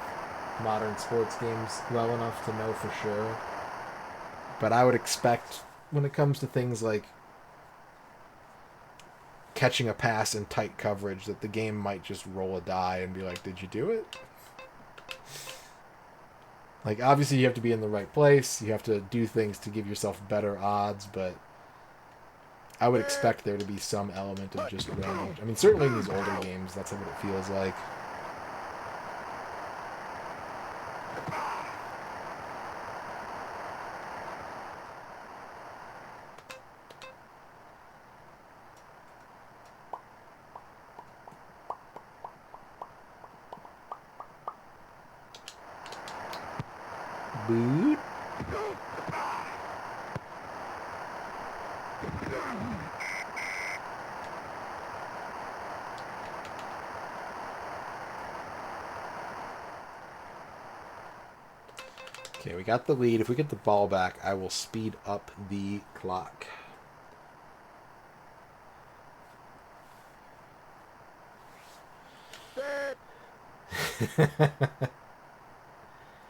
[SPEAKER 1] modern sports games well enough to know for sure. But I would expect, when it comes to things like catching a pass in tight coverage that the game might just roll a die and be like, did you do it? Like, obviously you have to be in the right place. You have to do things to give yourself better odds, but I would expect there to be some element of just random. I mean, certainly in these older games, that's what it feels like. Boot. Okay, we got the lead. If we get the ball back, I will speed up the clock.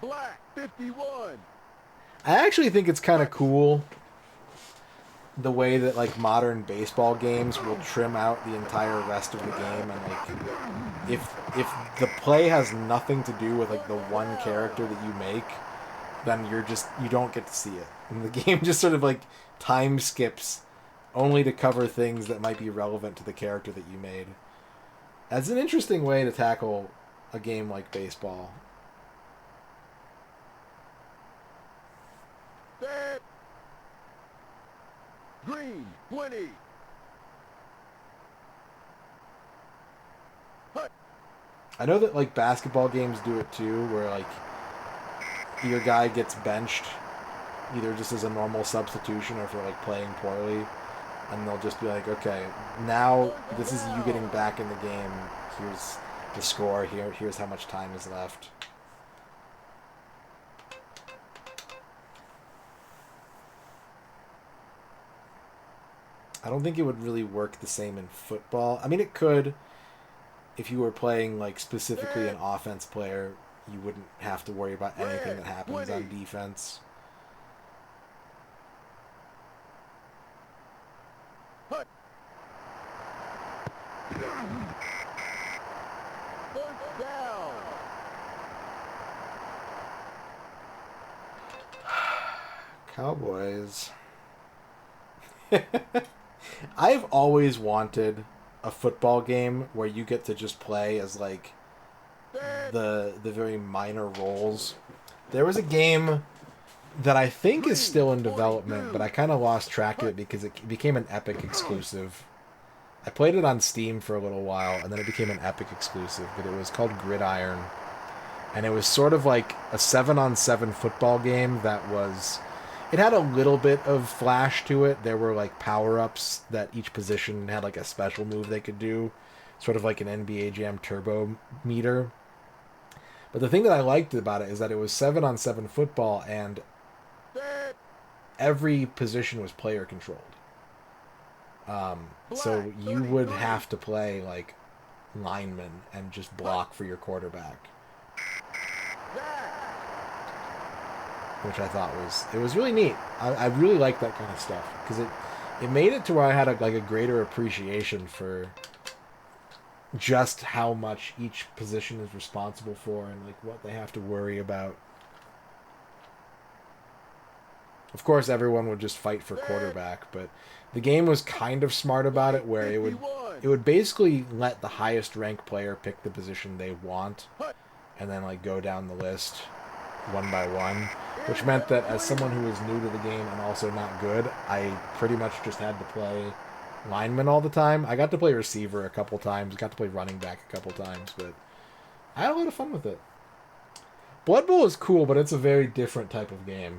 [SPEAKER 2] Black 51.
[SPEAKER 1] I actually think it's kind of cool the way that like modern baseball games will trim out the entire rest of the game, and like if the play has nothing to do with like the one character that you make, then you don't get to see it. And the game just sort of like time skips only to cover things that might be relevant to the character that you made. That's an interesting way to tackle a game like baseball.
[SPEAKER 2] Set. Green 20.
[SPEAKER 1] I know that like basketball games do it too, where like your guy gets benched either just as a normal substitution or for like playing poorly, and they'll just be like, okay, now this is you getting back in the game. Here's the score. Here's how much time is left. I don't think it would really work the same in football. I mean, it could. If you were playing like specifically an offense player, you wouldn't have to worry about anything that happens on defense.
[SPEAKER 2] First down.
[SPEAKER 1] Cowboys. I've always wanted a football game where you get to just play as like the very minor roles. There was a game that I think is still in development, but I kind of lost track of it because it became an Epic exclusive. I played it on Steam for a little while, and then it became an Epic exclusive, but it was called Gridiron. And it was sort of like a 7-on-7 football game that was... It had a little bit of flash to it. There were like power-ups that each position had like a special move they could do. Sort of like an NBA Jam Turbo meter. But the thing that I liked about it is that it was 7-on-7 football, and every position was player controlled. So you would have to play like lineman and just block for your quarterback, which I thought was really neat. I really like that kind of stuff because it made it to where I had a greater appreciation for just how much each position is responsible for and like what they have to worry about. Of course, everyone would just fight for quarterback, but the game was kind of smart about it, where it would basically let the highest ranked player pick the position they want, and then like go down the list one by one, which meant that as someone who was new to the game and also not good, I pretty much just had to play lineman all the time. I got to play receiver a couple times, got to play running back a couple times, but I had a lot of fun with it. Blood Bowl is cool, but it's a very different type of game.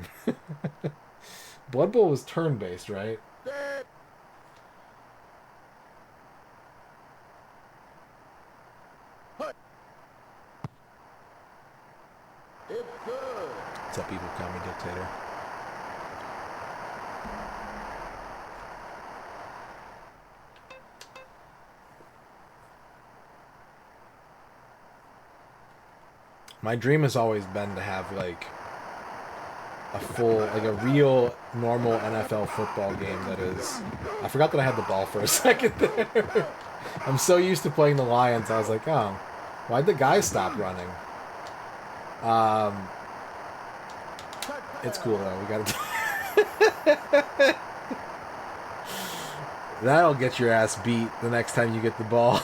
[SPEAKER 1] Blood Bowl was turn-based, right?
[SPEAKER 2] It's good.
[SPEAKER 1] What's up, people? Call me dictator. My dream has always been to have like a full, like a real normal NFL football game that is. I forgot that I had the ball for a second there. I'm so used to playing the Lions, I was like, oh, why'd the guy stop running? It's cool though. We gotta. That'll get your ass beat the next time you get the ball.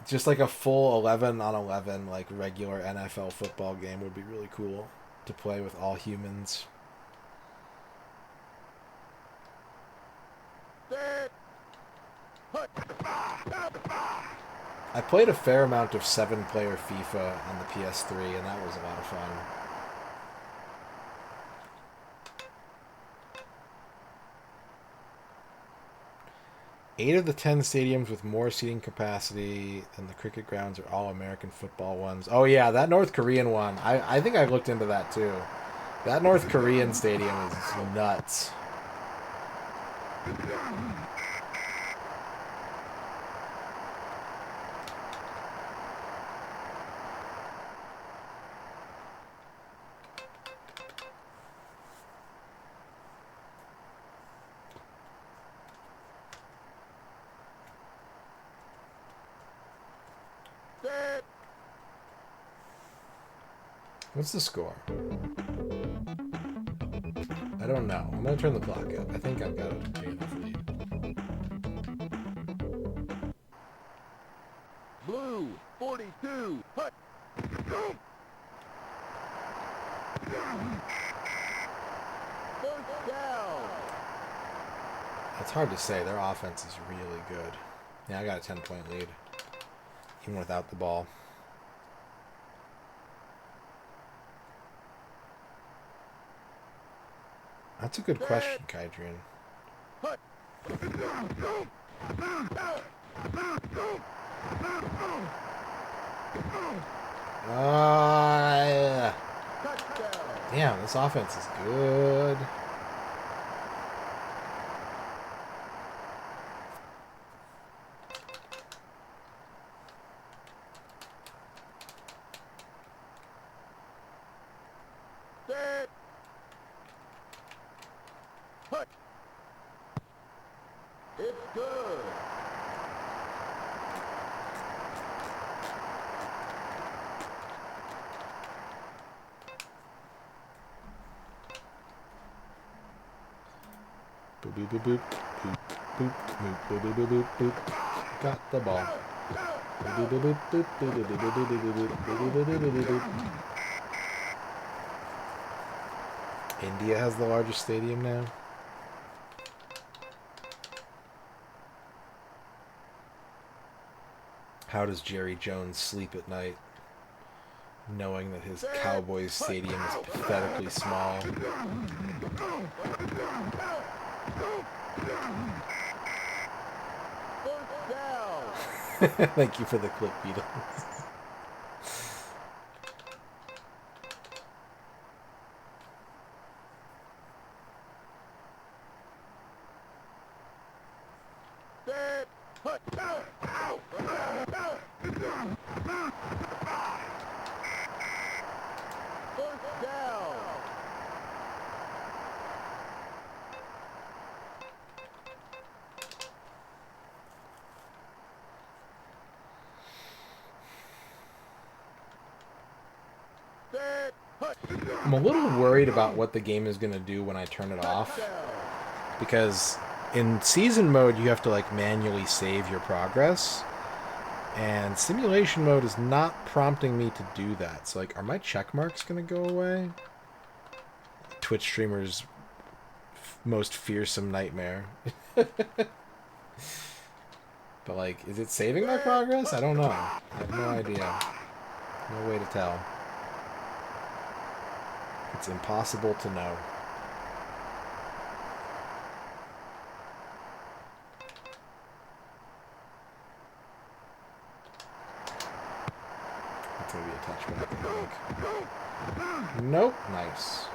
[SPEAKER 1] Just like a full 11 on 11, like regular NFL football game would be really cool to play with all humans. I played a fair amount of 7-player FIFA on the PS3, and that was a lot of fun. Eight of the 10 stadiums with more seating capacity than the cricket grounds are all American football ones. Oh yeah, that North Korean one. I think I looked into that too. That North Korean stadium is nuts. What's the score? I don't know. I'm gonna turn the clock up. I think I've got a big enough lead.
[SPEAKER 2] Blue, 42. Hut. First down.
[SPEAKER 1] It's hard to say. Their offense is really good. Yeah, I got a 10-point lead. Even without the ball. That's a good question, Kydrian. Damn, this offense is good.
[SPEAKER 2] It's good.
[SPEAKER 1] Boop boop boop boop boop boop boop boop boop boop boop. Got the ball. Boop boop boop boop boop boop boop boop boop boop boop boop boop. India has the largest stadium now. How does Jerry Jones sleep at night, knowing that his Cowboys stadium is pathetically small? Thank you for the clip, Beatles. I'm a little worried about what the game is going to do when I turn it off, because in season mode you have to like manually save your progress, and simulation mode is not prompting me to do that. So like, are my check marks going to go away? Twitch streamers' most fearsome nightmare. But like, is it saving my progress? I don't know. I have no idea. No way to tell. It's impossible to know. It's gonna be a touchback, I think. Nope. Nice.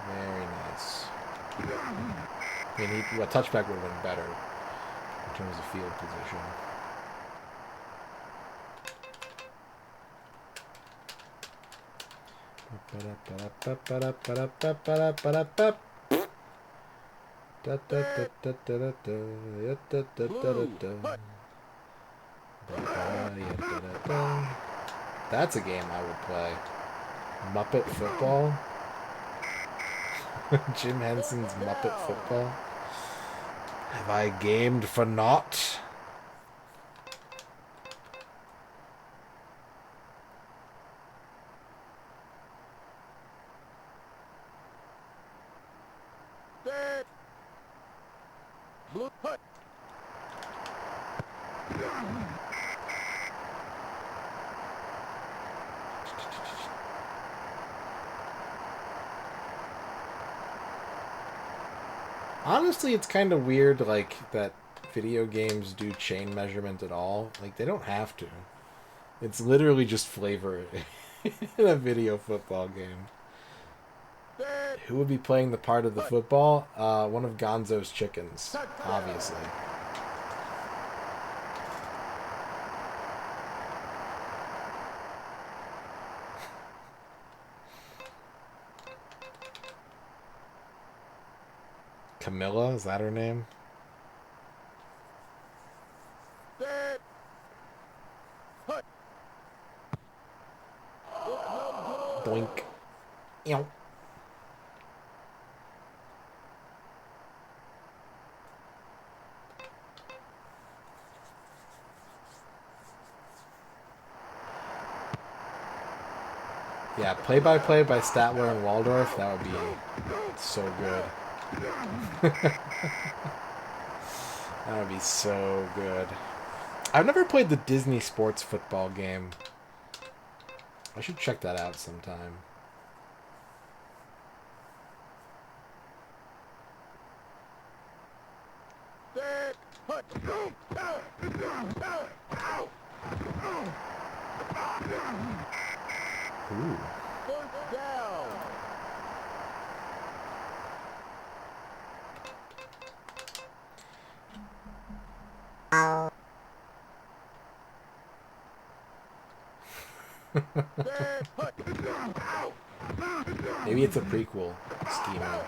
[SPEAKER 1] Very nice. I mean, a touchback would have been better in terms of field position. That's a game I would play. Muppet Football. Jim Henson's Muppet Football. Have I gamed for naught?
[SPEAKER 2] Blue hut.
[SPEAKER 1] Honestly, it's kind of weird, like, that video games do chain measurement at all. Like, they don't have to. It's literally just flavor in a video football game. Who would be playing the part of the football? One of Gonzo's chickens, obviously. Camilla, is that her name? Doink. Ew. Yeah, play-by-play by Statler and Waldorf, that would be so good. That would be so good. I've never played the Disney sports football game. I should check that out sometime. Ooh. Maybe it's a prequel schema.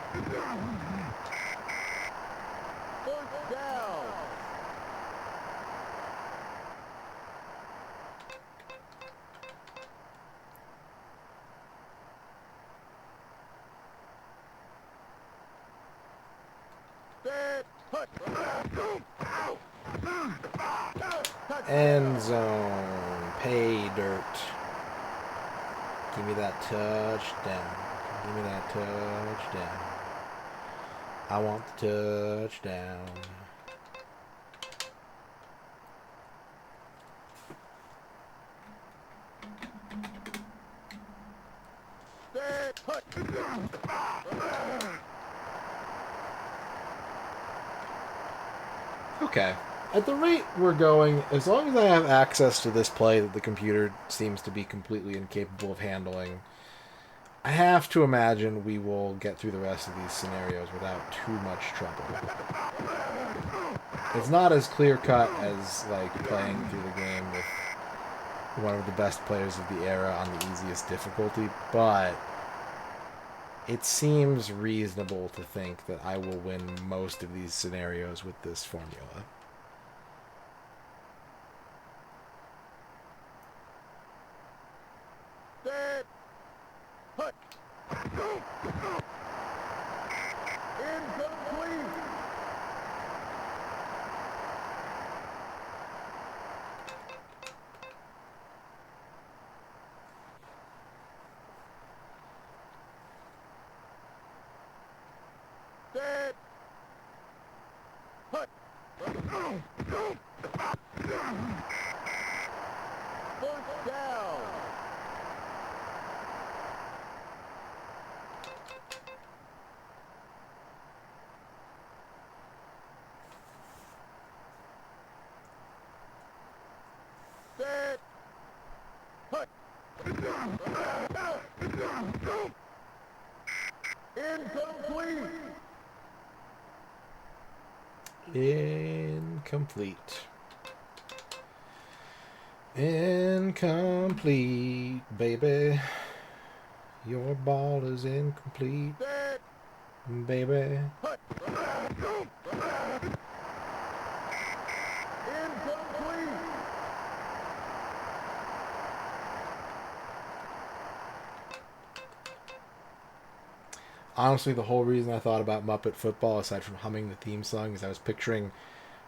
[SPEAKER 1] End zone. Pay dirt. Give me that touchdown. Give me that touchdown. I want the touchdown. Okay. At the rate we're going, as long as I have access to this play that the computer seems to be completely incapable of handling, I have to imagine we will get through the rest of these scenarios without too much trouble. It's not as clear-cut as, like, playing through the game with one of the best players of the era on the easiest difficulty, but it seems reasonable to think that I will win most of these scenarios with this formula. Incomplete. Incomplete, baby. Your ball is incomplete, baby.
[SPEAKER 2] Incomplete.
[SPEAKER 1] Honestly, the whole reason I thought about Muppet Football, aside from humming the theme song, is I was picturing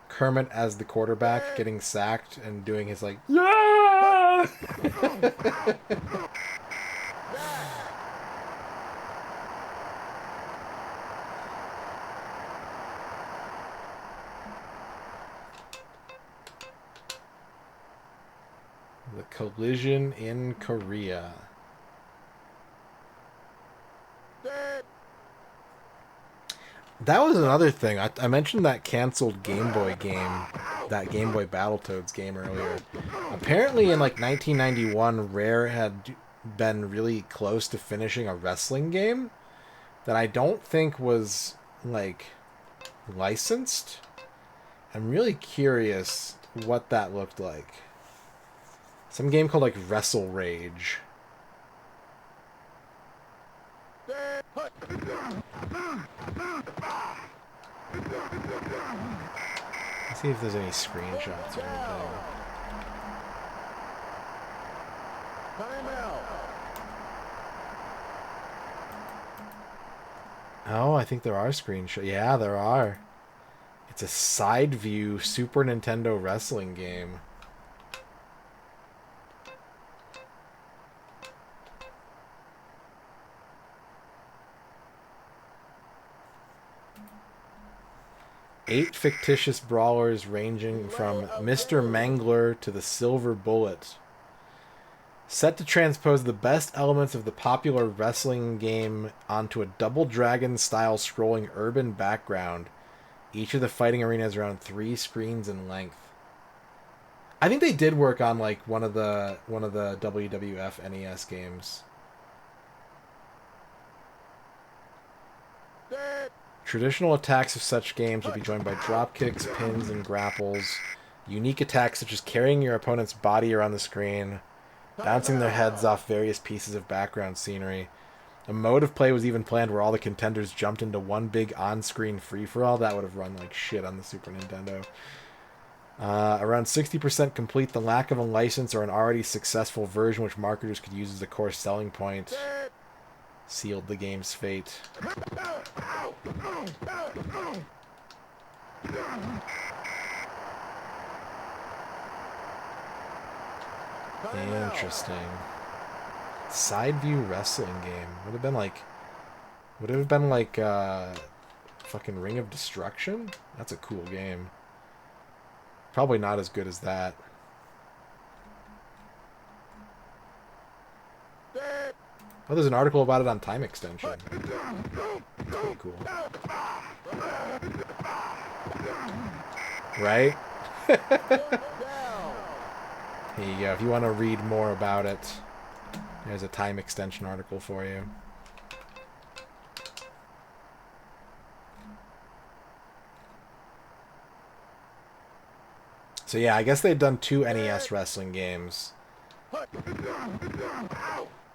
[SPEAKER 1] Kermit as the quarterback getting sacked and doing his like, yeah! The collision in Korea. That was another thing. I mentioned that canceled Game Boy game, that Game Boy Battletoads game earlier. Apparently in like 1991, Rare had been really close to finishing a wrestling game that I don't think was like licensed. I'm really curious what that looked like. Some game called like Wrestle Rage. Let's see if there's any screenshots or anything.
[SPEAKER 2] Timeout.
[SPEAKER 1] Oh, I think there are screenshots. Yeah, there are. It's a side view Super Nintendo wrestling game. Eight fictitious brawlers ranging from Mr. Mangler to the Silver Bullet. Set to transpose the best elements of the popular wrestling game onto a Double Dragon style scrolling urban background. Each of the fighting arenas is around 3 screens in length. I think they did work on like one of the WWF NES games. Traditional attacks of such games will be joined by drop kicks, pins, and grapples. Unique attacks such as carrying your opponent's body around the screen, bouncing their heads off various pieces of background scenery. A mode of play was even planned where all the contenders jumped into one big on-screen free-for-all. That would have run like shit on the Super Nintendo. Around 60% complete, the lack of a license or an already successful version which marketers could use as a core selling point sealed the game's fate. Interesting. Side view wrestling game. Would have been like fucking Ring of Destruction? That's a cool game. Probably not as good as that. Oh, there's an article about it on Time Extension. Pretty cool. Right? Here you go. If you want to read more about it, there's a Time Extension article for you. So yeah, I guess they've done 2 NES wrestling games.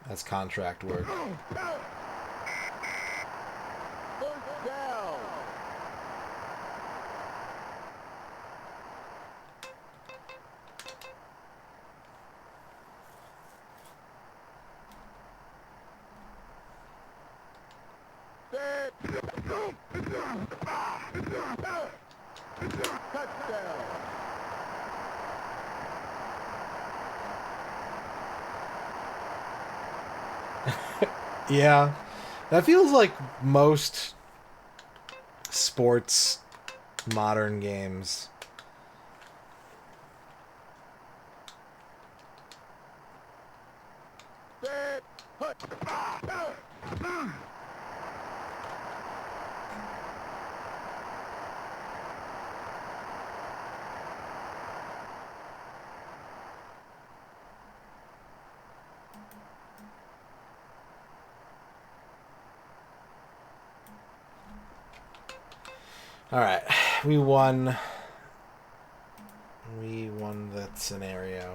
[SPEAKER 1] That's contract work. Yeah, that feels like most sports modern games. Alright, we won. We won that scenario.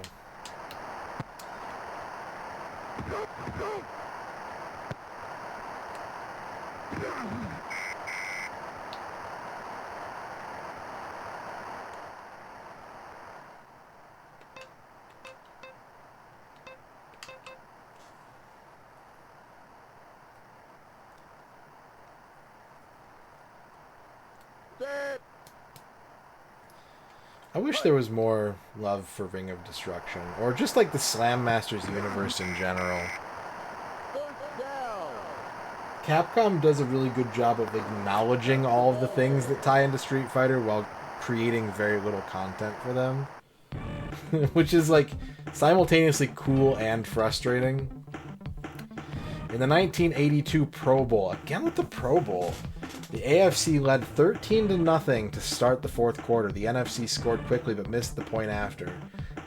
[SPEAKER 1] I wish there was more love for Ring of Destruction, or just like the Slam Masters universe in general. Capcom does a really good job of acknowledging all of the things that tie into Street Fighter while creating very little content for them. Which is like simultaneously cool and frustrating. In the 1982 Pro Bowl, again with the Pro Bowl, the AFC led 13-0 to start the fourth quarter. The NFC scored quickly but missed the point after.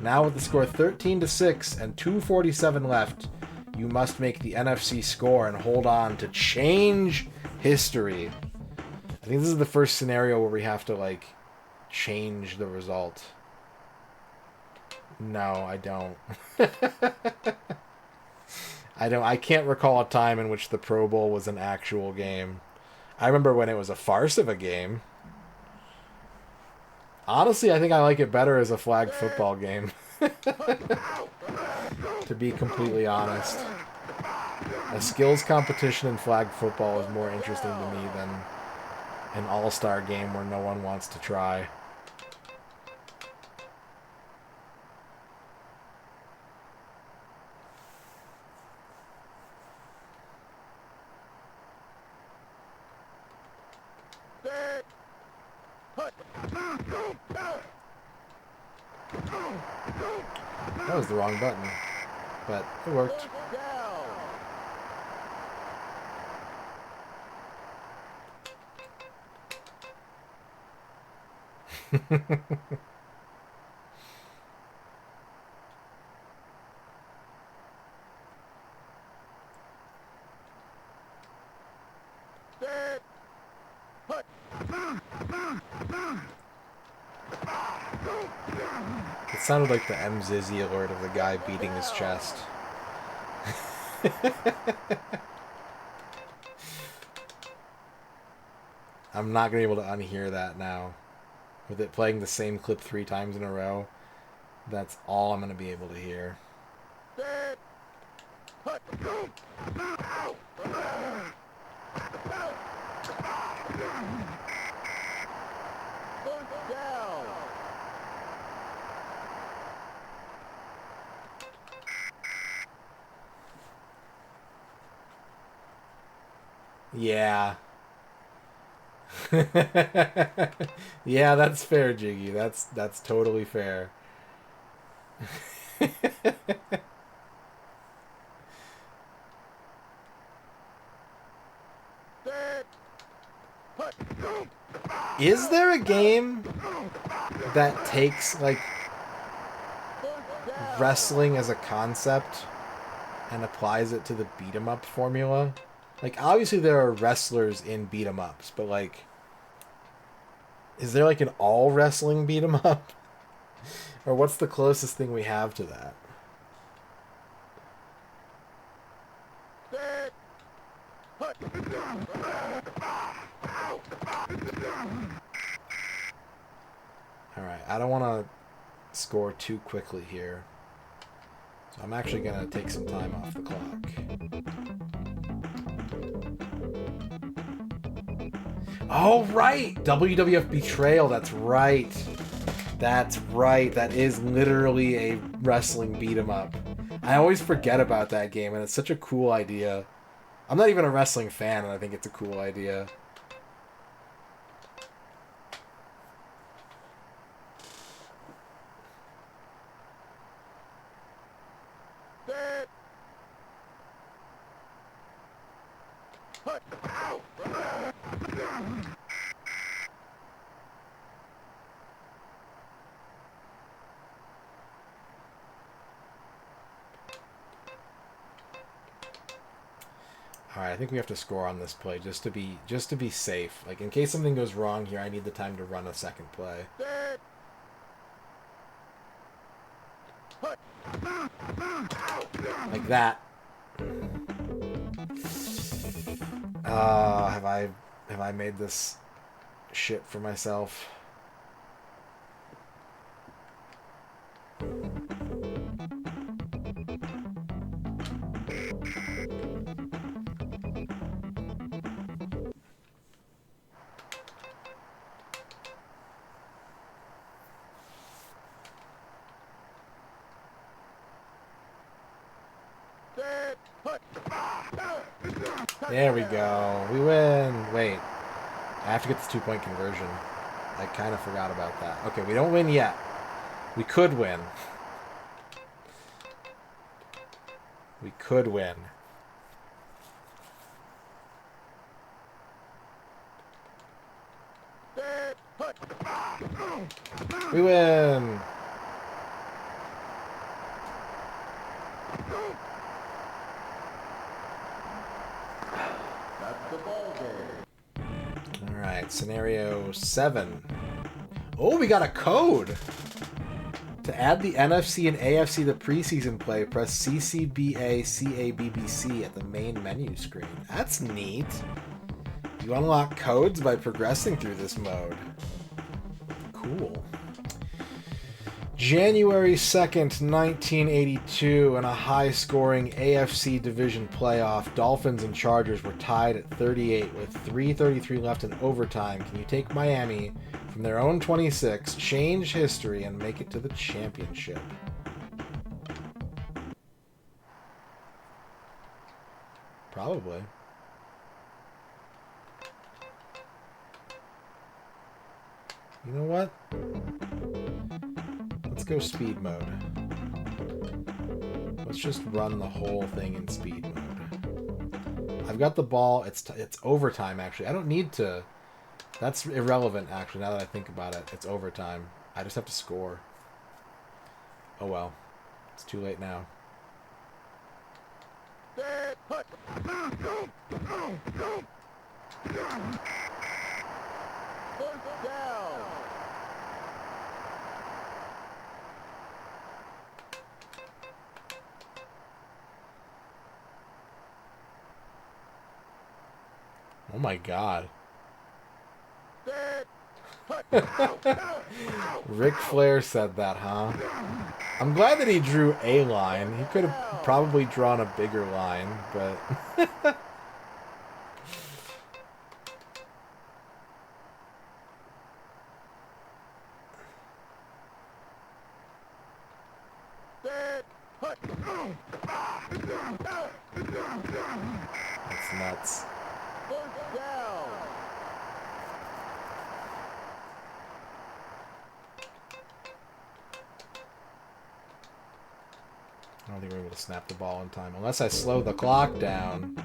[SPEAKER 1] Now with the score 13-6 and 2:47 left, you must make the NFC score and hold on to change history. I think this is the first scenario where we have to, like, change the result. No, I don't. I can't recall a time in which the Pro Bowl was an actual game. I remember when it was a farce of a game. Honestly, I think I like it better as a flag football game. To be completely honest. A skills competition in flag football is more interesting to me than an all-star game where no one wants to try. That was the wrong button, but it worked. It sounded like the Mzizzy alert of the guy beating his chest. I'm not going to be able to unhear that now. With it playing the same clip 3 times in a row, that's all I'm going to be able to hear. Yeah. Yeah, that's fair, Jiggy. That's totally fair. Is there a game that takes, like, wrestling as a concept and applies it to the beat-em-up formula? Like, obviously there are wrestlers in beat-em-ups, but, like, is there, like, an all-wrestling beat-em-up? Or what's the closest thing we have to that? Alright, I don't want to score too quickly here. So I'm actually going to take some time off the clock. Oh, right! WWF Betrayal, that's right. That's right. That is literally a wrestling beat-em-up. I always forget about that game, and it's such a cool idea. I'm not even a wrestling fan, and I think it's a cool idea. Alright, I think we have to score on this play just to be safe. Like, in case something goes wrong here, I need the time to run a second play. Like that. Have I made this shit for myself? There we go. We win. Wait. I have to get this 2-point conversion. I kind of forgot about that. Okay, we don't win yet. We could win. We could win. We win.
[SPEAKER 2] That's the ball game.
[SPEAKER 1] All right, scenario 7. Oh, we got a code. To add the NFC and AFC to preseason play, press CCBA-CABBC at the main menu screen. That's neat. You unlock codes by progressing through this mode. Cool. January 2nd, 1982, in a high-scoring AFC division playoff, Dolphins and Chargers were tied at 38 with 3:33 left in overtime. Can you take Miami from their own 26, change history, and make it to the championship? Probably. You know what? Let's go speed mode. Let's just run the whole thing in speed mode. I've got the ball. It's overtime, actually. I don't need to... That's irrelevant, actually, now that I think about it. It's overtime. I just have to score. Oh, well. It's too late now.
[SPEAKER 2] First down.
[SPEAKER 1] Oh, my God. Ric Flair said that, huh? I'm glad that he drew a line. He could have probably drawn a bigger line, but... That's nuts.
[SPEAKER 2] First down.
[SPEAKER 1] I don't think we're able to snap the ball in time. Unless I slow the clock down.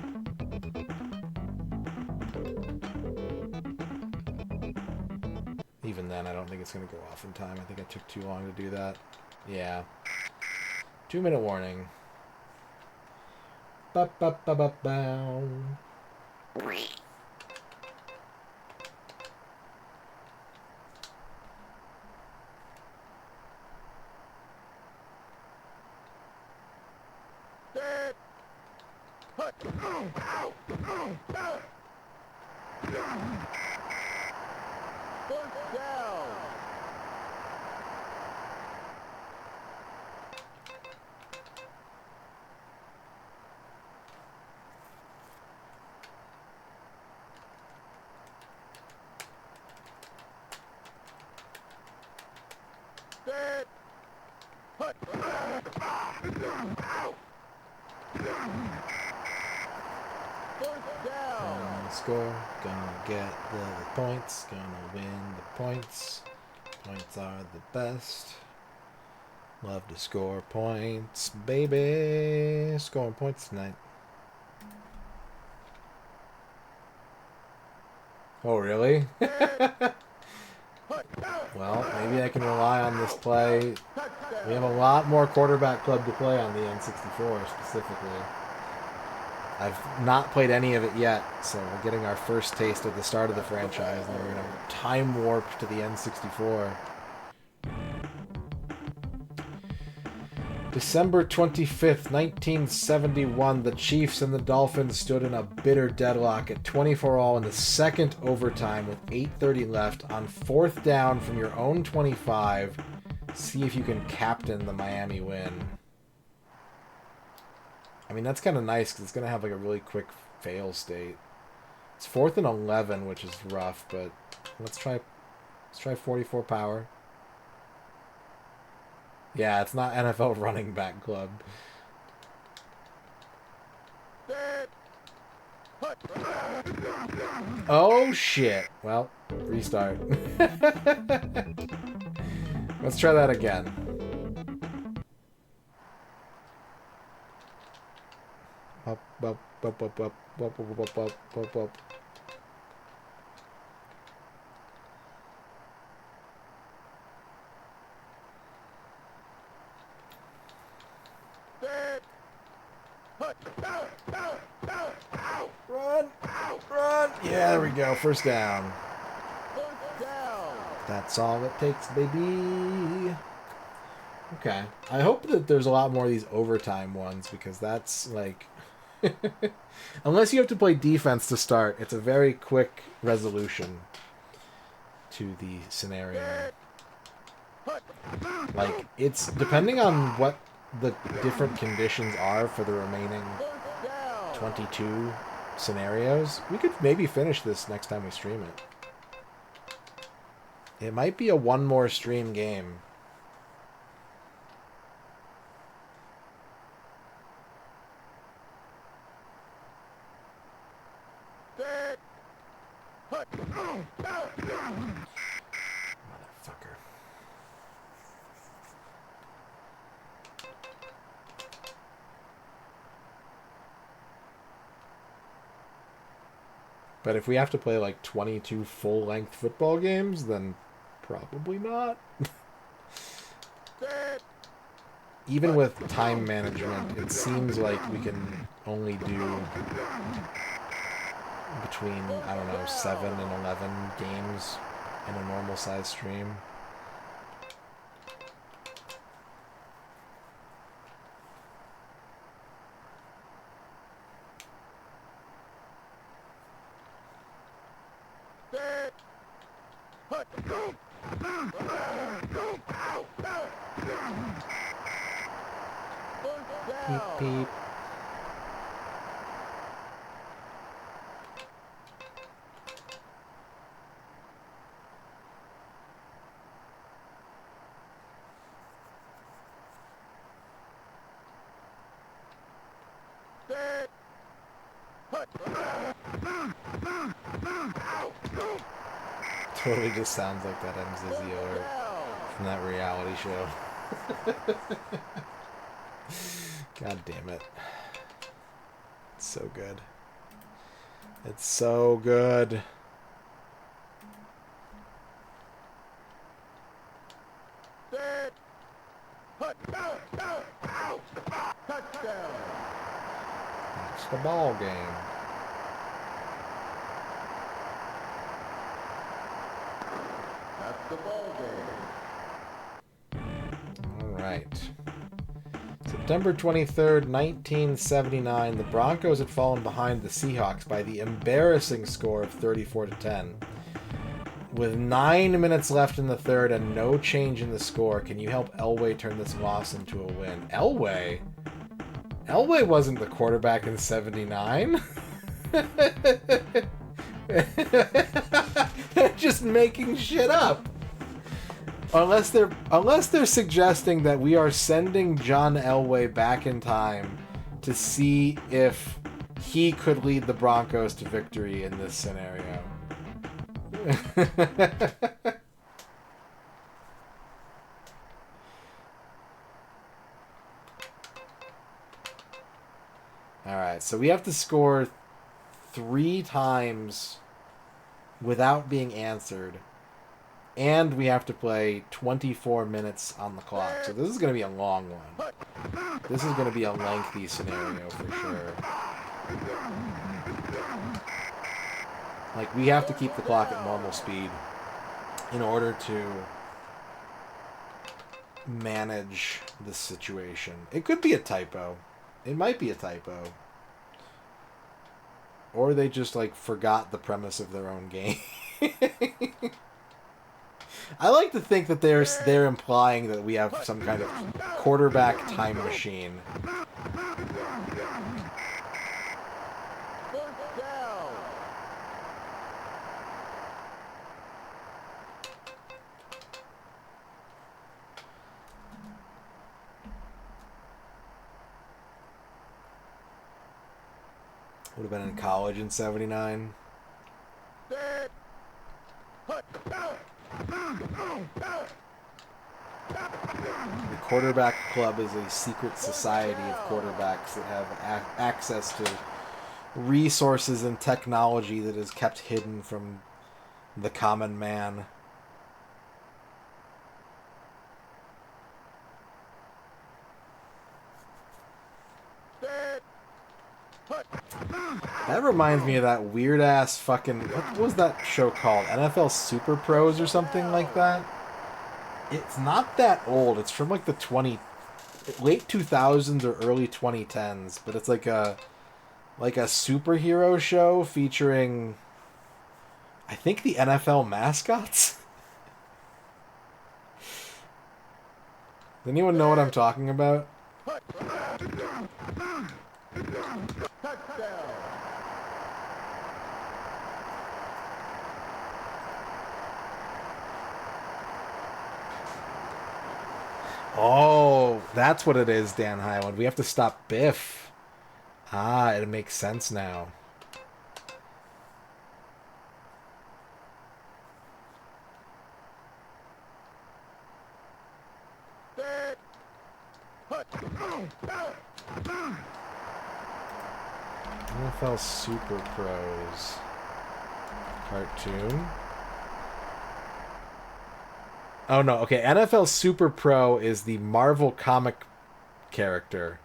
[SPEAKER 1] Even then, I don't think it's going to go off in time. I think I took too long to do that. Yeah. 2-minute warning. Ba-ba-ba-ba-bow.
[SPEAKER 2] First down. First down.
[SPEAKER 1] Gonna score, gonna get the points, gonna win the points. Points are the best. Love to score points, baby. Scoring points tonight. Oh, really? Well, maybe I can rely on this play. We have a lot more quarterback club to play on the N64 specifically. I've not played any of it yet, so we're getting our first taste of the start of the franchise, and we're going to time warp to the N64. December 25th, 1971, the Chiefs and the Dolphins stood in a bitter deadlock at 24-all in the second overtime with 8:30 left on 4th down from your own 25. See if you can captain the Miami win. I mean, that's kind of nice because it's going to have like a really quick fail state. It's 4th and 11, which is rough, but let's try 44 power. Yeah, it's not NFL running back club.
[SPEAKER 2] First
[SPEAKER 1] Oh, shit. Well, restart. Let's try that again. Up, up, up, up, up, up, up, up, up, up, up. Run! Run! Yeah, there we go. First down. That's all it takes, baby. Okay. I hope that there's a lot more of these overtime ones, because that's like... Unless you have to play defense to start, it's a very quick resolution to the scenario. Like, it's depending on what the different conditions are for the remaining 22 scenarios. We could maybe finish this next time we stream it. It might be a one more stream game. Motherfucker. But if we have to play like 22 full-length football games, then probably not. Even with time management, it seems like we can only do between, I don't know, 7 and 11 games in a normal size stream. Beep, beep. Totally just sounds like that MZZ alert from that reality show. God damn it. It's so good. It's so good. It's the ball game.
[SPEAKER 2] That's the ball game.
[SPEAKER 1] All right. September 23rd, 1979, the Broncos had fallen behind the Seahawks by the embarrassing score of 34-10. With 9 minutes left in the third and no change in the score, can you help Elway turn this loss into a win? Elway? Elway wasn't the quarterback in 79. Just making shit up. Unless they're suggesting that we are sending John Elway back in time to see if he could lead the Broncos to victory in this scenario. Alright, so we have to score 3 times without being answered. And we have to play 24 minutes on the clock. So this is going to be a long one. This is going to be a lengthy scenario for sure. Like, we have to keep the clock at normal speed in order to manage this situation. It could be a typo. It might be a typo. Or they just, like, forgot the premise of their own game. I like to think that they're implying that we have some kind of quarterback time machine. Would have been in college in 79. The quarterback club is a secret society of quarterbacks that have access to resources and technology that is kept hidden from the common man. That reminds me of that weird ass fucking, what was that show called? NFL Super Pros or something like that? It's not that old. It's from like the late 2000s or early 2010s, but it's like a superhero show featuring, I think, the NFL mascots. Does anyone know what I'm talking about? Oh, that's what it is, Dan Highland. We have to stop Biff. Ah, it makes sense now. NFL Super Pros cartoon. Oh no, okay. NFL Super Pro is the Marvel comic character.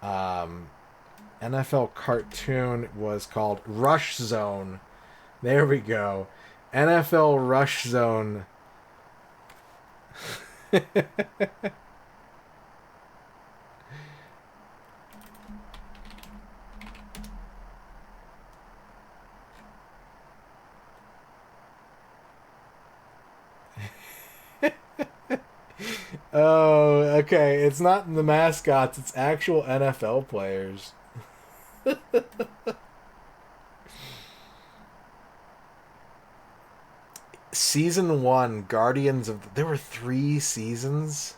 [SPEAKER 1] NFL cartoon was called Rush Zone. There we go. NFL Rush Zone. Oh, okay. It's not the mascots, it's actual NFL players. Season 1, Guardians of... There were 3 seasons?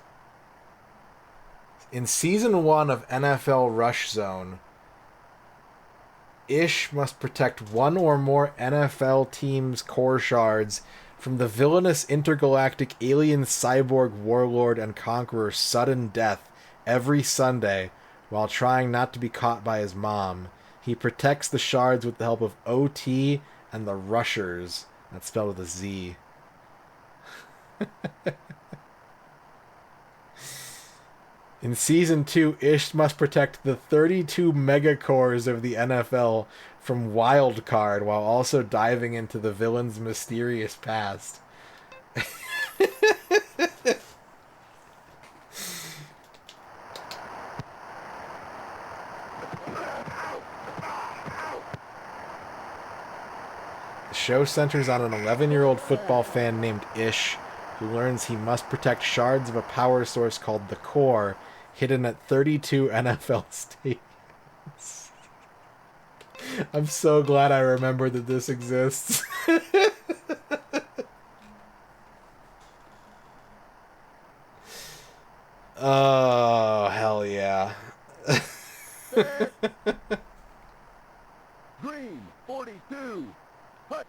[SPEAKER 1] In Season 1 of NFL Rush Zone, Ish must protect one or more NFL teams' core shards from the villainous intergalactic alien cyborg warlord and conqueror Sudden Death every Sunday while trying not to be caught by his mom. He protects the shards with the help of OT and the Rushers. That's spelled with a Z. In Season 2, Ish must protect the 32 megacores of the NFL from Wildcard while also diving into the villain's mysterious past. The show centers on an 11-year-old football fan named Ish who learns he must protect shards of a power source called the Core, hidden at 32 NFL stadiums. I'm so glad I remember that this exists. Oh, hell yeah.
[SPEAKER 2] Green, 42. Hut.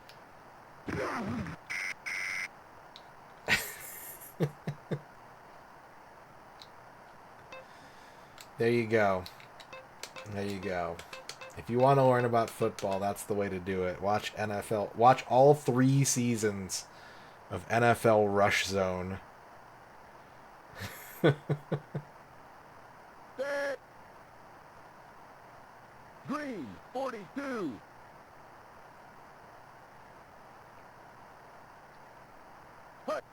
[SPEAKER 1] There you go. There you go. If you want to learn about football, that's the way to do it. Watch NFL. Watch all 3 seasons of NFL Rush Zone.
[SPEAKER 2] Green, 42. Hut.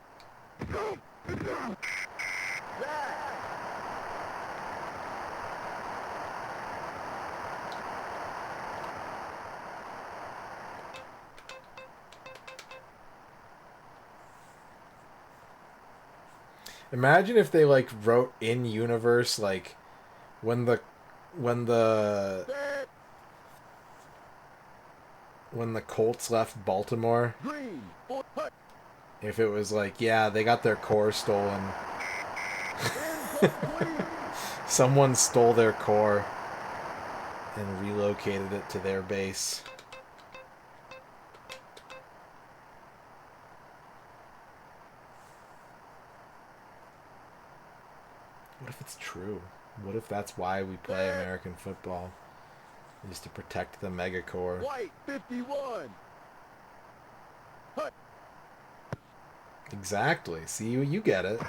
[SPEAKER 1] Imagine if they like wrote in universe like when the Colts left Baltimore.
[SPEAKER 2] Green, hut.
[SPEAKER 1] If it was like, yeah, they got their core stolen. Someone stole their core and relocated it to their base. What if it's true? What if that's why we play American football? Is to protect the megacore.
[SPEAKER 2] White 51. Hut.
[SPEAKER 1] Exactly. See, you get it.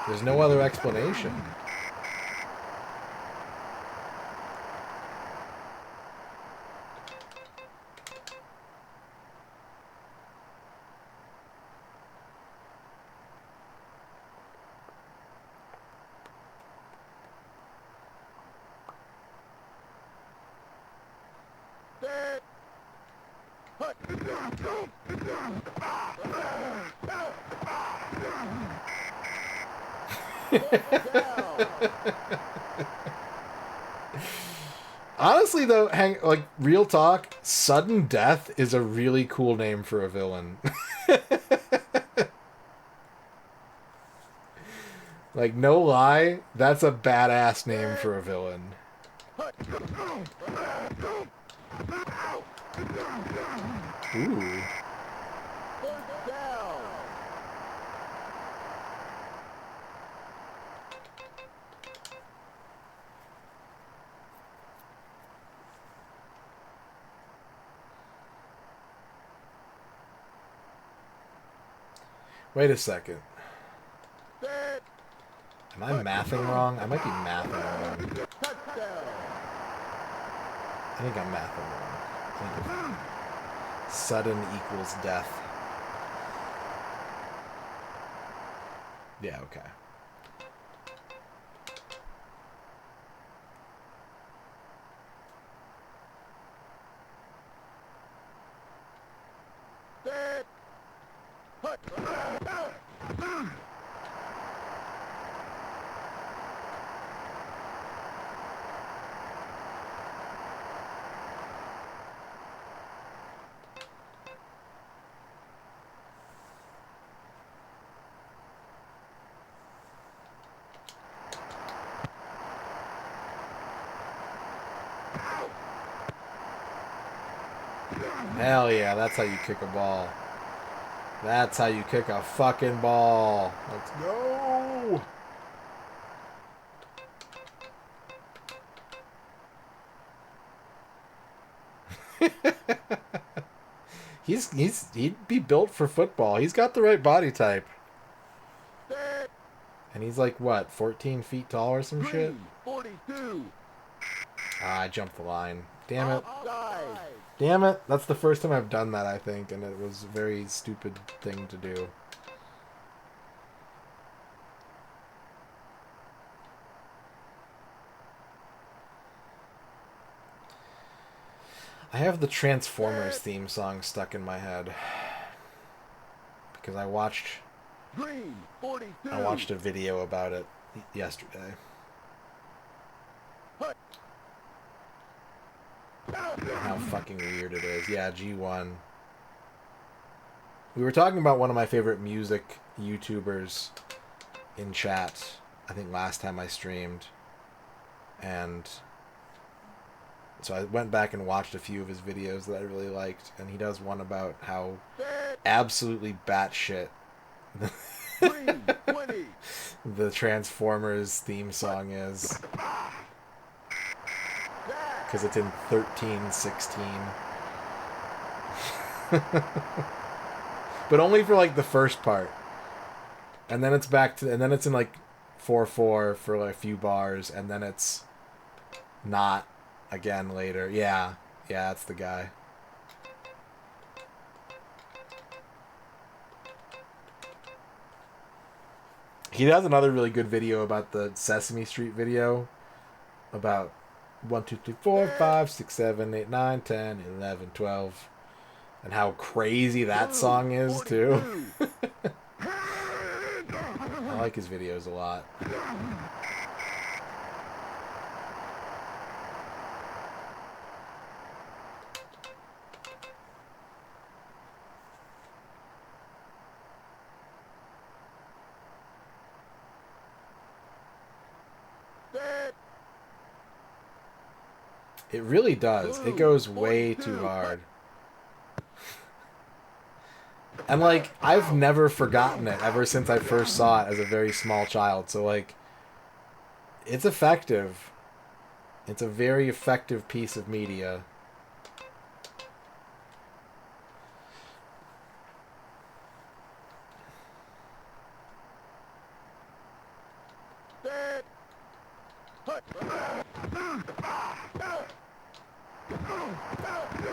[SPEAKER 1] There's no other explanation.
[SPEAKER 2] Dead. Hut.
[SPEAKER 1] Honestly, though, like real talk, sudden death is a really cool name for a villain. Like, no lie, that's a badass name for a villain. Ooh.
[SPEAKER 2] First down.
[SPEAKER 1] Wait a second.
[SPEAKER 2] Dead.
[SPEAKER 1] Am I mathing wrong? I might be mathing wrong.
[SPEAKER 2] Touchdown.
[SPEAKER 1] I think I'm mathing wrong. I think if sudden equals death. Yeah, okay.
[SPEAKER 2] Dead. Hut.
[SPEAKER 1] Hell yeah, that's how you kick a ball. That's how you kick a fucking ball. Let's go! He'd be built for football. He's got the right body type.
[SPEAKER 2] Dead.
[SPEAKER 1] And he's like, what, 14 feet tall or some shit?
[SPEAKER 2] Green 42.
[SPEAKER 1] Ah, I jumped the line. Damn it.
[SPEAKER 2] Offside.
[SPEAKER 1] Damn it. That's the first time I've done that, I think, and it was a very stupid thing to do. I have the Transformers theme song stuck in my head. Because I watched
[SPEAKER 2] Green 42.
[SPEAKER 1] a video about it yesterday.
[SPEAKER 2] Hut.
[SPEAKER 1] And how fucking weird it is. Yeah, G1. We were talking about one of my favorite music YouTubers in chat, I think last time I streamed. And so I went back and watched a few of his videos that I really liked, and he does one about how absolutely batshit
[SPEAKER 2] Green 20.
[SPEAKER 1] the Transformers theme song is. Because it's in 13/16. But only for like the first part. And then it's back to, and then it's in like 4/4 for like a few bars, and then it's not again later. Yeah, that's the guy. He has another really good video about the Sesame Street video about 1, 2, 3, 4, 5, 6, 7, 8, 9, 10, 11, 12, and how crazy that song is too. I like his videos a lot.
[SPEAKER 2] Dead.
[SPEAKER 1] It really does. It goes way too hard. And, like, I've never forgotten it ever since I first saw it as a very small child. So, like, it's effective. It's a very effective piece of media.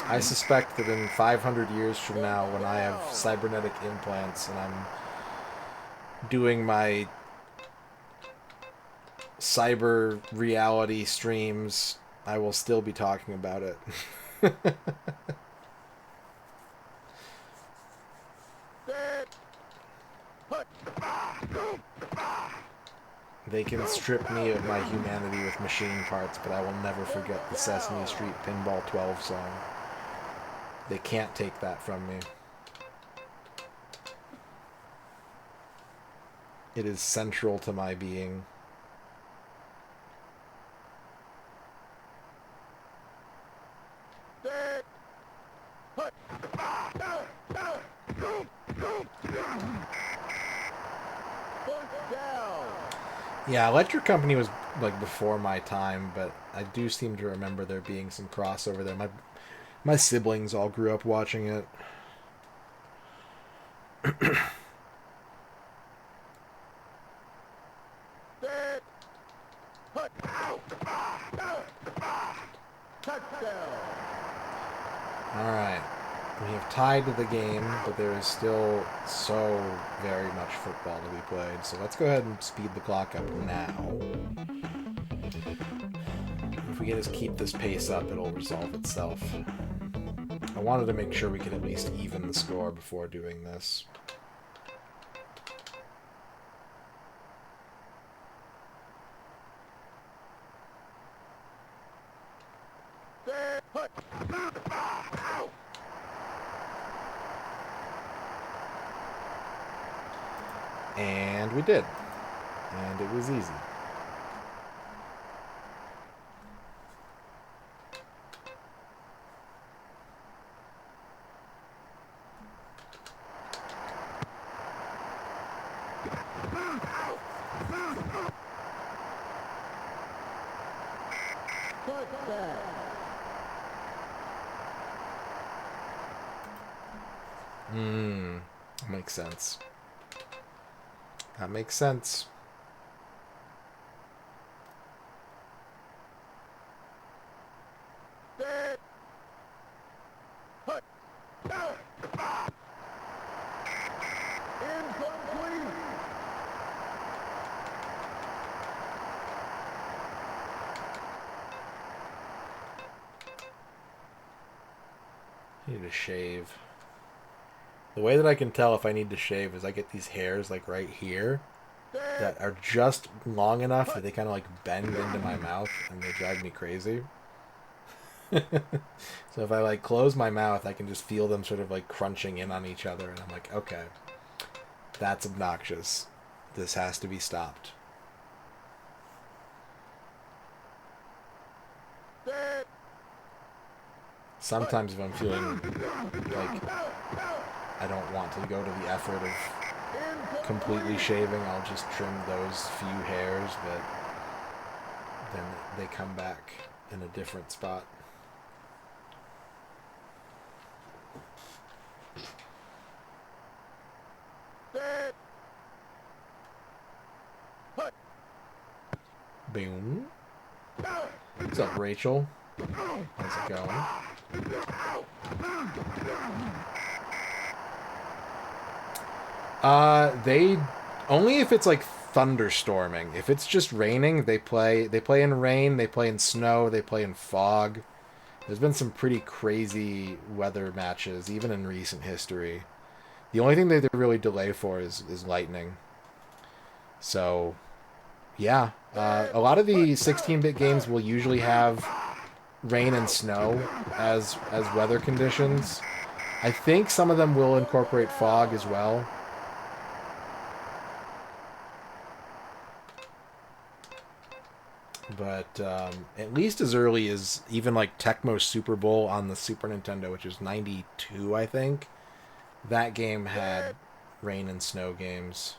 [SPEAKER 1] I suspect that in 500 years from now, when I have cybernetic implants and I'm doing my cyber reality streams, I will still be talking about it. They can strip me of my humanity with machine parts, but I will never forget the Sesame Street Pinball 12 song. They can't take that from me. It is central to my being. Yeah, Electric Company was like before my time, but I do seem to remember there being some crossover there. My siblings all grew up watching it. Alright. We have tied to the game, but there is still so very much football to be played. So let's go ahead and speed the clock up now. If we can just keep this pace up, it'll resolve itself. I wanted to make sure we could at least even the score before doing this. And we did. And it was easy. Makes sense. That makes sense. I need to shave. The way that I can tell if I need to shave is I get these hairs like right here that are just long enough that they kind of like bend into my mouth and they drive me crazy. So if I like close my mouth, I can just feel them sort of like crunching in on each other and I'm like, okay, that's obnoxious. This has to be stopped. Sometimes if I'm feeling like I don't want to go to the effort of completely shaving, I'll just trim those few hairs, but then they come back in a different spot. Boom. What's up, Rachel? How's it going? They only if it's like thunderstorming. If it's just raining, they play in rain, they play in snow, they play in fog. There's been some pretty crazy weather matches, even in recent history. The only thing that they really delay for is lightning. So, yeah. A lot of the 16-bit games will usually have rain and snow as weather conditions. I think some of them will incorporate fog as well. But at least as early as even like Tecmo Super Bowl on the Super Nintendo, which is 92, I think. that game had rain and snow games.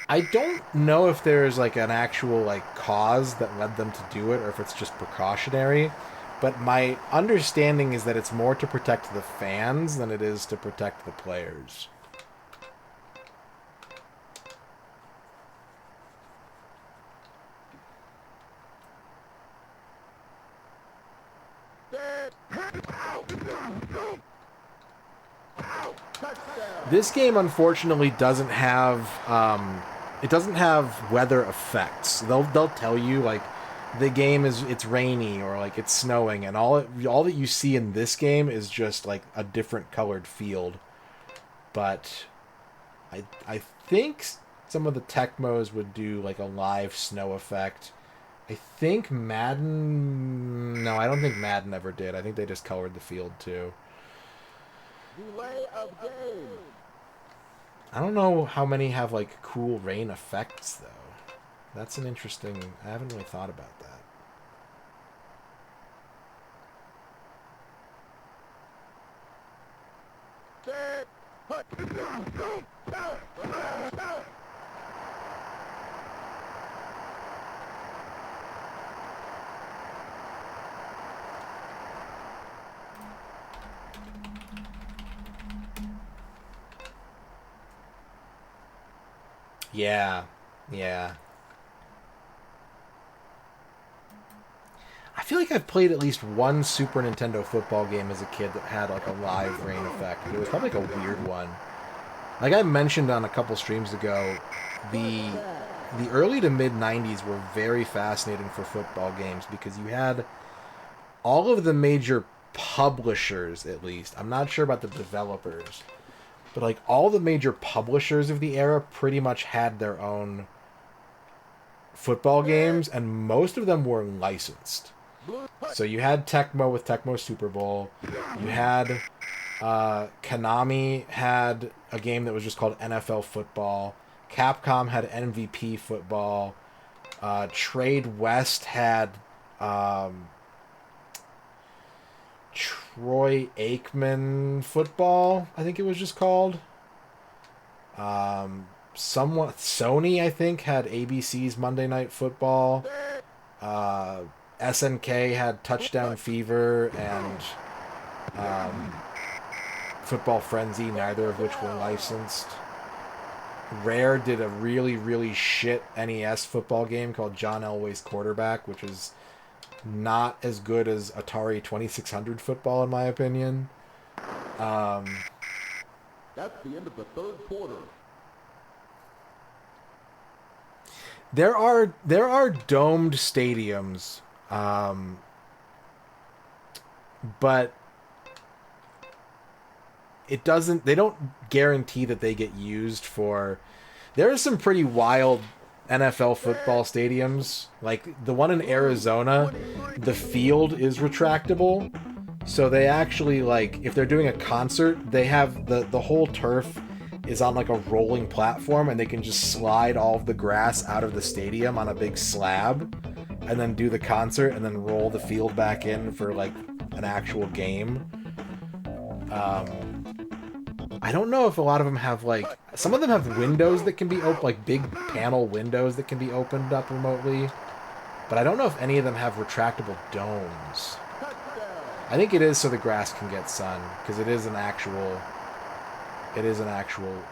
[SPEAKER 1] I don't know if there's like an actual like cause that led them to do it or if it's just precautionary, but my understanding is that it's more to protect the fans than it is to protect the players. This game unfortunately doesn't have weather effects. They'll tell you like the game it's rainy or like it's snowing, and all that you see in this game is just like a different colored field. But I think some of the Tecmos would do like a live snow effect. I think Madden... No, I don't think Madden ever did. I think they just colored the field too.
[SPEAKER 2] Delay of game.
[SPEAKER 1] I don't know how many have like cool rain effects though. That's an interesting... I haven't really thought about that. Yeah, yeah. I feel like I've played at least one Super Nintendo football game as a kid that had like a live rain effect. But it was probably like a weird one. Like I mentioned on a couple streams ago, the early to mid 90s were very fascinating for football games because you had all of the major publishers, at least. I'm not sure about the developers, but like all the major publishers of the era pretty much had their own football games, and most of them were licensed. So you had Tecmo with Tecmo Super Bowl. You had Konami had a game that was just called NFL Football. Capcom had MVP Football. Trade West had Troy Aikman Football, I think it was just called. Sony, I think, had ABC's Monday Night Football. SNK had Touchdown Fever and Football Frenzy, neither of which were licensed. Rare did a really, really shit NES football game called John Elway's Quarterback, which is not as good as Atari 2600 football, in my opinion.
[SPEAKER 2] That's the end of the third quarter.
[SPEAKER 1] There are domed stadiums, but it doesn't. They don't guarantee that they get used for. There are some pretty wild NFL football stadiums, like the one in Arizona. The field is retractable, so they actually like if they're doing a concert, they have the whole turf is on like a rolling platform, and they can just slide all of the grass out of the stadium on a big slab and then do the concert and then roll the field back in for like an actual game. I don't know if a lot of them have like some of them have windows that can be open, like big panel windows that can be opened up remotely, but I don't know if any of them have retractable domes. I think it is so the grass can get sun, because it is an actual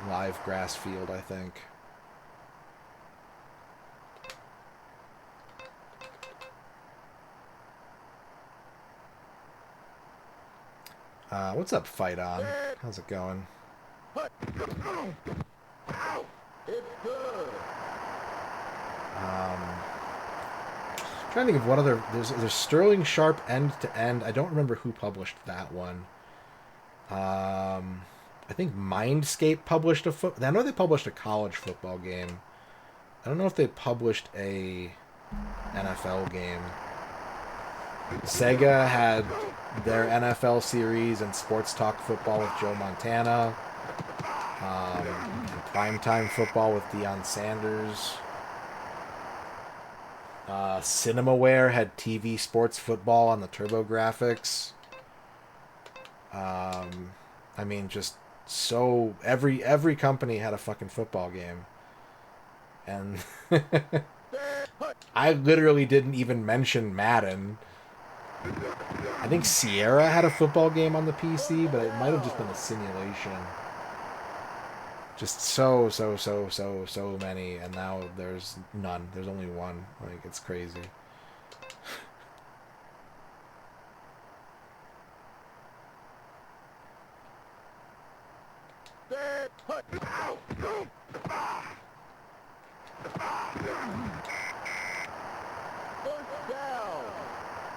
[SPEAKER 1] live grass field, I think. What's up, Fight On? How's it going?
[SPEAKER 2] It's good.
[SPEAKER 1] Trying to think of what other... There's Sterling Sharp End to End. I don't remember who published that one. I think Mindscape published I know they published a college football game. I don't know if they published a NFL game. Sega had their NFL series and Sports Talk Football with Joe Montana. And Primetime Football with Deion Sanders. CinemaWare had TV Sports Football on the TurboGrafx. I mean, just so every company had a fucking football game, and I literally didn't even mention Madden. I think Sierra had a football game on the PC, but it might have just been a simulation. Just so many, and now there's none. There's only one. Like, it's crazy.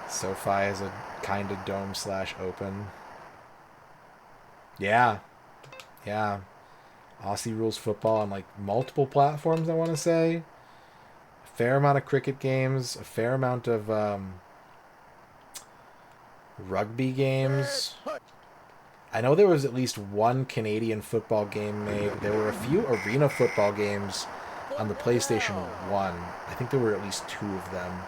[SPEAKER 1] SoFi is a kind of dome slash open. Yeah. Yeah. Aussie rules football on like multiple platforms, I want to say. A fair amount of cricket games, a fair amount of rugby games. I know there was at least one Canadian football game made. There were a few arena football games on the PlayStation 1. I think there were at least 2 of them.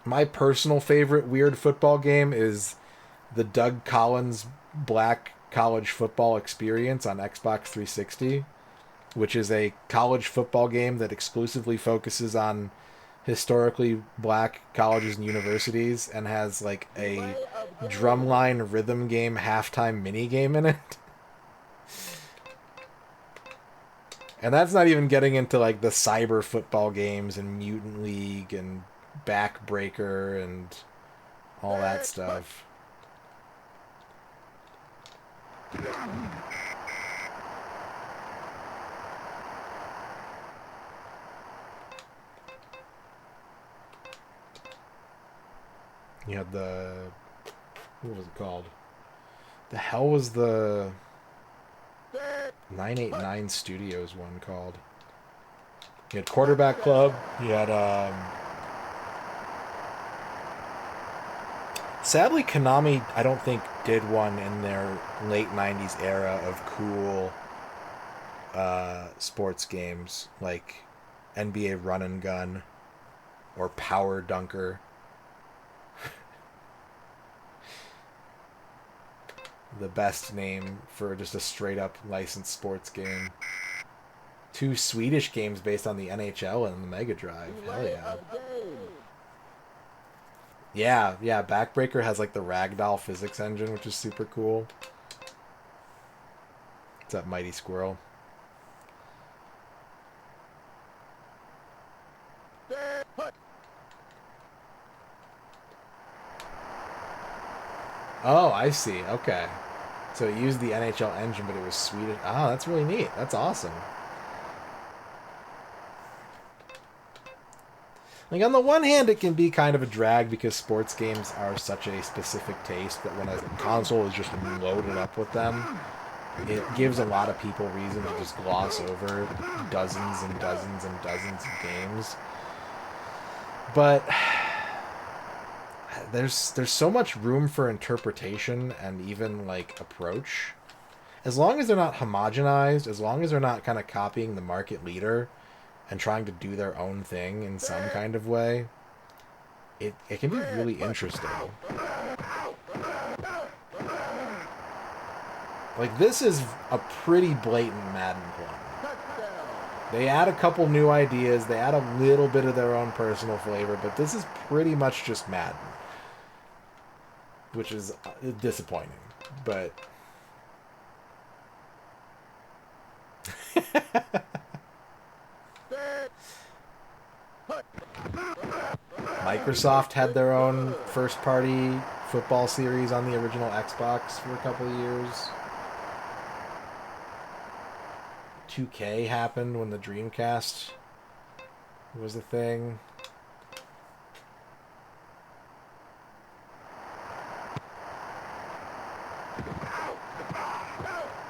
[SPEAKER 1] My personal favorite weird football game is the Doug Collins Black College Football Experience on Xbox 360, which is a college football game that exclusively focuses on historically black colleges and universities and has like a drumline rhythm game halftime mini game in it. And that's not even getting into like the cyber football games and Mutant League and Backbreaker and all that stuff. You had the... what was it called? The hell was the 989 Studios one called? You had Quarterback Club. You had... sadly, Konami, I don't think, did one in their late 90s era of cool sports games like NBA Run and Gun or Power Dunker. The best name for just a straight up licensed sports game. 2 Swedish games based on the NHL and the Mega Drive. Hell yeah. Yeah, Backbreaker has like the ragdoll physics engine, which is super cool. It's that Mighty Squirrel. Oh, I see. Okay. So it used the NHL engine, but it was Swedish. Ah, that's really neat. That's awesome. Like, on the one hand, it can be kind of a drag because sports games are such a specific taste that when a console is just loaded up with them, it gives a lot of people reason to just gloss over dozens and dozens and dozens of games. But there's so much room for interpretation and even, like, approach. As long as they're not homogenized, as long as they're not kind of copying the market leader and trying to do their own thing in some kind of way, it can be really interesting. Like, this is a pretty blatant Madden clone. They add a couple new ideas, they add a little bit of their own personal flavor, but this is pretty much just Madden. Which is disappointing, but... Microsoft had their own first-party football series on the original Xbox for a couple of years. 2K happened when the Dreamcast was a thing.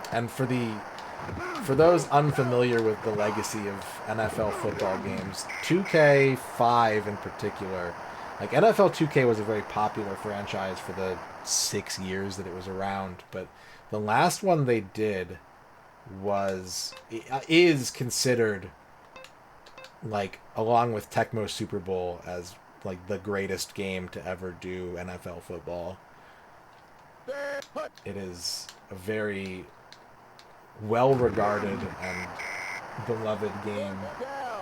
[SPEAKER 1] And for those unfamiliar with the legacy of NFL football games, 2K5 in particular, like NFL 2K was a very popular franchise for the 6 years that it was around, but the last one they did is considered, like, along with Tecmo Super Bowl, as like the greatest game to ever do NFL football. It is a very well-regarded and beloved game.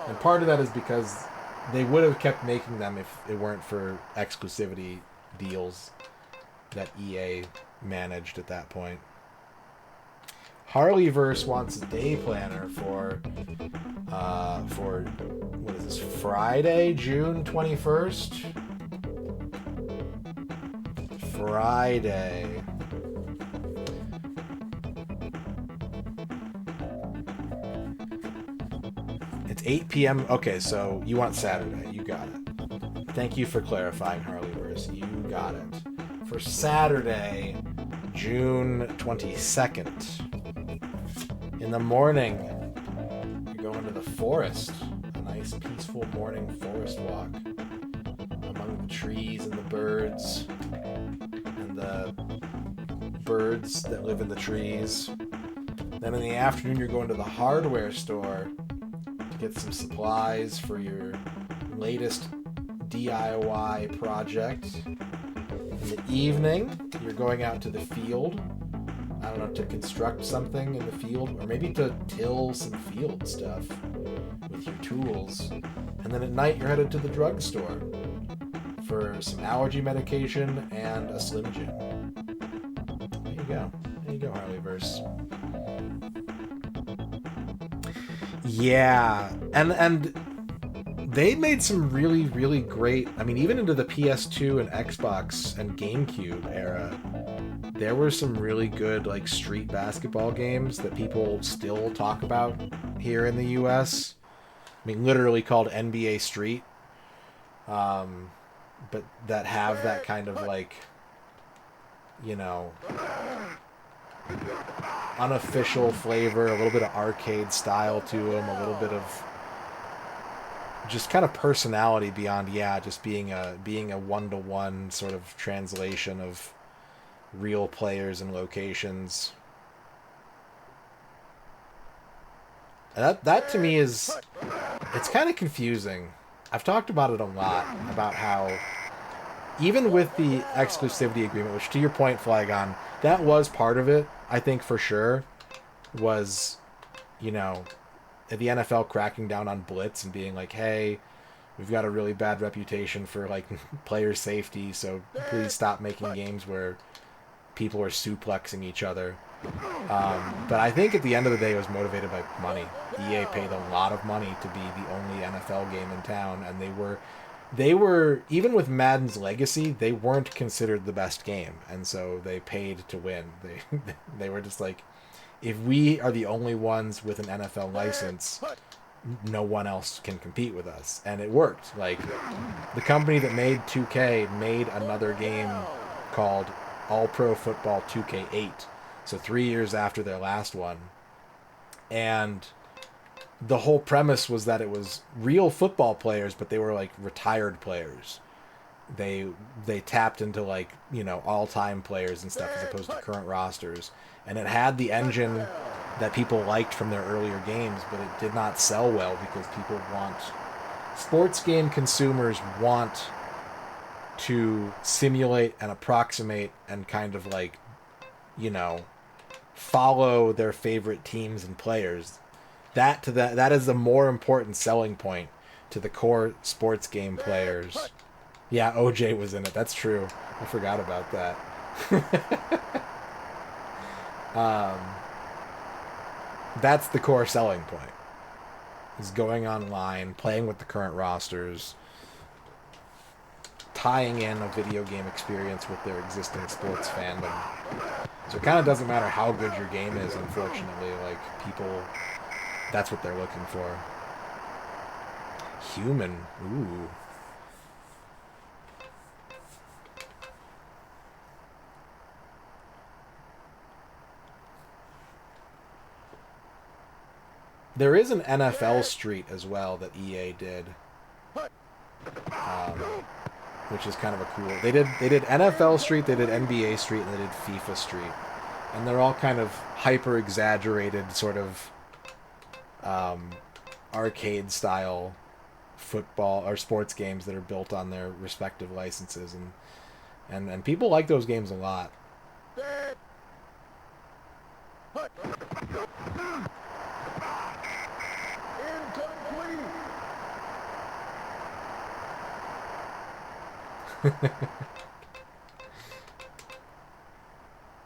[SPEAKER 1] And part of that is because they would have kept making them if it weren't for exclusivity deals that EA managed at that point. Harleyverse wants a day planner for what is this, Friday, June 21st? Friday. It's 8 p.m. Okay, so you want Saturday. You got it. Thank you for clarifying, Harleyverse. You got it. For Saturday, June 22nd. In the morning, you're going to the forest. A nice, peaceful morning forest walk. Among the trees and the birds. And the birds that live in the trees. Then in the afternoon, you're going to the hardware store to get some supplies for your latest DIY project. In the evening, you're going out to the field. I don't know, to construct something in the field, or maybe to till some field stuff with your tools. And then at night, you're headed to the drugstore for some allergy medication and a Slim Jim. There you go. There you go, Harleyverse. Yeah, and they made some really, really great... I mean, even into the PS2 and Xbox and GameCube era, there were some really good, like, street basketball games that people still talk about here in the US. I mean, literally called NBA Street. But that have that kind of, like, you know, unofficial flavor, a little bit of arcade style to them, a little bit of just kind of personality beyond, just being a one-to-one sort of translation of real players and locations. And that to me is, it's kind of confusing. I've talked about it a lot, about how even with the exclusivity agreement, which to your point, Flygon, that was part of it, I think for sure, was, you know, the NFL cracking down on blitz and being like, hey, we've got a really bad reputation for, like, player safety, so please stop making games where people are suplexing each other. But I think at the end of the day, it was motivated by money. EA paid a lot of money to be the only NFL game in town, and they were even with Madden's legacy, they weren't considered the best game, and so they paid to win. They were just like, if we are the only ones with an NFL license, no one else can compete with us. And it worked. Like, the company that made 2K made another game called All Pro Football 2K8. So 3 years after their last one. And the whole premise was that it was real football players, but they were like retired players. They tapped into, like, you know, all-time players and stuff as opposed to current rosters. And it had the engine that people liked from their earlier games, but it did not sell well because people want... Sports game consumers want to simulate and approximate and kind of, like, you know, follow their favorite teams and players. That is the more important selling point to the core sports game players. Yeah, OJ was in it. That's true. I forgot about that. That's the core selling point. Is going online, playing with the current rosters, tying in a video game experience with their existing sports fandom. So it kind of doesn't matter how good your game is, unfortunately. Like, people, that's what they're looking for. Human. Ooh. There is an NFL Street as well that EA did, which is kind of a cool. They did NFL Street, they did NBA Street, and they did FIFA Street, and they're all kind of hyper exaggerated, sort of arcade style football or sports games that are built on their respective licenses, and people like those games a lot.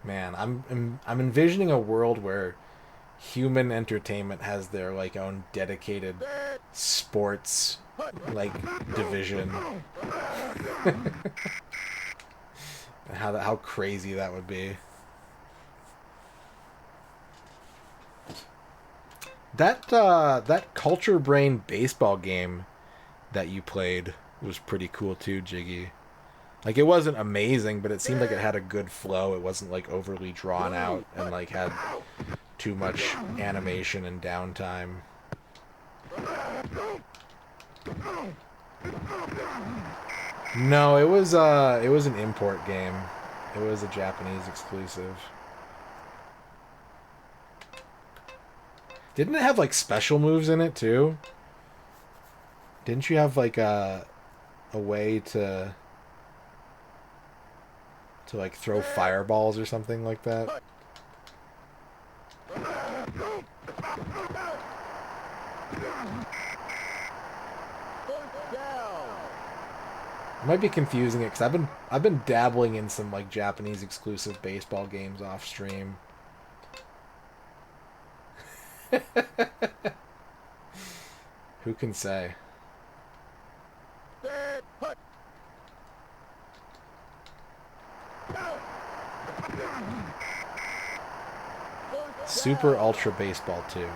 [SPEAKER 1] Man, I'm envisioning a world where human entertainment has their like own dedicated sports like division. And how crazy that would be. That Culture Brain baseball game that you played was pretty cool too, Jiggy. Like, it wasn't amazing, but it seemed like it had a good flow. It wasn't like overly drawn out and like had too much animation and downtime. No, it was an import game. It was a Japanese exclusive. Didn't it have like special moves in it too? Didn't you have like a way to like throw fireballs or something like that? I might be confusing it because I've been dabbling in some like Japanese exclusive baseball games off stream. Who can say? Super Ultra Baseball 2.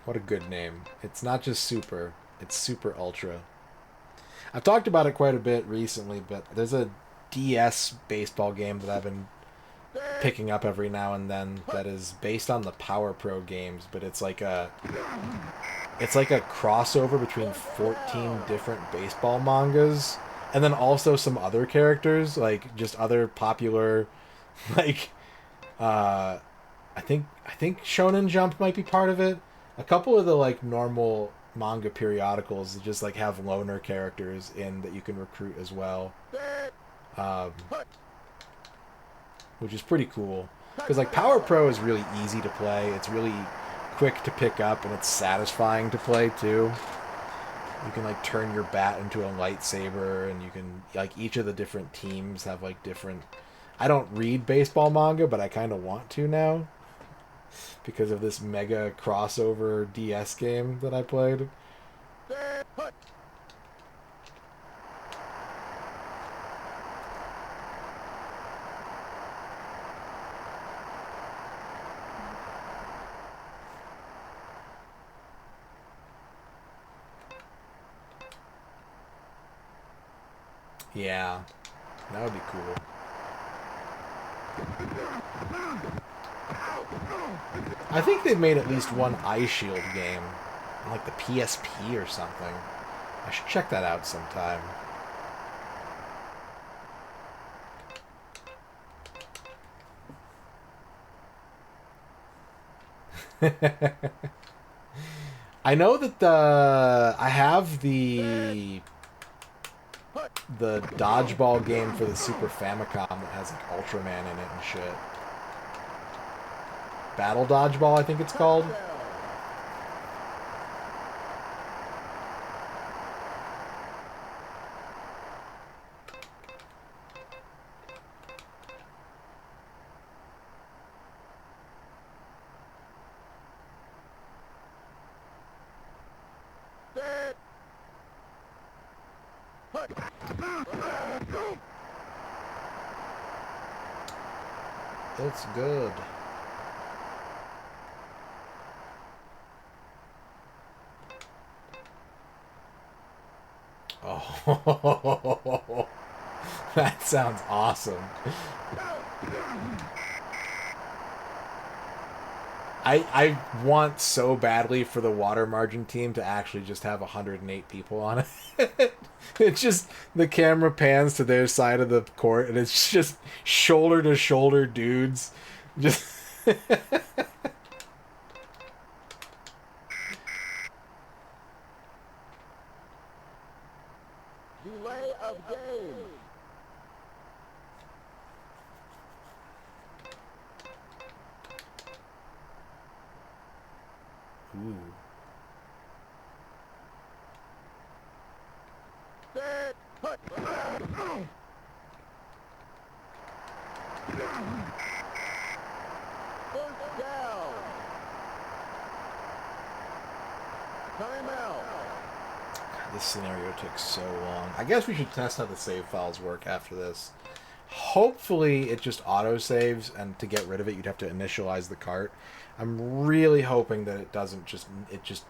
[SPEAKER 1] What a good name. It's not just Super, it's Super Ultra. I've talked about it quite a bit recently, but there's a DS baseball game that I've been picking up every now and then that is based on the Power Pro games, but it's like a crossover between 14 different baseball mangas and then also some other characters, like just other popular like I think Shonen Jump might be part of it. A couple of the like normal manga periodicals just like have loner characters in that you can recruit as well, which is pretty cool because like Power Pro is really easy to play. It's really quick to pick up and it's satisfying to play too. You can like turn your bat into a lightsaber, and you can like each of the different teams have like different. I don't read baseball manga, but I kind of want to now because of this mega crossover DS game that I played. Yeah, that would be cool. I think they've made at least one Ice Shield game on like the PSP or something. I should check that out sometime. I know that I have the dodgeball game for the Super Famicom that has like Ultraman in it and shit. Battle Dodgeball, I think it's called. It's good. Oh, that sounds awesome. I want so badly for the water margin team to actually just have 108 people on it. It's just the camera pans to their side of the court and it's just shoulder to shoulder dudes. Just
[SPEAKER 2] Delay of game.
[SPEAKER 1] Ooh.
[SPEAKER 2] Set. Hut. First down. Timeout.
[SPEAKER 1] This scenario took so long. I guess we should test how the save files work after this. Hopefully it just auto-saves, and to get rid of it you'd have to initialize the cart. I'm really hoping that it just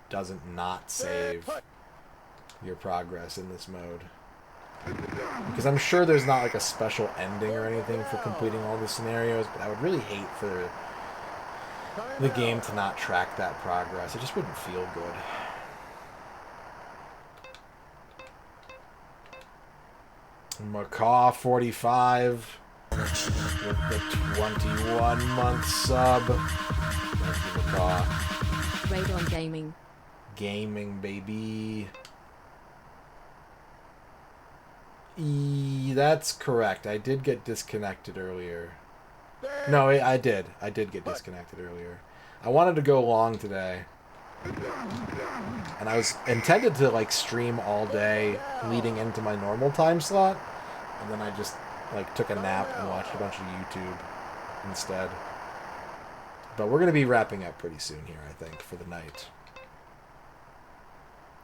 [SPEAKER 1] doesn't not save your progress in this mode. Because I'm sure there's not like a special ending or anything for completing all the scenarios, but I would really hate for the game to not track that progress. It just wouldn't feel good. Macaw 45 with the 21-month sub. Thank you, Macaw.
[SPEAKER 7] Radon Gaming.
[SPEAKER 1] Gaming, baby. That's correct. I did get disconnected earlier. No, I did. I did get disconnected earlier. I wanted to go long today. And I was intended to like stream all day leading into my normal time slot, and then I just like took a nap and watched a bunch of YouTube instead. But we're going to be wrapping up pretty soon here, I think, for the night.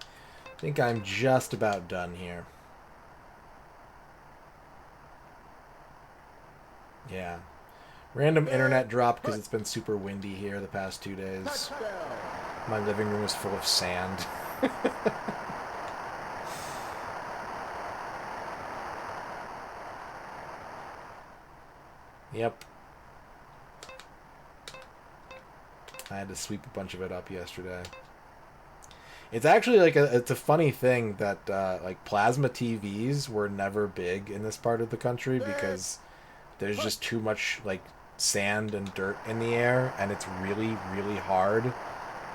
[SPEAKER 1] I think I'm just about done here. Yeah. Random internet drop because it's been super windy here the past 2 days. My living room is full of sand. Yep. I had to sweep a bunch of it up yesterday. It's actually like it's a funny thing that like plasma TVs were never big in this part of the country because there's just too much like sand and dirt in the air, and it's really, really hard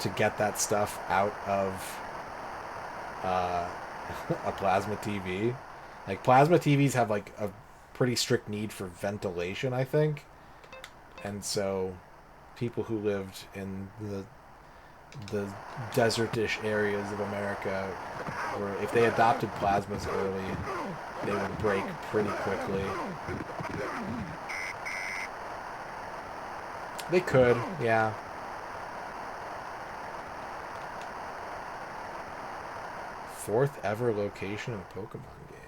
[SPEAKER 1] to get that stuff out of a plasma TV. Like plasma TVs have like a pretty strict need for ventilation, I think, and so people who lived in the desertish areas of America, were, if they adopted plasmas early, they would break pretty quickly. They could, yeah. Fourth ever location in a Pokemon game.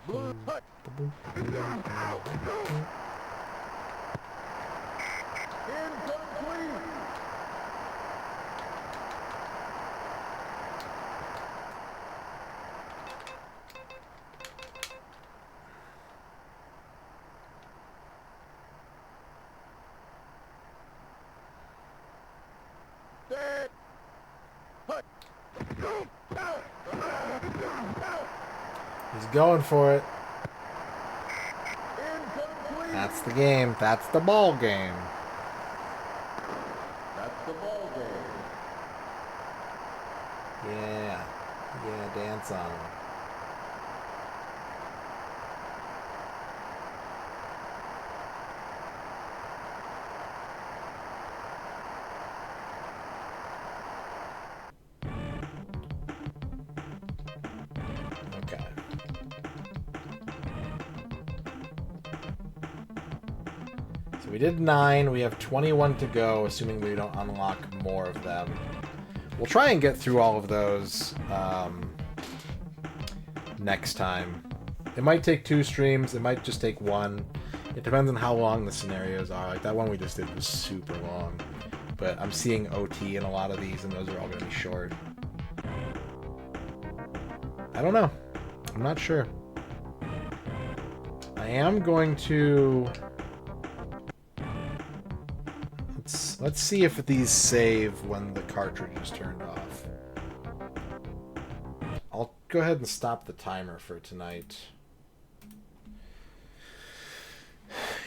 [SPEAKER 2] Blue hut. Incomplete. Set. Hut.
[SPEAKER 1] He's going for it.
[SPEAKER 2] Incomplete.
[SPEAKER 1] That's the game. That's the ball game.
[SPEAKER 2] That's the ball game.
[SPEAKER 1] Yeah. Yeah, dance on him. Okay. So we did 9. We have 21 to go, assuming we don't unlock more of them. We'll try and get through all of those next time. It might take 2 streams. It might just take 1. It depends on how long the scenarios are. Like that one we just did was super long. But I'm seeing OT in a lot of these, and those are all going to be short. I don't know. I'm not sure. I am going to... Let's see if these save when the cartridge is turned off. I'll go ahead and stop the timer for tonight.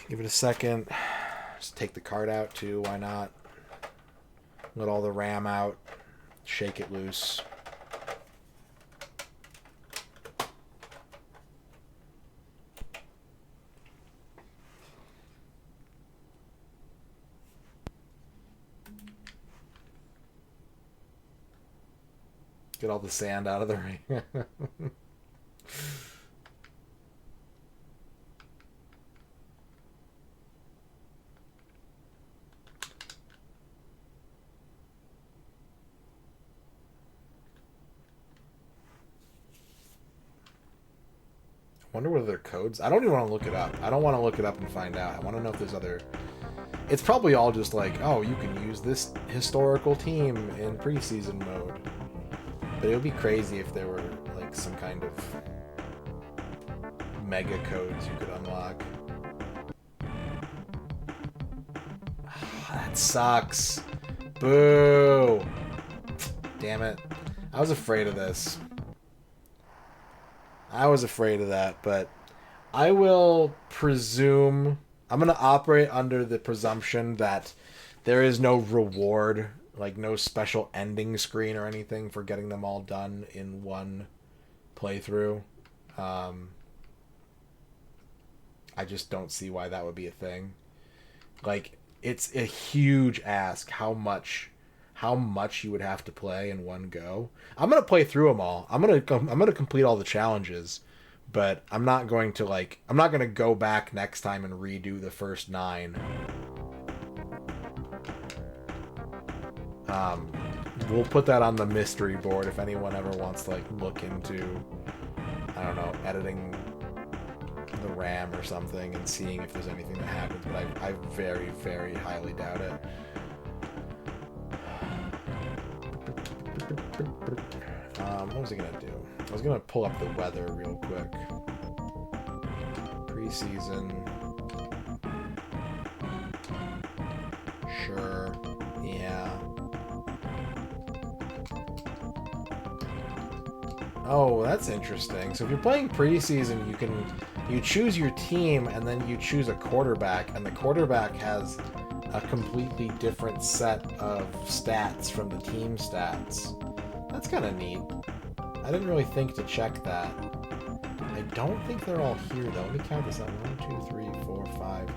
[SPEAKER 1] Give it a second. Just take the card out too. Why not? Let all the RAM out. Shake it loose. Get all the sand out of the ring. I wonder what other codes. I don't even want to look it up. I don't want to look it up and find out. I want to know if there's other. It's probably all just like, oh, you can use this historical team in preseason mode. But it would be crazy if there were like some kind of mega codes you could unlock. That sucks. Boo. Damn it. I was afraid of this. I was afraid of that, but I will presume... I'm going to operate under the presumption that there is no reward, like no special ending screen or anything for getting them all done in one playthrough. I just don't see why that would be a thing. Like, it's a huge ask how much you would have to play in one go. I'm gonna play through them all. I'm gonna complete all the challenges, but I'm not going to go back next time and redo the first 9. We'll put that on the mystery board if anyone ever wants to look into, I don't know, editing the RAM or something and seeing if there's anything that happens, but I very, very highly doubt it. What was I gonna do? I was gonna pull up the weather real quick. Preseason. Sure. Yeah. Oh, that's interesting. So if you're playing preseason, you choose your team and then you choose a quarterback, and the quarterback has a completely different set of stats from the team stats. That's kind of neat. I didn't really think to check that. I don't think they're all here though. Let me count this out. 1, 2, 3, 4, 5,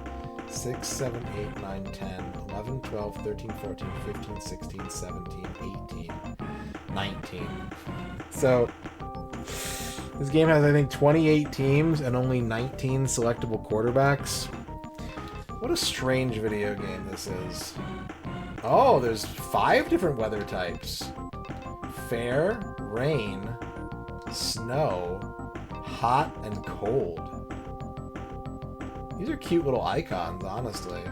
[SPEAKER 1] 6, 7, 8, 9, 10, 11, 12, 13, 14, 15, 16, 17, 18, 19. So this game has, I think, 28 teams and only 19 selectable quarterbacks. What a strange video game this is. Oh, there's 5 different weather types. Fair, rain, snow, hot, and cold. These are cute little icons, honestly.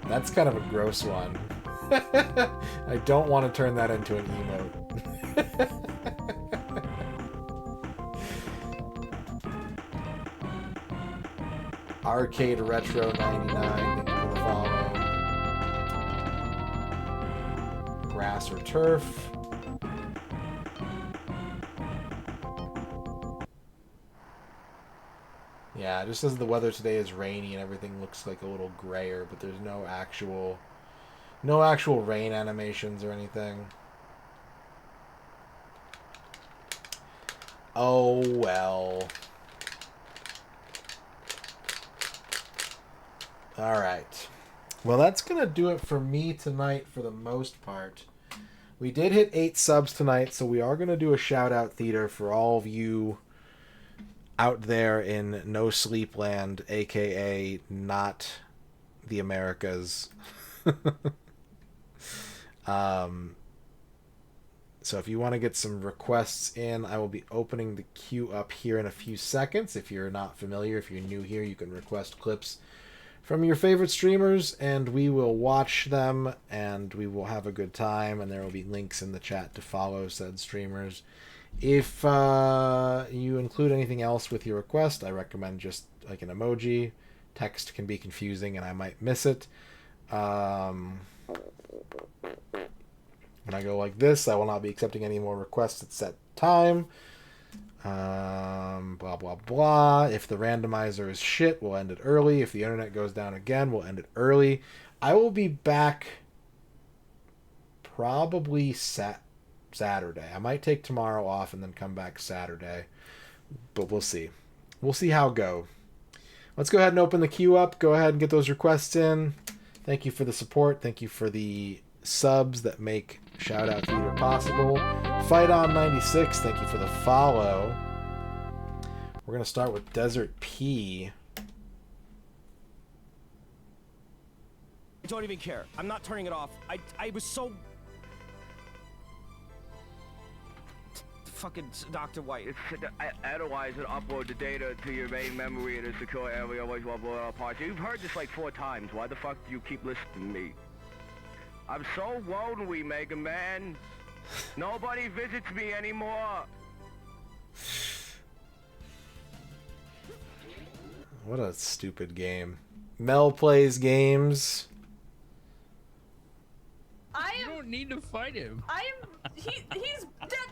[SPEAKER 1] Be kind of a gross one. I don't want to turn that into an emote. Arcade Retro 99, thank you for the follow. Grass or turf. Yeah, just as the weather today is rainy and everything looks like a little grayer, but there's no actual rain animations or anything. Oh well. Alright. Well, that's going to do it for me tonight for the most part. We did hit 8 subs tonight, so we are going to do a shout-out theater for all of you out there in No Sleep Land, a.k.a. not the Americas. So if you want to get some requests in, I will be opening the queue up here in a few seconds. If you're not familiar, if you're new here, you can request clips from your favorite streamers, and we will watch them, and we will have a good time, and there will be links in the chat to follow said streamers. If you include anything else with your request, I recommend just like an emoji. Text can be confusing, and I might miss it. When I go like this, I will not be accepting any more requests at set time. Blah, blah, blah. If the randomizer is shit, we'll end it early. If the internet goes down again, we'll end it early. I will be back probably Saturday. I might take tomorrow off and then come back Saturday. But we'll see. We'll see how it go. Let's go ahead and open the queue up. Go ahead and get those requests in. Thank you for the support. Thank you for the subs that make Shout Out Theater possible. Fight On 96, thank you for the follow. We're going to start with Desert P.
[SPEAKER 8] I don't even care. I'm not turning it off. I was so... Fucking Dr. White.
[SPEAKER 9] Otherwise, it upload the data to your main memory in a secure area, always blah, blah, blah, parts. You've heard this like 4 times. Why the fuck do you keep listening to me? I'm so lonely, Mega Man. Nobody visits me anymore.
[SPEAKER 1] What a stupid game. Mel plays games.
[SPEAKER 10] You
[SPEAKER 11] don't need to fight him.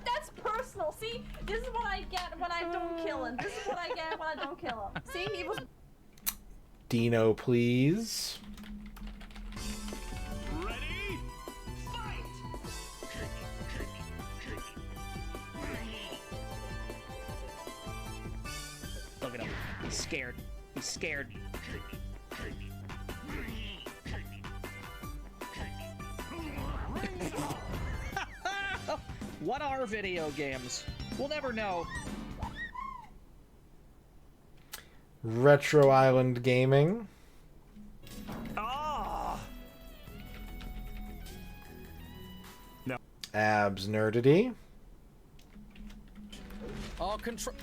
[SPEAKER 10] That's personal. See, this is what I get when I don't kill him. This is what I get when I don't kill him. See, he was...
[SPEAKER 1] Dino, please.
[SPEAKER 5] Ready? Fight!
[SPEAKER 11] Look at him. He's scared. He's scared. What are video games? We'll never know.
[SPEAKER 1] Retro Island Gaming.
[SPEAKER 8] Ah!
[SPEAKER 1] No. Abs Nerdity.
[SPEAKER 11] All control.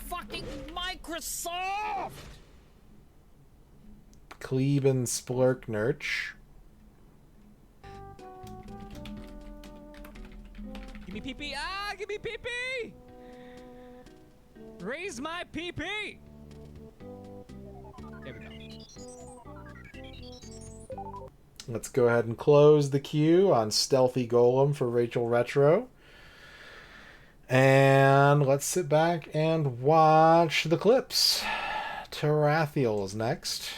[SPEAKER 11] Fucking Microsoft!
[SPEAKER 1] Kleben Splurknurch.
[SPEAKER 11] Give me pee-pee! Ah! Give me pee-pee! Raise my pee-pee! There we go.
[SPEAKER 1] Let's go ahead and close the queue on Stealthy Golem for Rachel Retro. And let's sit back and watch the clips. Tarathiel is next.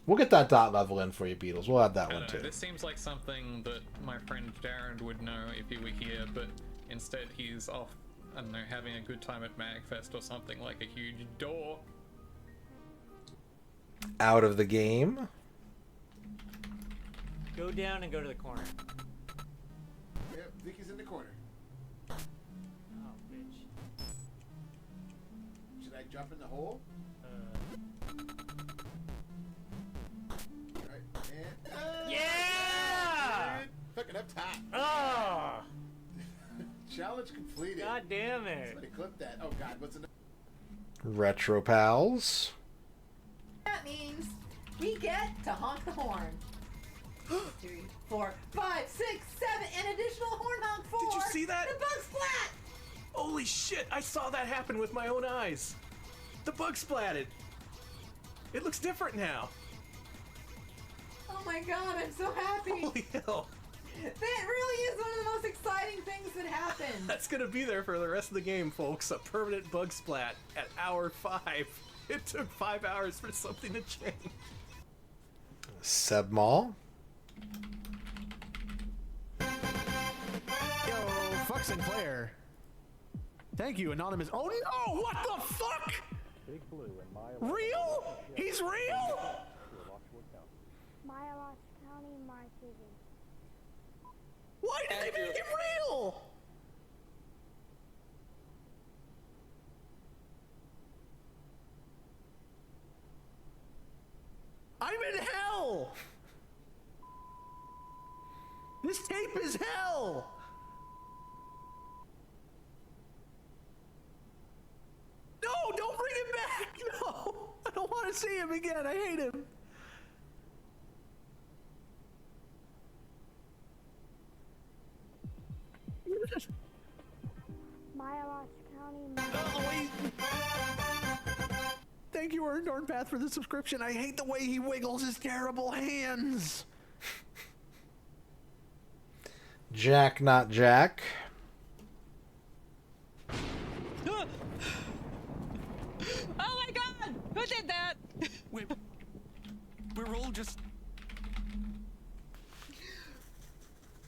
[SPEAKER 1] We'll get that dot level in for you, Beatles. We'll add that one too.
[SPEAKER 12] This seems like something that my friend Darren would know if he were here, but instead he's off, I don't know, having a good time at MagFest or something, like a huge door.
[SPEAKER 1] Out of the game.
[SPEAKER 13] Go down and go to the corner.
[SPEAKER 2] Yep, Vicky's in the corner.
[SPEAKER 13] Oh, bitch.
[SPEAKER 2] Should I jump in the hole? Right, and...
[SPEAKER 13] Yeah!
[SPEAKER 2] Fucking up top.
[SPEAKER 13] Oh!
[SPEAKER 2] Challenge completed.
[SPEAKER 13] God damn it.
[SPEAKER 2] Somebody clip that. Oh god, what's in the...
[SPEAKER 1] Retro Pals.
[SPEAKER 14] That means we get to honk the horn. 3, 4, 5, 6, 7, and additional horn honk 4.
[SPEAKER 8] Did you see that?
[SPEAKER 14] The bug splat!
[SPEAKER 8] Holy shit, I saw that happen with my own eyes. The bug splatted. It looks different now.
[SPEAKER 14] Oh my god, I'm so happy.
[SPEAKER 8] Holy hell.
[SPEAKER 14] That really is one of the most exciting things that happened.
[SPEAKER 8] That's gonna be there for the rest of the game, folks. A permanent bug splat at hour 5. It took 5 hours for something to change.
[SPEAKER 1] Sebmall.
[SPEAKER 15] Yo, fuck Sinclair. Thank you, anonymous. Oh no! What the fuck?
[SPEAKER 16] Big Blue and Maya.
[SPEAKER 15] Real? He's real?
[SPEAKER 17] Maya Lost County marketing.
[SPEAKER 15] Why did they make it real? I'm in hell! This tape is hell! No, don't bring him back! No! I don't want to see him again. I hate him.
[SPEAKER 17] Maya Lost County
[SPEAKER 15] Thank you, Earned Path, for the subscription. I hate the way he wiggles his terrible hands.
[SPEAKER 1] Jack Not Jack.
[SPEAKER 18] did that.
[SPEAKER 15] We're all just.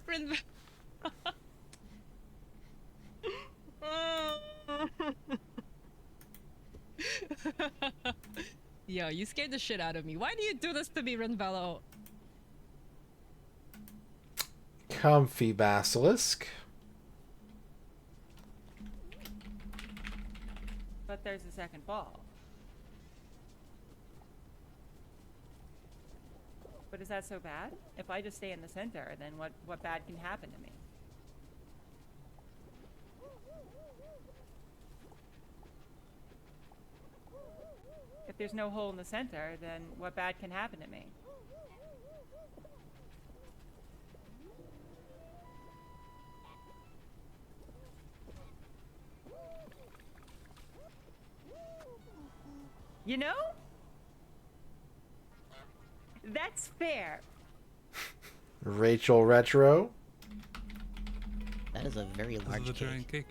[SPEAKER 18] Rin- Yo, you scared the shit out of me. Why do you do this to me, Renvello?
[SPEAKER 1] Comfy Basilisk.
[SPEAKER 19] But there's a second ball. But is that so bad? If I just stay in the center, then what bad can happen to me? If there's no hole in the center, then what bad can happen to me? You know? That's fair.
[SPEAKER 1] Rachel Retro.
[SPEAKER 11] That is a very
[SPEAKER 15] This
[SPEAKER 11] large
[SPEAKER 15] is a
[SPEAKER 11] cake.
[SPEAKER 15] giant cake.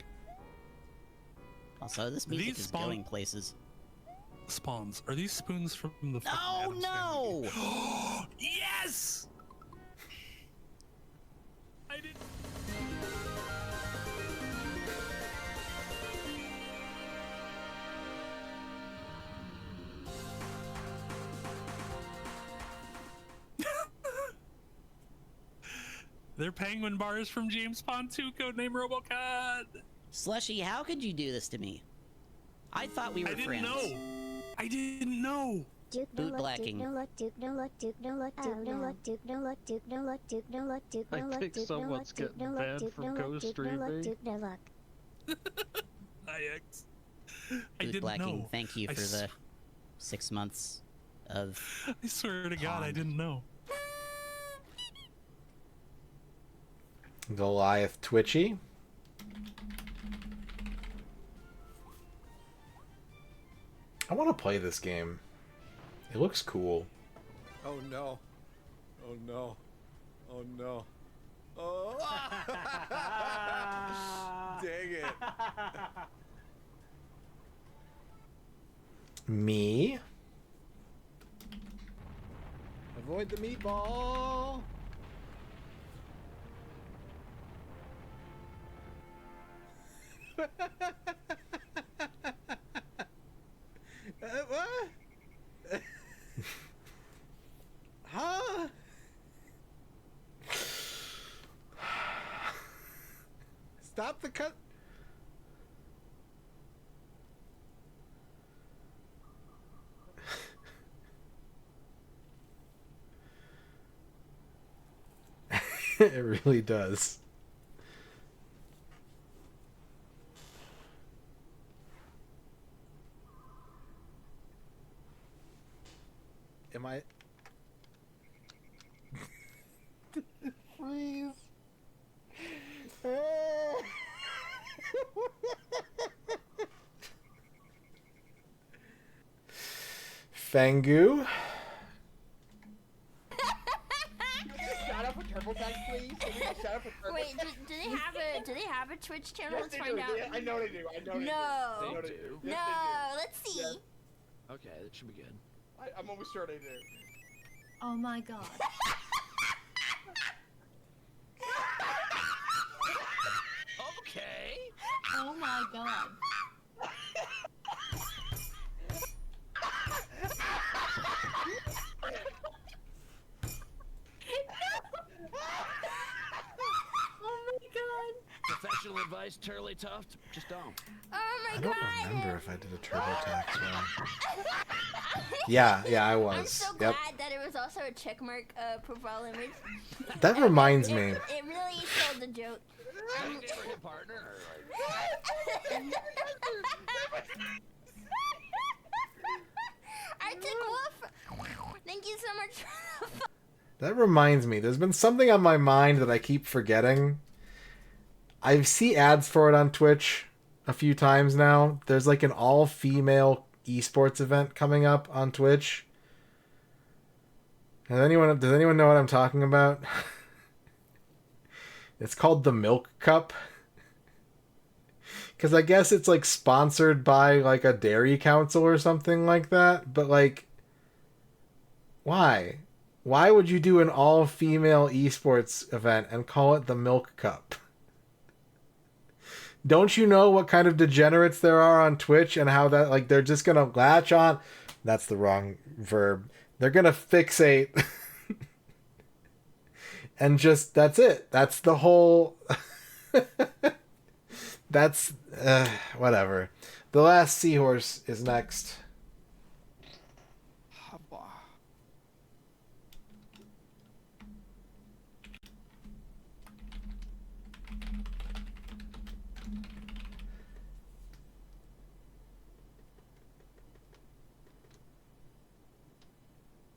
[SPEAKER 11] Also, this music
[SPEAKER 15] These
[SPEAKER 11] is
[SPEAKER 15] spawn-
[SPEAKER 11] going places.
[SPEAKER 15] Spawns. Are these spoons from the fucking
[SPEAKER 11] Oh
[SPEAKER 15] Addams
[SPEAKER 11] no!
[SPEAKER 15] Family? Yes! I did. They're penguin bars from James Bond 2, codename Robocut.
[SPEAKER 11] Slushy, how could you do this to me? I thought we were
[SPEAKER 15] I didn't
[SPEAKER 11] friends.
[SPEAKER 15] know. I didn't know.
[SPEAKER 11] Boot blacking.
[SPEAKER 17] I
[SPEAKER 20] think someone's getting banned from co-streaming.
[SPEAKER 15] IX. I
[SPEAKER 11] Boot
[SPEAKER 15] didn't
[SPEAKER 11] blacking.
[SPEAKER 15] know.
[SPEAKER 11] Thank you
[SPEAKER 15] I
[SPEAKER 11] for the 6 months of.
[SPEAKER 15] I swear to God, I didn't know.
[SPEAKER 1] Goliath Twitchy. I want to play this game. It looks cool.
[SPEAKER 4] Oh no. Oh no. Oh no. Oh. Dang it.
[SPEAKER 1] Me.
[SPEAKER 4] Avoid the meatball. What? Huh? Stop the cut.
[SPEAKER 1] It really does.
[SPEAKER 4] Am I? Please.
[SPEAKER 1] Fangu.
[SPEAKER 2] Shout out for TurboTax, please. Can we get a shout out for TurboTax?
[SPEAKER 10] Wait, do they have a Twitch channel?
[SPEAKER 2] Yes,
[SPEAKER 10] Let's
[SPEAKER 2] they
[SPEAKER 10] find
[SPEAKER 2] do.
[SPEAKER 10] out.
[SPEAKER 2] I know they do. I know they do.
[SPEAKER 10] No.
[SPEAKER 2] I know they do. Yes,
[SPEAKER 10] No, let's see.
[SPEAKER 2] Yes.
[SPEAKER 20] Okay, that should be good.
[SPEAKER 2] I'm almost sure they do.
[SPEAKER 10] Oh my god.
[SPEAKER 20] Okay.
[SPEAKER 10] Oh my god. Oh my god.
[SPEAKER 20] Professional advice, Turley Tuft, just don't.
[SPEAKER 10] Oh my
[SPEAKER 1] I
[SPEAKER 10] god.
[SPEAKER 1] don't remember if I did a TurboTax one. Yeah, I was.
[SPEAKER 10] I'm so
[SPEAKER 1] Yep.
[SPEAKER 10] glad that it was also a checkmark profile image.
[SPEAKER 1] That reminds me.
[SPEAKER 10] It really sold the joke.
[SPEAKER 20] Partner.
[SPEAKER 10] Arctic Wolf, thank you so much.
[SPEAKER 1] That reminds me. There's been something on my mind that I keep forgetting. I see ads for it on Twitch a few times now. There's like an all-female esports event coming up on Twitch. Does anyone know what I'm talking about? It's called the Milk Cup. Because I guess it's like sponsored by like a dairy council or something like that. But like, why? Why would you do an all-female esports event and call it the Milk Cup? Don't you know what kind of degenerates there are on Twitch and how that, like, they're just gonna latch on? That's the wrong verb. They're gonna fixate and just, that's it. That's the whole. That's whatever. The Last Seahorse is next.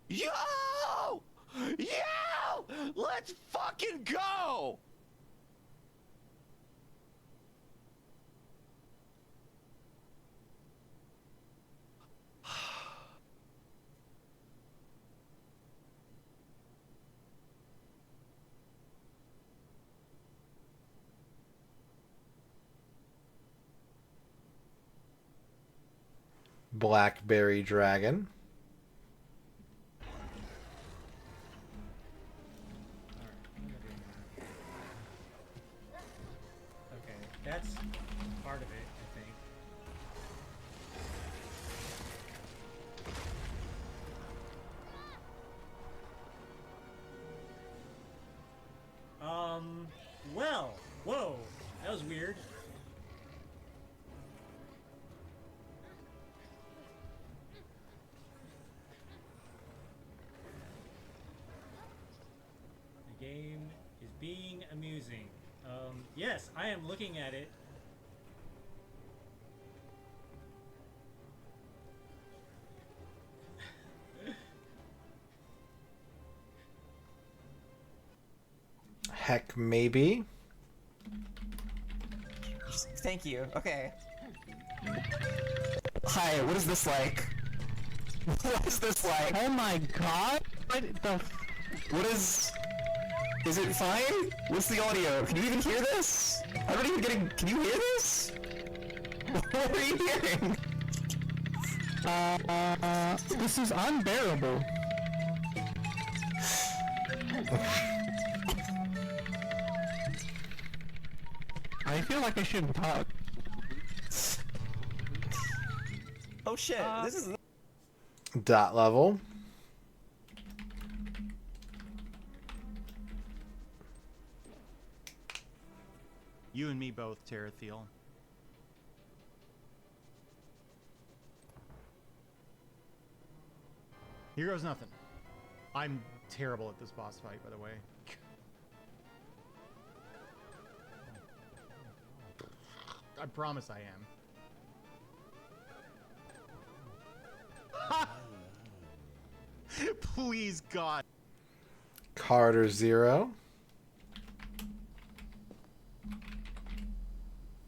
[SPEAKER 21] Yo! Yo! Let's fucking go!
[SPEAKER 1] Blackberry Dragon.
[SPEAKER 13] Okay, that's part of it, I think. Well, whoa, that was weird. The game is being amusing. Yes, I am looking at it.
[SPEAKER 1] Heck, maybe.
[SPEAKER 22] Thank you. Okay. Hi, what is this like? What is this like?
[SPEAKER 15] Oh my god! What the
[SPEAKER 22] What is... Is it fine? What's the audio? Can you even hear this? I'm not even getting... Can you hear this? What are you hearing?
[SPEAKER 15] This is unbearable. I feel like I shouldn't talk.
[SPEAKER 22] Oh shit, this is...
[SPEAKER 1] Dot level.
[SPEAKER 23] You and me both, Terathiel. Here goes nothing. I'm terrible at this boss fight, by the way. I promise I am. Please, God.
[SPEAKER 1] Carter 0.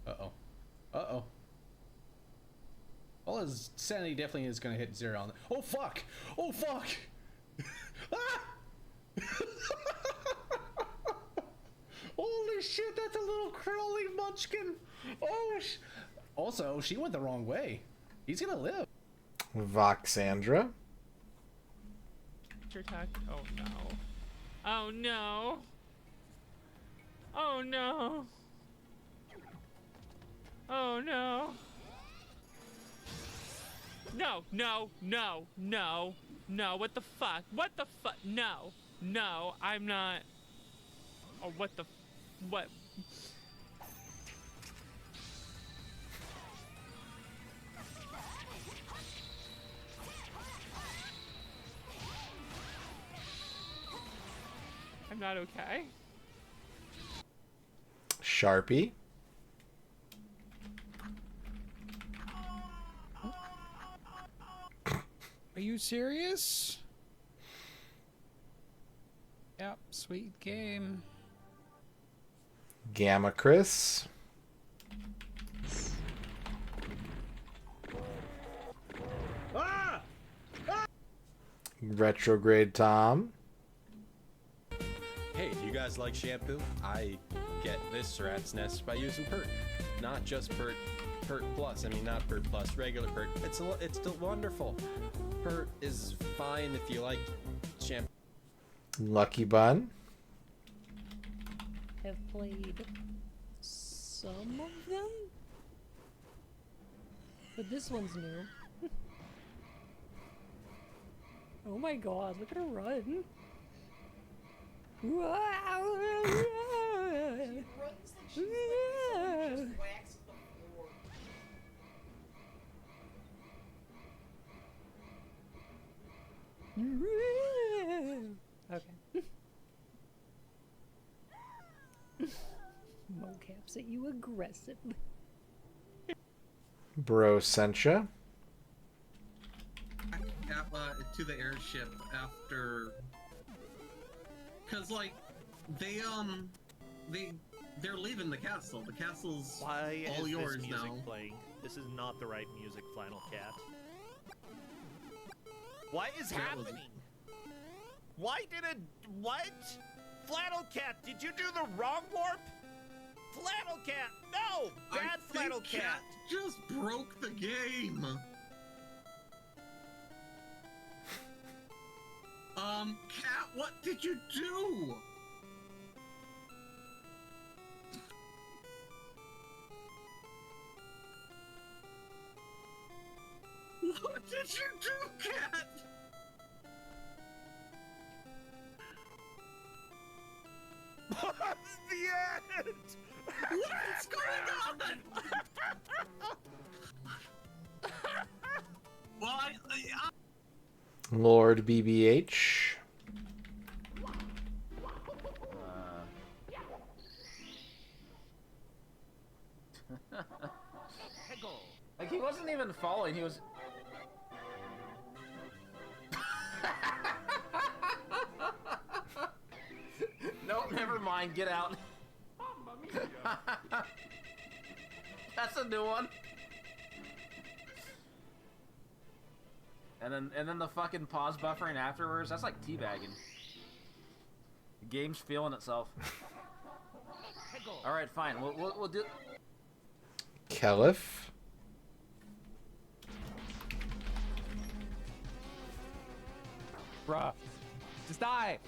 [SPEAKER 24] Uh-oh. Uh-oh. Well, his sanity definitely is going to hit 0 on... Oh, fuck! Oh, fuck! Ah! Holy shit, that's a little crawly munchkin! Oh, also, she went the wrong way. He's gonna live.
[SPEAKER 1] Voxandra.
[SPEAKER 25] Attack. Oh no. Oh no. Oh no. Oh no. No, no, no, no, no, what the fuck? What the fuck? No, no, I'm not. Oh, what the, what? I'm not okay.
[SPEAKER 1] Sharpie.
[SPEAKER 15] Are you serious? Yep, sweet game.
[SPEAKER 1] Gamma Chris.
[SPEAKER 13] Ah!
[SPEAKER 1] Retrograde Tom.
[SPEAKER 26] Hey, do you guys like shampoo? I get this rat's nest by using Pert.
[SPEAKER 3] not just Pert Plus. I mean, not Pert Plus, regular Pert. It's still wonderful. Pert is fine if you like shampoo.
[SPEAKER 1] Lucky Bun.
[SPEAKER 18] Have played some of them, but this one's new. Oh my god, look at her run. Okay. Mocaps at you aggressively.
[SPEAKER 1] Bro Sencha.
[SPEAKER 5] To the airship after, cause like they're leaving the castle. The castle's
[SPEAKER 16] Why
[SPEAKER 5] all
[SPEAKER 16] is
[SPEAKER 5] yours
[SPEAKER 16] this music
[SPEAKER 5] now.
[SPEAKER 16] playing? This is not the right music, Flannel Cat. What is happening? Why did it? What? Flannel Cat, did you do the wrong warp? Flannel Cat, no! Bad Flannel Cat.
[SPEAKER 5] Just broke the game. Cat, what did you do? What did you do, Cat?
[SPEAKER 16] What's the end?
[SPEAKER 5] What's going on? Well,
[SPEAKER 1] Lord BBH.
[SPEAKER 6] Like, he wasn't even falling, he was... Nope, never mind, get out. That's a new one. And then the fucking pause buffering afterwards, that's like teabagging. The game's feeling itself. Alright, fine, we'll do...
[SPEAKER 1] Caliph.
[SPEAKER 7] Bruh. Just die!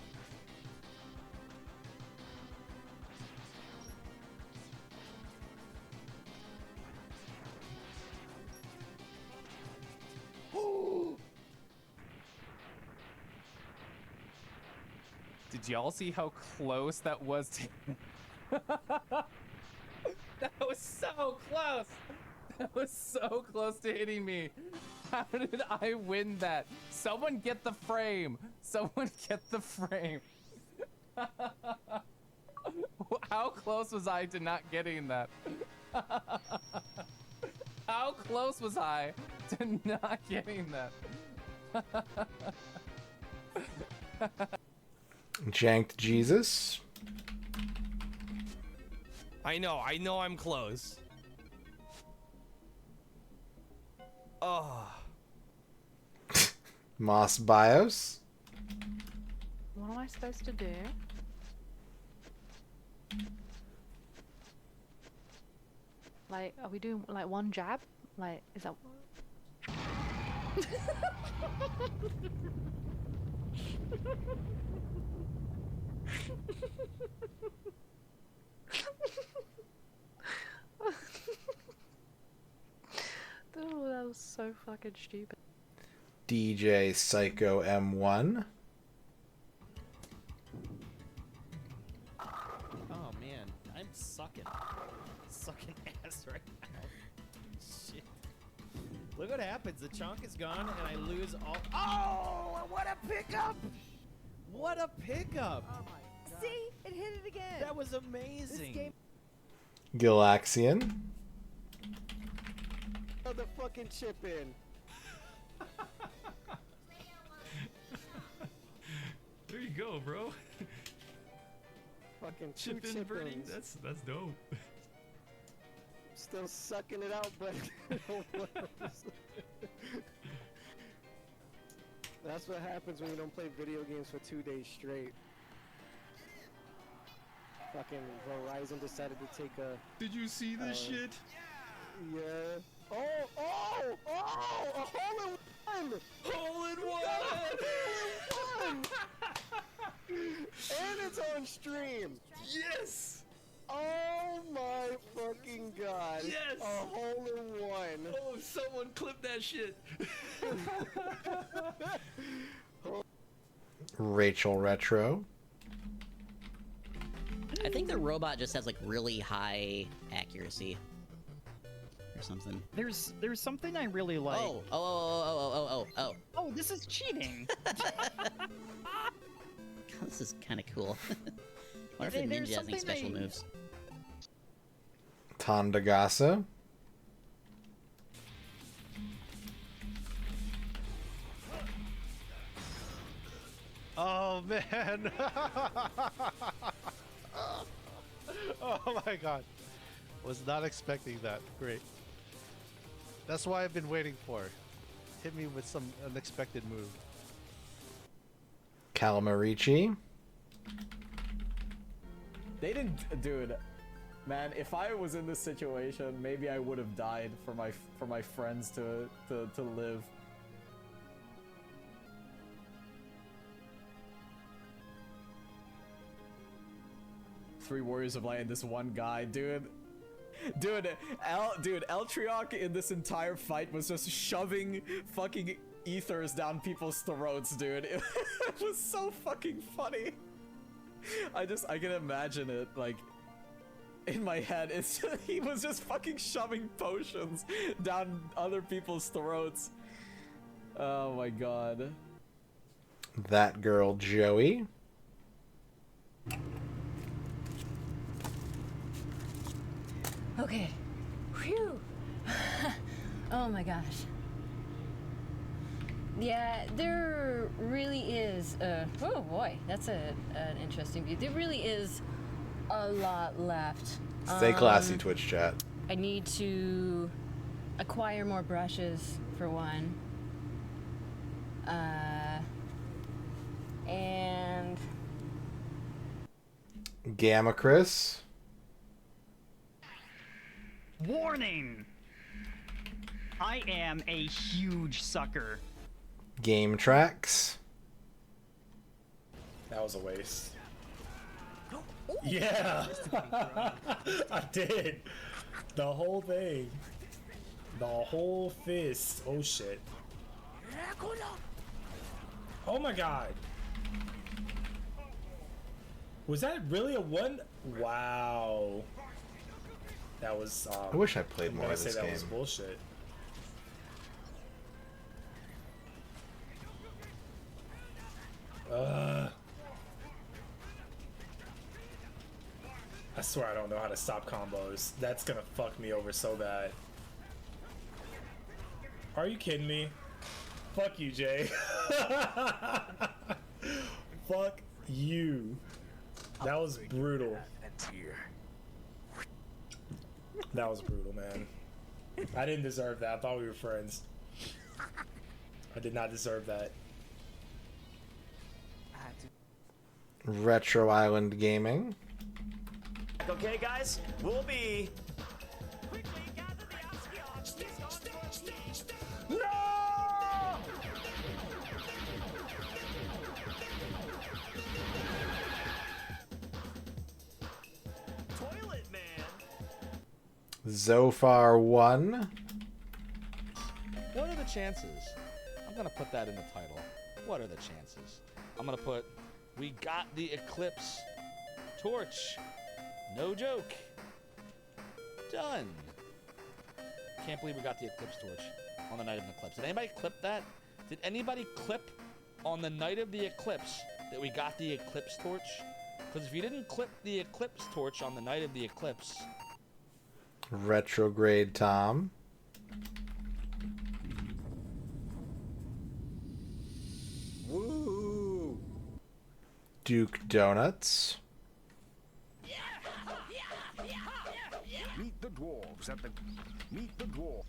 [SPEAKER 7] Did y'all see how close that was to... That was so close! That was so close to hitting me. How did I win that? Someone get the frame. Someone get the frame. How close was I to not getting that? How close was I to not getting that?
[SPEAKER 1] Janked Jesus.
[SPEAKER 7] I know I'm close. Oh.
[SPEAKER 1] Moss Bios.
[SPEAKER 9] What am I supposed to do? Like, are we doing like one jab? Like, is that? Oh, that was so fucking stupid.
[SPEAKER 1] DJ Psycho M1.
[SPEAKER 24] Oh man, I'm sucking ass right now. Shit. Look what happens. The chunk is gone and I lose all. Oh, what a pickup! What a pickup! Oh my god.
[SPEAKER 14] See? It hit it again.
[SPEAKER 24] That was amazing.
[SPEAKER 14] This game.
[SPEAKER 1] Galaxian.
[SPEAKER 26] Throw the fucking chip in.
[SPEAKER 4] There you go, bro.
[SPEAKER 26] Fucking
[SPEAKER 4] Chip in birdie. That's dope.
[SPEAKER 26] Still sucking it out, but that's what happens when you don't play video games for 2 days straight. Fucking Verizon decided to take a.
[SPEAKER 21] Did you see this shit?
[SPEAKER 26] Yeah. Oh! A hole in one!
[SPEAKER 21] Hole in one!
[SPEAKER 26] Hole in one! And it's on stream!
[SPEAKER 21] Yes!
[SPEAKER 26] Oh my fucking god!
[SPEAKER 21] Yes!
[SPEAKER 26] A hole in one!
[SPEAKER 21] Oh, someone clip that shit!
[SPEAKER 1] Rachel Retro.
[SPEAKER 2] I think the robot just has like really high accuracy. Or something.
[SPEAKER 8] There's something I really like.
[SPEAKER 2] Oh,
[SPEAKER 8] this is cheating.
[SPEAKER 2] this is kind of cool. What if the ninja has any special moves?
[SPEAKER 1] Tandagasa.
[SPEAKER 11] Oh man! Oh my god. Was not expecting that. Great. That's why I've been waiting for. Hit me with some unexpected move.
[SPEAKER 1] Calamarici.
[SPEAKER 7] They didn't, dude. Man, if I was in this situation, maybe I would have died for my friends to live. Three Warriors of Light and this one guy, dude. Dude, Eltriok in this entire fight was just shoving fucking ethers down people's throats, dude. It was so fucking funny. I can imagine it, like, in my head. It's just, he was just fucking shoving potions down other people's throats. Oh my god.
[SPEAKER 1] That girl, Joey.
[SPEAKER 12] Okay. Whew. Oh my gosh. Yeah, there really is. Oh boy, that's an interesting view. There really is a lot left.
[SPEAKER 1] Stay classy, Twitch chat.
[SPEAKER 12] I need to acquire more brushes for one. And
[SPEAKER 1] Gamma Chris.
[SPEAKER 8] Warning! I am a huge sucker.
[SPEAKER 1] Game Tracks.
[SPEAKER 17] That was a waste. Yeah! I did! The whole thing. The whole fist. Oh shit. Oh my god. Was that really a one? Wow. That was.
[SPEAKER 1] I wish I played more of this
[SPEAKER 17] that
[SPEAKER 1] game.
[SPEAKER 17] was bullshit. I swear I don't know how to stop combos. That's gonna fuck me over so bad. Are you kidding me? Fuck you, Jay. Fuck you. That was brutal. That was brutal, man. I didn't deserve that. I thought we were friends. I did not deserve that.
[SPEAKER 1] Retro Island Gaming.
[SPEAKER 16] Okay, guys, we'll be. No! Toilet man.
[SPEAKER 1] Zofar 1.
[SPEAKER 19] What are the chances? I'm gonna put that in the title. What are the chances? I'm gonna put, we got the Eclipse Torch. No joke. Done. Can't believe we got the Eclipse Torch on the night of the eclipse. Did anybody clip that? Did anybody clip on the night of the eclipse that we got the Eclipse Torch? Because if you didn't clip the Eclipse Torch on the night of the eclipse...
[SPEAKER 1] Retrograde Tom.
[SPEAKER 17] Woo!
[SPEAKER 1] Duke Donuts.
[SPEAKER 21] Meet the dwarves at the... Meet the dwarf.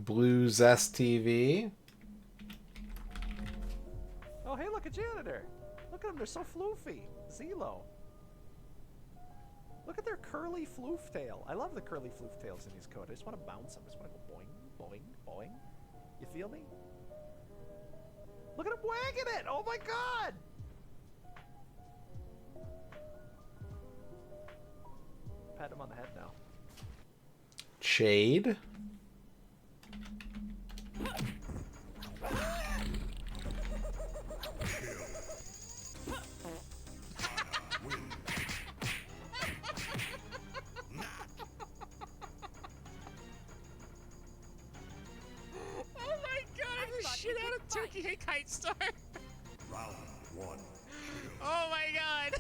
[SPEAKER 1] Blue Zest TV.
[SPEAKER 3] Oh, hey, look, a janitor. Look at them, they're so floofy. Zelo. Look at their curly floof tail. I love the curly floof tails in his coat. I just want to bounce them. I just want to go boing, boing, boing. You feel me? Look at him wagging it! Oh my god! Pat him on the head now.
[SPEAKER 1] Shade.
[SPEAKER 16] Shit out of Turkey Hey Kite Star.
[SPEAKER 21] Round 1.
[SPEAKER 16] Oh my god.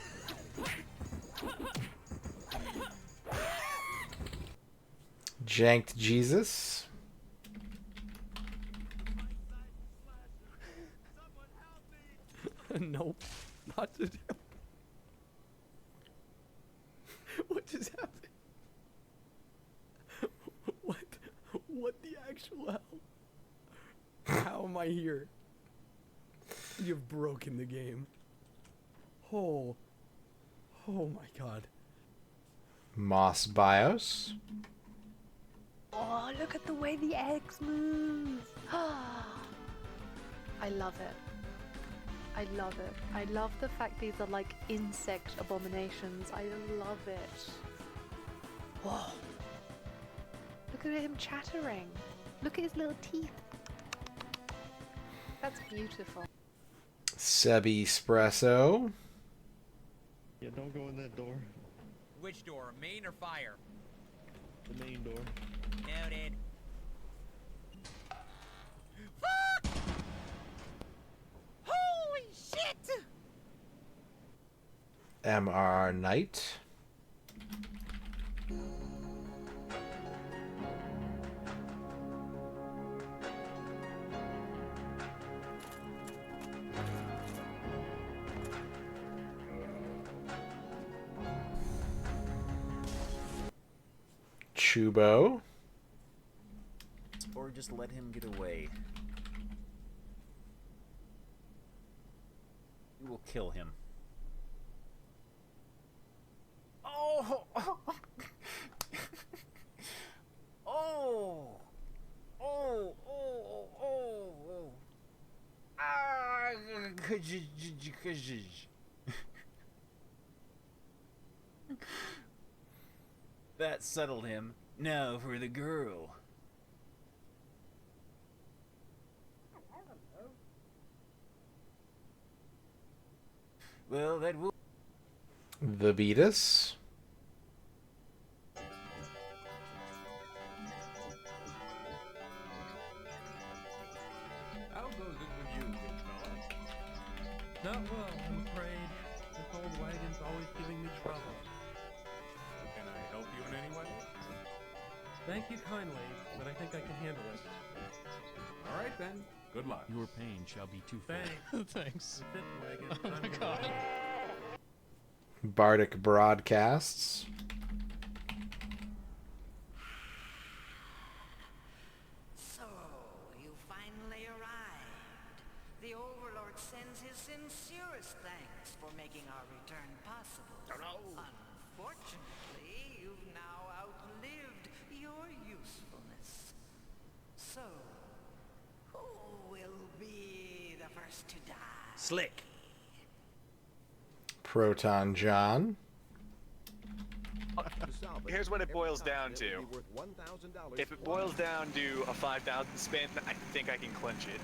[SPEAKER 1] Janked Jesus.
[SPEAKER 3] Nope. Not to do. What just happened? What the actual hell? How am I here? You've broken the game. Oh my god.
[SPEAKER 1] Moss Bios.
[SPEAKER 9] Oh, look at the way the eggs move. I love it. I love it. I love the fact these are like insect abominations. I love it. Whoa. Look at him chattering. Look at his little teeth. That's beautiful.
[SPEAKER 1] Sebi Espresso.
[SPEAKER 10] Yeah, don't go in that door.
[SPEAKER 16] Which door, main or fire?
[SPEAKER 10] The main door.
[SPEAKER 16] Noted. Holy shit!
[SPEAKER 1] MR Knight. Chubo.
[SPEAKER 15] Or just let him get away. We will kill him. Oh! Oh! Oh! Oh! Oh! Ah! That settled him. Now for the girl. Well, that will.
[SPEAKER 1] The Beatus.
[SPEAKER 4] How goes it with you, big fella? Not well, I'm afraid. This old wagon's always giving me trouble. Can I help you in any way? Thank you kindly, but I think I can handle it. All right then. Good luck.
[SPEAKER 20] Your pain shall be too fair.
[SPEAKER 4] Thanks. That's it, wagon.
[SPEAKER 20] Oh my
[SPEAKER 4] I'm
[SPEAKER 20] God.
[SPEAKER 4] going.
[SPEAKER 1] Bardic Broadcasts.
[SPEAKER 22] So, you finally arrived. The Overlord sends his sincerest thanks for making our return possible. Unfortunately, you've now outlived your usefulness. So, who will be the first to die?
[SPEAKER 15] Slick.
[SPEAKER 1] Proton John.
[SPEAKER 23] Here's what it boils down to. If it boils down to a 5,000 spin, I think I can clinch it.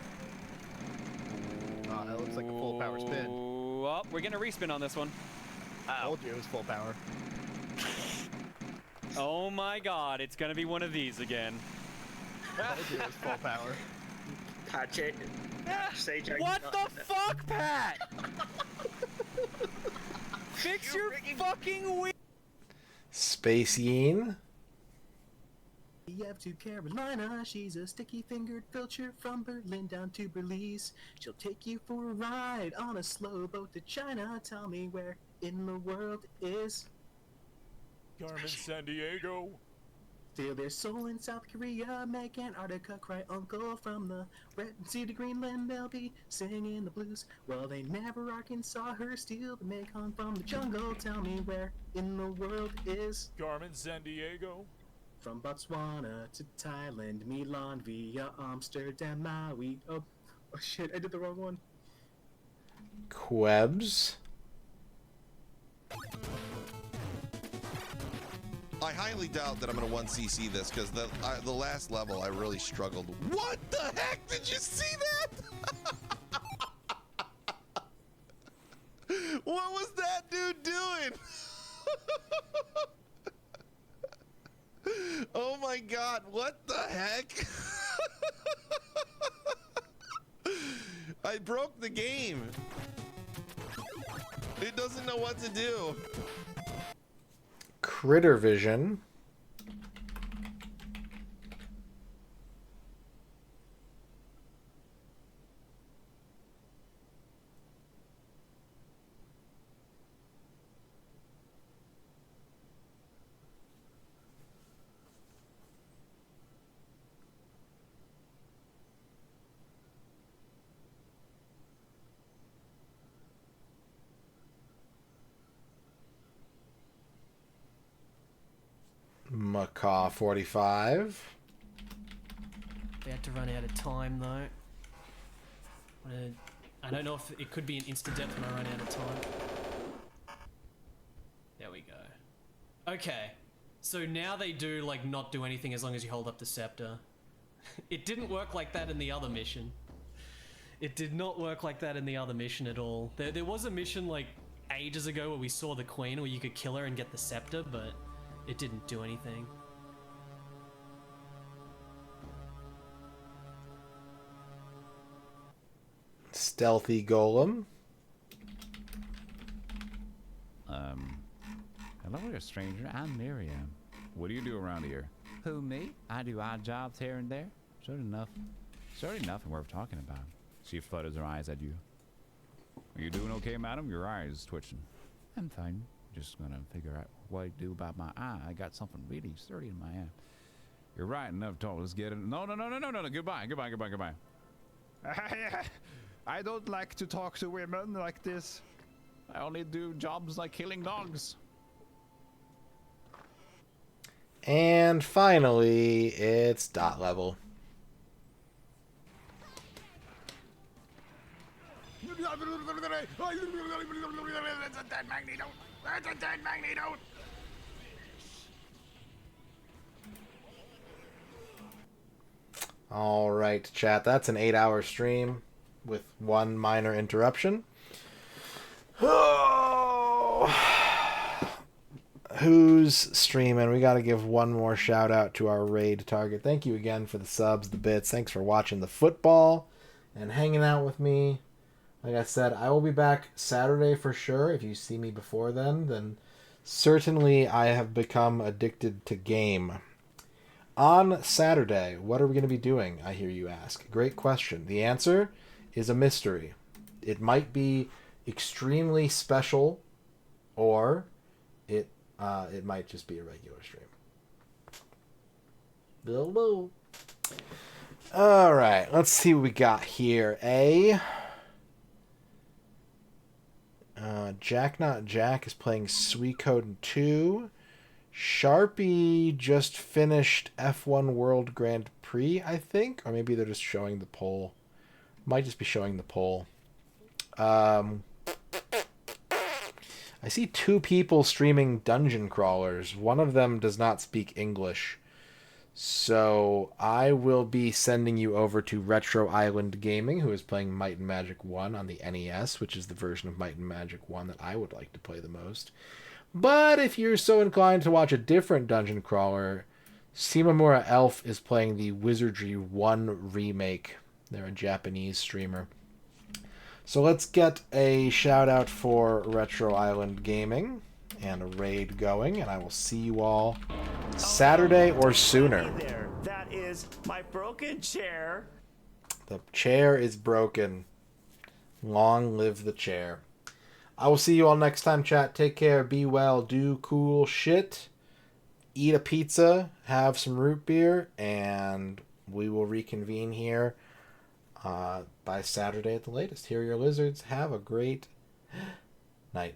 [SPEAKER 25] That looks like a full power spin.
[SPEAKER 27] Well, we're getting a respin on this one.
[SPEAKER 25] I told you it was full power.
[SPEAKER 27] Oh my god, it's gonna be one of these again.
[SPEAKER 25] I told you it was full power.
[SPEAKER 5] Patch it. Sage,
[SPEAKER 27] What the fuck, Pat? Fix your fucking wheel.
[SPEAKER 1] Space Yeen.
[SPEAKER 28] We have to Carolina, she's a sticky-fingered filcher from Berlin down to Belize. She'll take you for a ride on a slow boat to China. Tell me where in the world is
[SPEAKER 21] Carmen San Diego.
[SPEAKER 28] Steal their soul in South Korea, make Antarctica cry uncle. From the Red Sea to Greenland, they'll be singing the blues. Well, they never Arkansas her, steal the Mekong from the jungle. Tell me where in the world is
[SPEAKER 2] Carmen San Diego?
[SPEAKER 28] from Botswana to Thailand, Milan via Amsterdam, Maui. Oh shit, I did the wrong one.
[SPEAKER 1] Quebs.
[SPEAKER 6] I highly doubt that I'm going to 1cc this because the last level I really struggled. What the heck? Did you see that? What was that dude doing? Oh my god, what the heck? I broke the game. It doesn't know what to do.
[SPEAKER 1] Critter Vision. Macaw 45.
[SPEAKER 13] About to run out of time though. I don't know if it could be an instant death when I run out of time. There we go. Okay, so now they do like not do anything as long as you hold up the scepter. It didn't work like that in the other mission. It did not work like that in the other mission at all. There was a mission like ages ago where we saw the queen where you could kill her and get the scepter, but it didn't do anything.
[SPEAKER 1] Stealthy Golem.
[SPEAKER 14] Hello there, stranger. I'm Miriam. What do you do around here? Who, me? I do odd jobs here and there. Certainly nothing worth talking about. She flutters her eyes at you. Are you doing okay, madam? Your eye is twitching. I'm fine. Just gonna figure out what I do about my eye. I got something really sturdy in my eye. You're right enough, told. Let's get it. No. Goodbye.
[SPEAKER 18] I don't like to talk to women like this.
[SPEAKER 14] I only do jobs like killing dogs.
[SPEAKER 1] And finally, it's dot level.
[SPEAKER 18] That's a dead Magneto. That's a dead Magneto.
[SPEAKER 1] All right, chat. That's an 8-hour stream with one minor interruption. Oh. Who's streaming? We got to give one more shout out to our raid target. Thank you again for the subs, the bits. Thanks for watching the football and hanging out with me. Like I said, I will be back Saturday for sure. If you see me before then certainly I have become addicted to game. On Saturday, what are we going to be doing, I hear you ask? Great question. The answer is a mystery. It might be extremely special, or it might just be a regular stream. All right, let's see what we got here. Jack Not Jack is playing Suikoden 2. Sharpie just finished F1 World Grand Prix, I think. Or maybe they're just showing the poll. Might just be showing the poll. I see 2 people streaming dungeon crawlers. One of them does not speak English. So I will be sending you over to Retro Island Gaming, who is playing Might and Magic 1 on the NES, which is the version of Might and Magic 1 that I would like to play the most. But if you're so inclined to watch a different dungeon crawler, Simamura Elf is playing the Wizardry 1 remake. They're a Japanese streamer. So let's get a shout out for Retro Island Gaming and a raid going, and I will see you all Saturday or sooner.
[SPEAKER 16] Hey there, that is my broken chair.
[SPEAKER 1] The chair is broken. Long live the chair. I will see you all next time, chat. Take care, be well, do cool shit, eat a pizza, have some root beer, and we will reconvene here by Saturday at the latest. Here are your lizards. Have a great night.